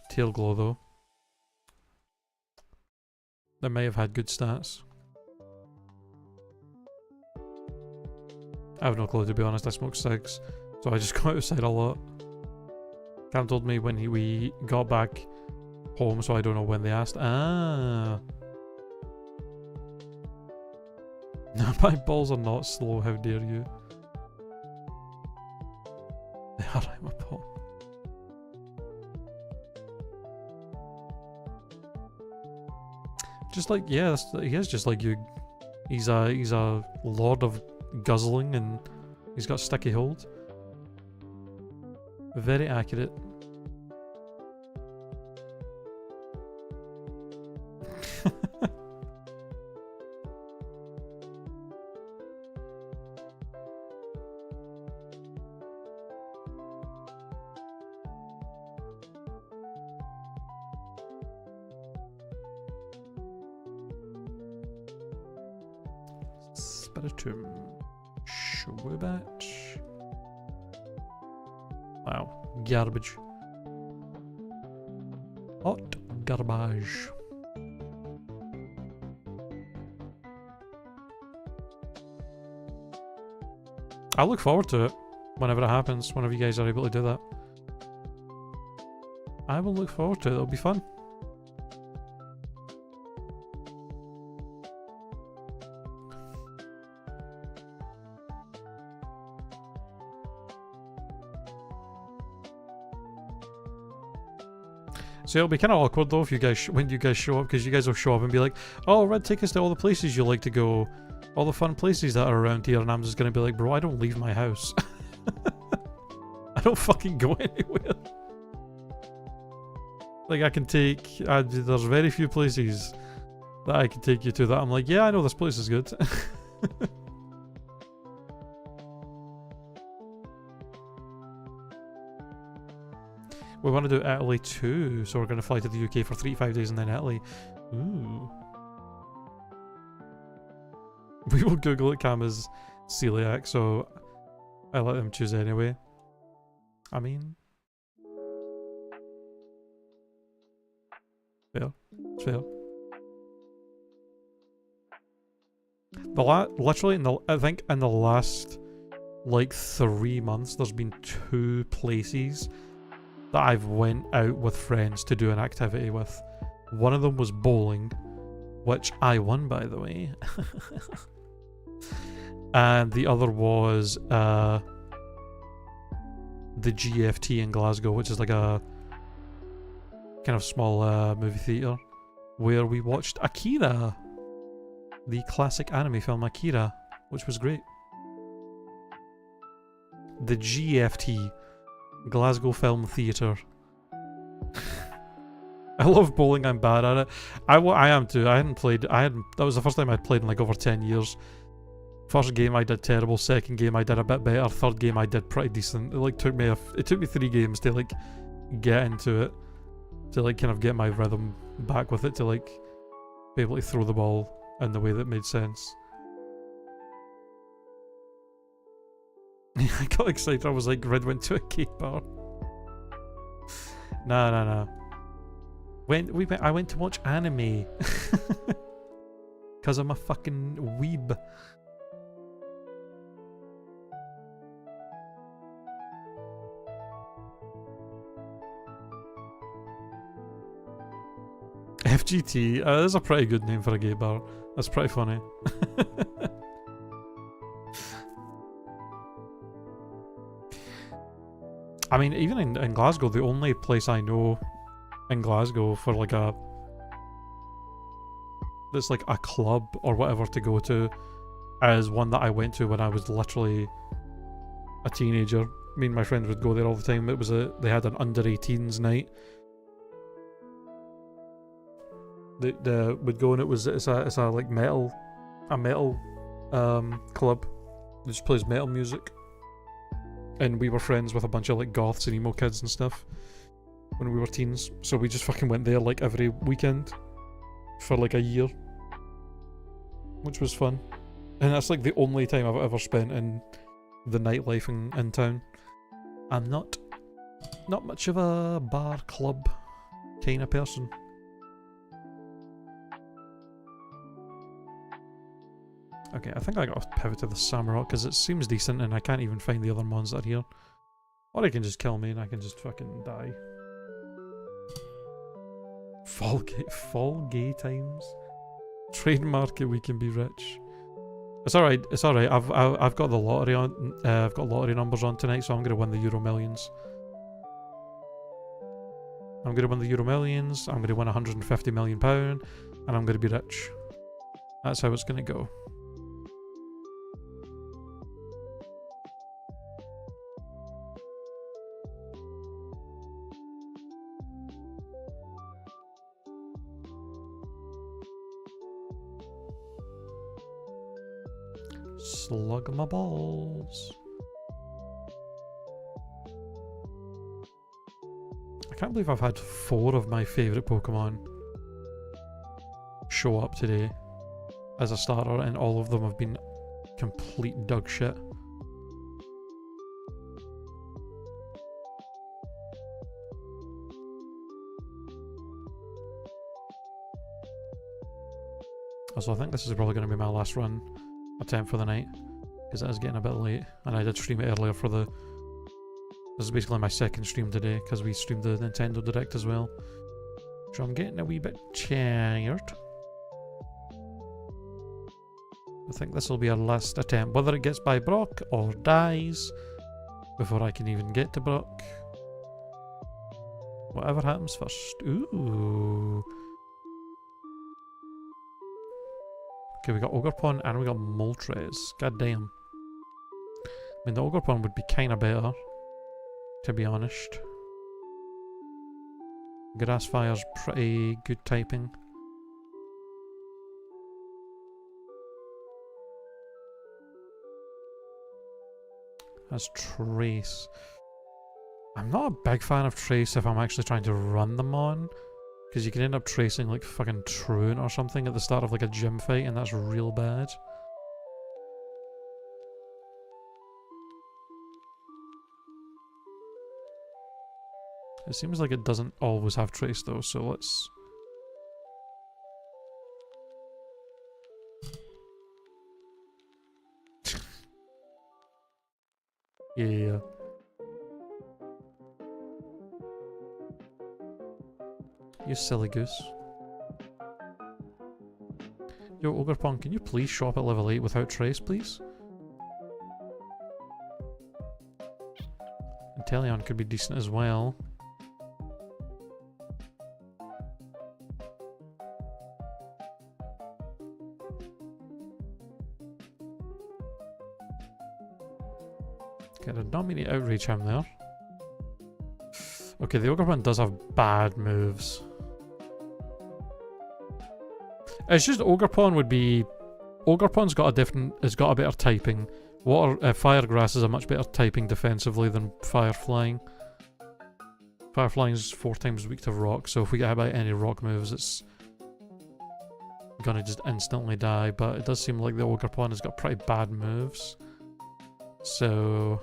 tail glow, though. They may have had good stats. I have no clue, to be honest. I smoke cigs, so I just go outside a lot. Cam told me when we got back home, so I don't know when they asked. Ah. No, my balls are not slow, how dare you. They are, I'm a ball. Just like, yeah, he is just like you. He's a lord of guzzling, and he's got sticky hold. Very accurate. Spiritum. Shwibat. Wow. Garbage. Hot garbage. I look forward to it whenever it happens, whenever you guys are able to do that. I will look forward to it, it'll be fun. So it'll be kind of awkward though if you guys when you guys show up, because you guys will show up and be like, "Oh, Red, take us to all the places you like to go, all the fun places that are around here," and I'm just gonna be like, "Bro, I don't leave my house. I don't fucking go anywhere." Like I can take, there's very few places that I can take you to that I'm like, "Yeah, I know this place is good." We want to do Italy too, so we're going to fly to the UK for 3-5 days and then Italy. Ooh. We will Google it. Cam is celiac, so I let him choose anyway. I mean, fair. It's fair. Literally, I think in the last like 3 months, there's been 2 places that I've went out with friends to do an activity with. One of them was bowling, which I won, by the way. And the other was the GFT in Glasgow, which is like a kind of small movie theatre, where we watched Akira, the classic anime film Akira, which was great. The GFT, Glasgow Film Theatre. I love bowling, I'm bad at it. I am too. That was the first time I'd played in like over 10 years. First game I did terrible, second game I did a bit better, third game I did pretty decent. It like took me 3 games to like get into it, to like kind of get my rhythm back with it, to like be able to throw the ball in the way that made sense. I got excited. I was like, Red went to a gay bar. Nah. I went to watch anime. Cause I'm a fucking weeb. FGT, that's a pretty good name for a gay bar. That's pretty funny. I mean, even in Glasgow, the only place I know in Glasgow for like that's like a club or whatever to go to is one that I went to when I was literally a teenager. Me and my friends would go there all the time. They had an under 18s night. They would go and it's a like metal club that just plays metal music. And we were friends with a bunch of like goths and emo kids and stuff when we were teens. So we just fucking went there like every weekend for like a year, which was fun. And that's like the only time I've ever spent in the nightlife in town. I'm not much of a bar club kind of person. Okay, I think I got to pivot to the Samurott because it seems decent and I can't even find the other mons that are here. Or they can just kill me and I can just fucking die. Fall gay times. Trademark it, we can be rich. It's alright, I've got the lottery on, I've got lottery numbers on tonight, so I'm gonna win the Euro Millions. I'm gonna win the Euro Millions, I'm gonna win £150 million, and I'm gonna be rich. That's how it's gonna go. Slug my balls. I can't believe I've had 4 of my favourite Pokemon show up today as a starter, and all of them have been complete dog shit. So I think this is probably going to be my last run attempt for the night. Because it is getting a bit late, and I did stream it earlier for the... This is basically my second stream today, because we streamed the Nintendo Direct as well. So I'm getting a wee bit tired. I think this will be our last attempt, whether it gets by Brock or dies before I can even get to Brock. Whatever happens first. Ooh. Okay, we got Ogerpon and we got Moltres. God damn. I mean, the Ogerpon would be kinda better, to be honest. Grassfire's pretty good typing. That's Trace. I'm not a big fan of Trace if I'm actually trying to run them on, because you can end up tracing like fucking Truant or something at the start of like a gym fight, and that's real bad. It seems like it doesn't always have Trace though, so let's... Yeah. You silly goose. Yo, Ogerpon, can you please show up at level 8 without Trace, please? Inteleon could be decent as well. Okay, I did not mean to outrage him there. Okay, the Ogerpon does have bad moves. It's just Ogerpon would be... Ogerpon's got a different... It's got a better typing. Firegrass is a much better typing defensively than Fireflying. Fireflying is 4 times weak to rock, so if we get hit by any rock moves, it's gonna just instantly die. But it does seem like the Ogerpon has got pretty bad moves. So...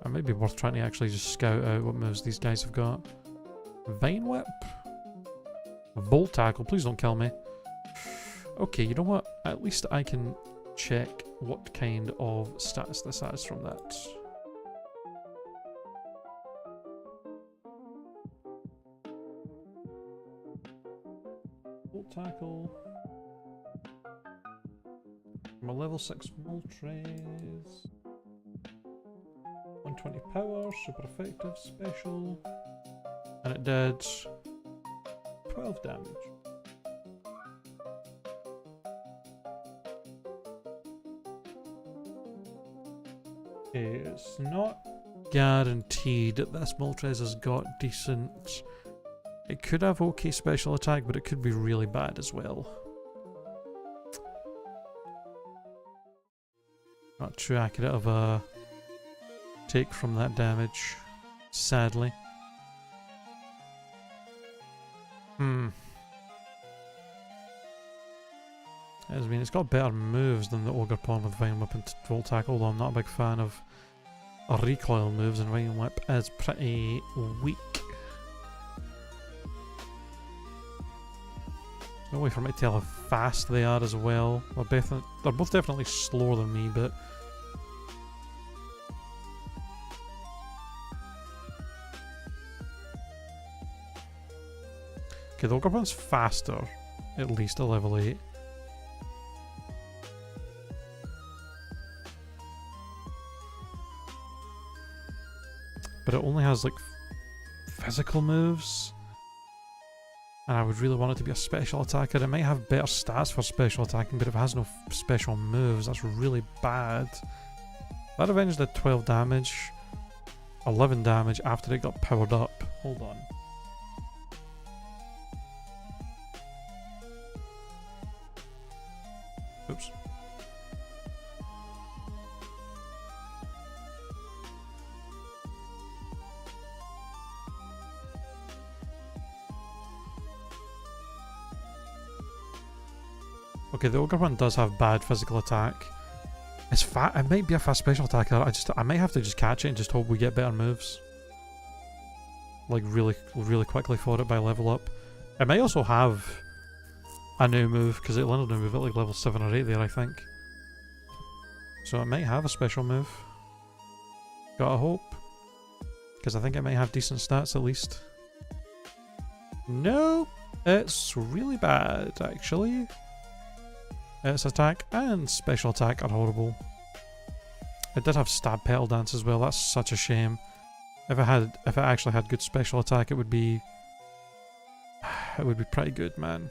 It might be worth trying to actually just scout out what moves these guys have got. Vine Whip? Bolt Tackle, please don't kill me. Okay, you know what? At least I can check what kind of stats this has from that. Bolt Tackle. I'm a level 6 Moltres. 120 power, super effective, special. And it did 12 damage. Okay, it's not guaranteed that this Moltres has got decent... It could have okay special attack, but it could be really bad as well. Not too accurate of a take from that damage, sadly. I mean, it's got better moves than the Ogerpon with Vine Whip and Volt Tackle, although I'm not a big fan of recoil moves, and Vine Whip is pretty weak. No way for me to tell how fast they are as well. They're both definitely slower than me, but... Okay, the Ogerpon's faster, at least at level 8. But it only has, like, physical moves. And I would really want it to be a special attacker. It might have better stats for special attacking, but if it has no special moves, that's really bad. That Revenge did 12 damage, 11 damage after it got powered up. Hold on. Oops. Okay, the Ogerpon does have bad physical attack. It's fat. It might be a fast special attacker. I might have to just catch it and just hope we get better moves. Like really quickly for it by level up. It might also have a new move, because it landed a move at like level 7 or 8 there, I think. So it might have a special move. Gotta hope. Because I think it might have decent stats at least. No! It's really bad, actually. Its attack and special attack are horrible. It did have stab petal dance as well, that's such a shame. If it actually had good special attack, it would be pretty good, man.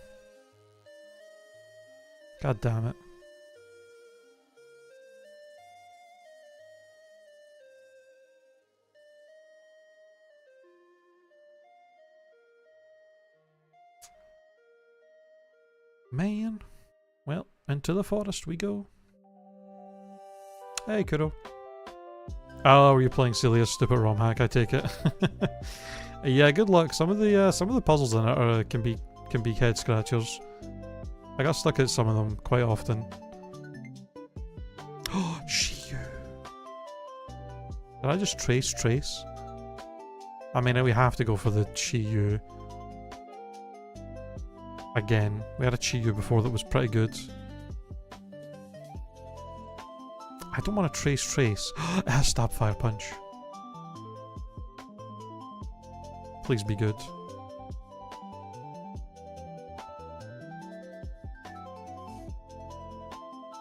God damn it. Man. Well, into the forest we go. Hey, Kuro. Oh, were you playing Celia's stupid ROM hack? I take it. Yeah, good luck. Some of the puzzles in it are, can be head scratchers. I got stuck at some of them quite often. Oh, Shiyu. Did I just trace? I mean, we have to go for the Shiyu. Again, we had a Chiyu before that was pretty good. I don't want to trace. It has stab fire punch. Please be good.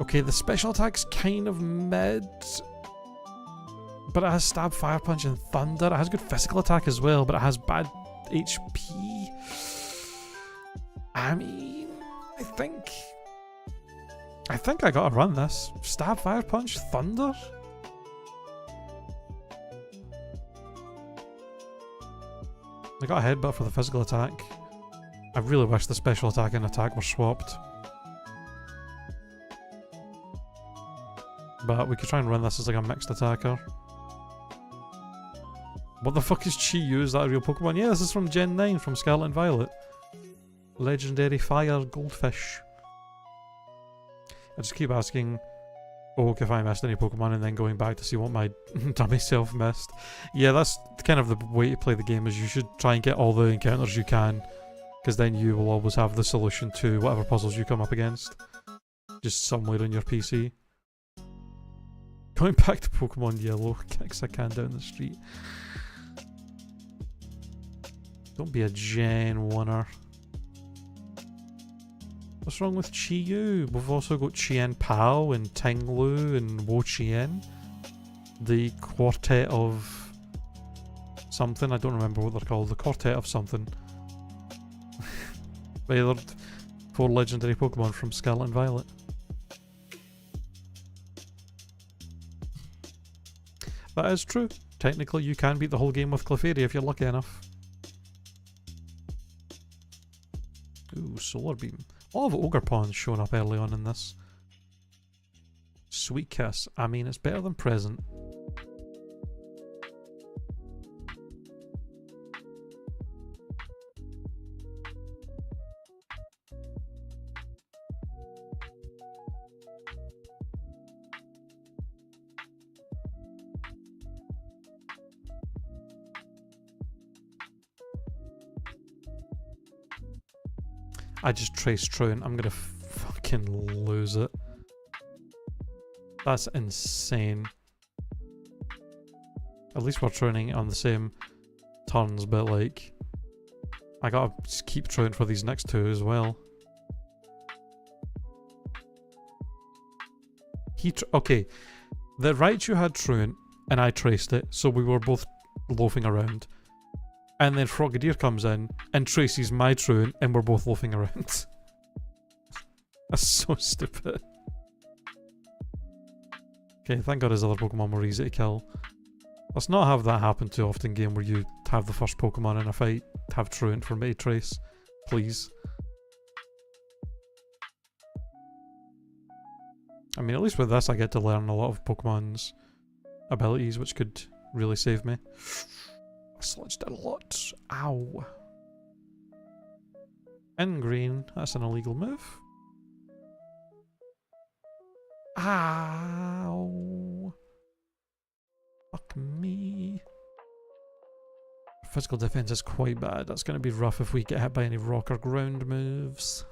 Okay, the special attack's kind of mid. But it has stab fire punch and thunder. It has good physical attack as well, but it has bad HP. I mean, I think I gotta run this. Stab, fire punch, thunder? I got a headbutt for the physical attack. I really wish the special attack and attack were swapped. But we could try and run this as like a mixed attacker. What the fuck is Chi-Yu? Is that a real Pokemon? Yeah, this is from Gen 9, from Scarlet and Violet. Legendary fire goldfish. I just keep asking, oh, if I missed any Pokemon, and then going back to see what my dummy self missed. Yeah, that's kind of the way to play the game, is you should try and get all the encounters you can, because then you will always have the solution to whatever puzzles you come up against. Just somewhere on your PC. Going back to Pokemon Yellow, kicks a can down the street. Don't be a Gen 1er. What's wrong with Chi-Yu? We've also got Chien Pao and Ting-Lu and Wo Chien. The quartet of something. I don't remember what they're called. The quartet of something. They're 4 legendary Pokemon from Scarlet and Violet. That is true. Technically, you can beat the whole game with Clefairy if you're lucky enough. Ooh, Solar Beam. All of Ogerpon's showing up early on in this. Sweet Kiss. I mean, it's better than Present. I just traced Truant. I'm gonna fucking lose it. That's insane. At least we're training on the same turns, but like, I gotta just keep Truant for these next 2 as well. Okay, the Raichu had Truant, and I traced it, so we were both loafing around. And then Frogadier comes in and traces my Truant, and we're both loafing around. That's so stupid. Okay, thank God his other Pokemon were easy to kill. Let's not have that happen too often, game, where you have the first Pokemon in a fight have Truant for me to trace. Please. I mean, at least with this I get to learn a lot of Pokemon's abilities, which could really save me. I sludged it a lot. Ow. In green, that's an illegal move. Ow. Fuck me. Physical defense is quite bad. That's going to be rough if we get hit by any rock or ground moves.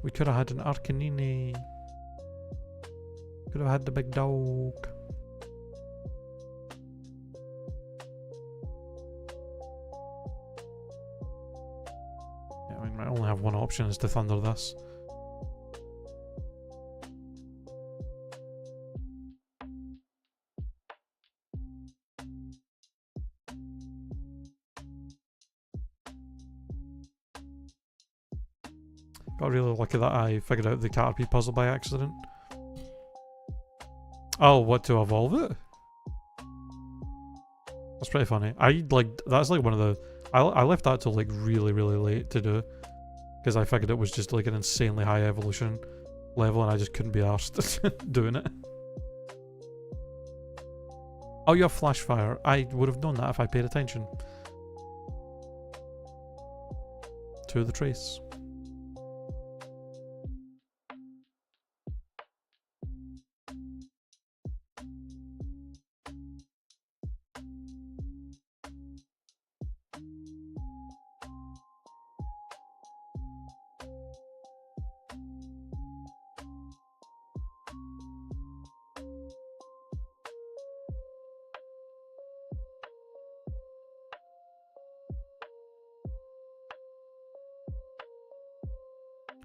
We could have had an Arcanine. Could have had the big dog. Yeah, I mean, I only have one option is to thunder this. Got really lucky that I figured out the Caterpie puzzle by accident. Oh, what to evolve it? That's pretty funny. That's like one of the... I left that till like really, really late to do. Because I figured it was just like an insanely high evolution level and I just couldn't be arsed doing it. Oh, you have flash fire. I would have known that if I paid attention. To the trace.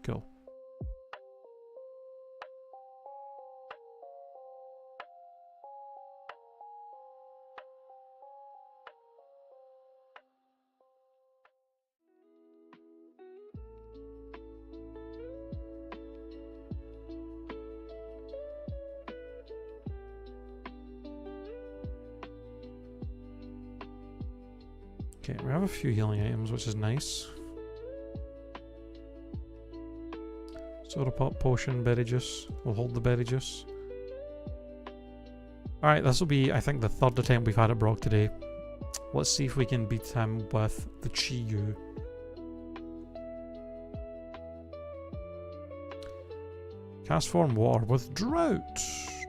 Cool. Okay, we have a few healing items, which is nice. Soda pop, potion, berry juice. We'll hold the berry juice. Alright, this will be, I think, the third attempt we've had at Brock today. Let's see if we can beat him with the Chi-Yu. Cast form water with drought.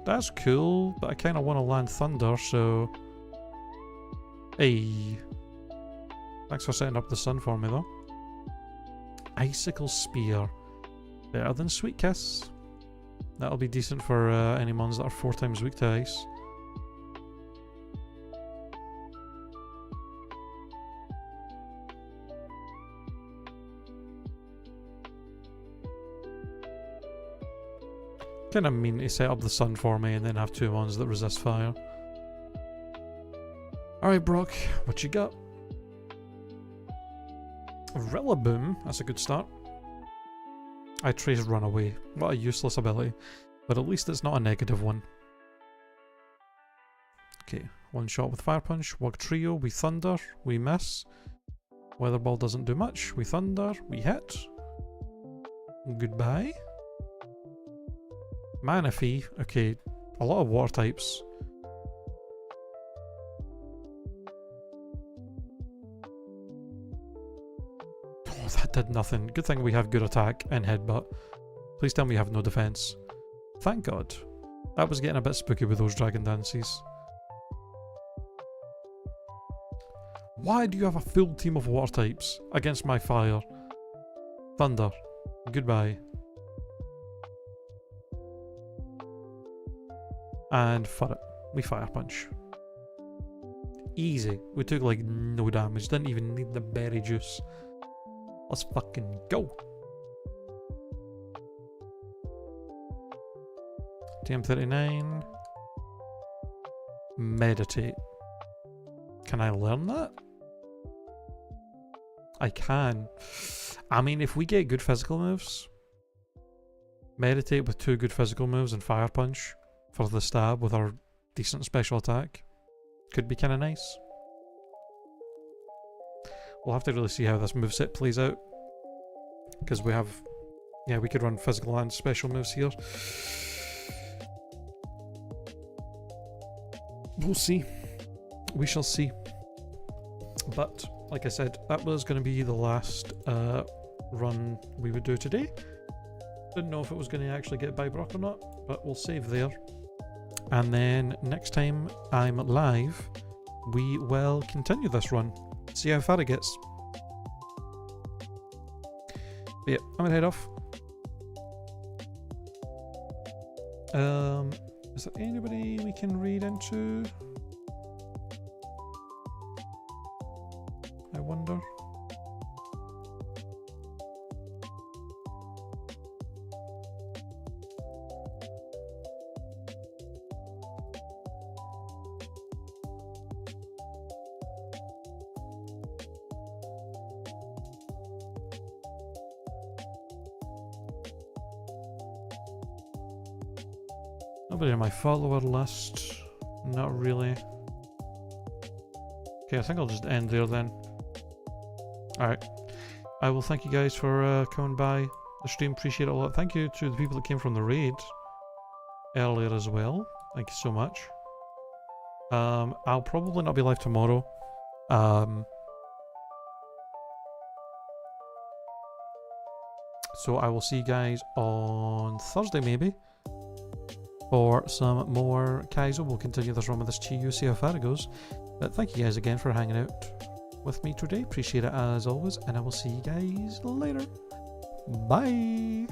That's cool, but I kind of want to land thunder, so... Hey. Thanks for setting up the sun for me, though. Icicle Spear. Better than Sweet Kiss. That'll be decent for any mons that are 4 times weak to ice. Kinda mean to set up the sun for me and then have 2 mons that resist fire. Alright, Brock, what you got? Rillaboom, that's a good start. I trace Runaway. What a useless ability. But at least it's not a negative one. Okay, one shot with Fire Punch. Wug Trio, we thunder, we miss. Weather Ball doesn't do much. We thunder, we hit. Goodbye. MinaaChi, okay, a lot of water types. That did nothing. Good thing we have good attack and headbutt. Please tell me you have no defense. Thank God. That was getting a bit spooky with those dragon dances. Why do you have a full team of water types against my fire? Thunder. Goodbye. And for it, we Fire Punch. Easy. We took like no damage. Didn't even need the berry juice. Let's fucking go. TM39. Meditate. Can I learn that? I can. I mean, if we get good physical moves, Meditate with 2 good physical moves and Fire Punch for the stab with our decent special attack could be kind of nice. We'll have to really see how this moveset plays out. Because we have... Yeah, we could run physical and special moves here. We'll see. We shall see. But, like I said, that was going to be the last run we would do today. Didn't know if it was going to actually get by Brock or not, but we'll save there. And then next time I'm live, we will continue this run. See how far it gets. But yeah, I'm gonna head off. Is there anybody we can read into? I wonder. Nobody on my follower list. Not really. Okay, I think I'll just end there then. Alright. I will thank you guys for coming by the stream. Appreciate it a lot. Thank you to the people that came from the raid earlier as well. Thank you so much. I'll probably not be live tomorrow. So I will see you guys on Thursday maybe for some more Kaizo. We'll continue this run with this Chiyu, see how far it goes. But thank you guys again for hanging out with me today. Appreciate it as always, and I will see you guys later. Bye!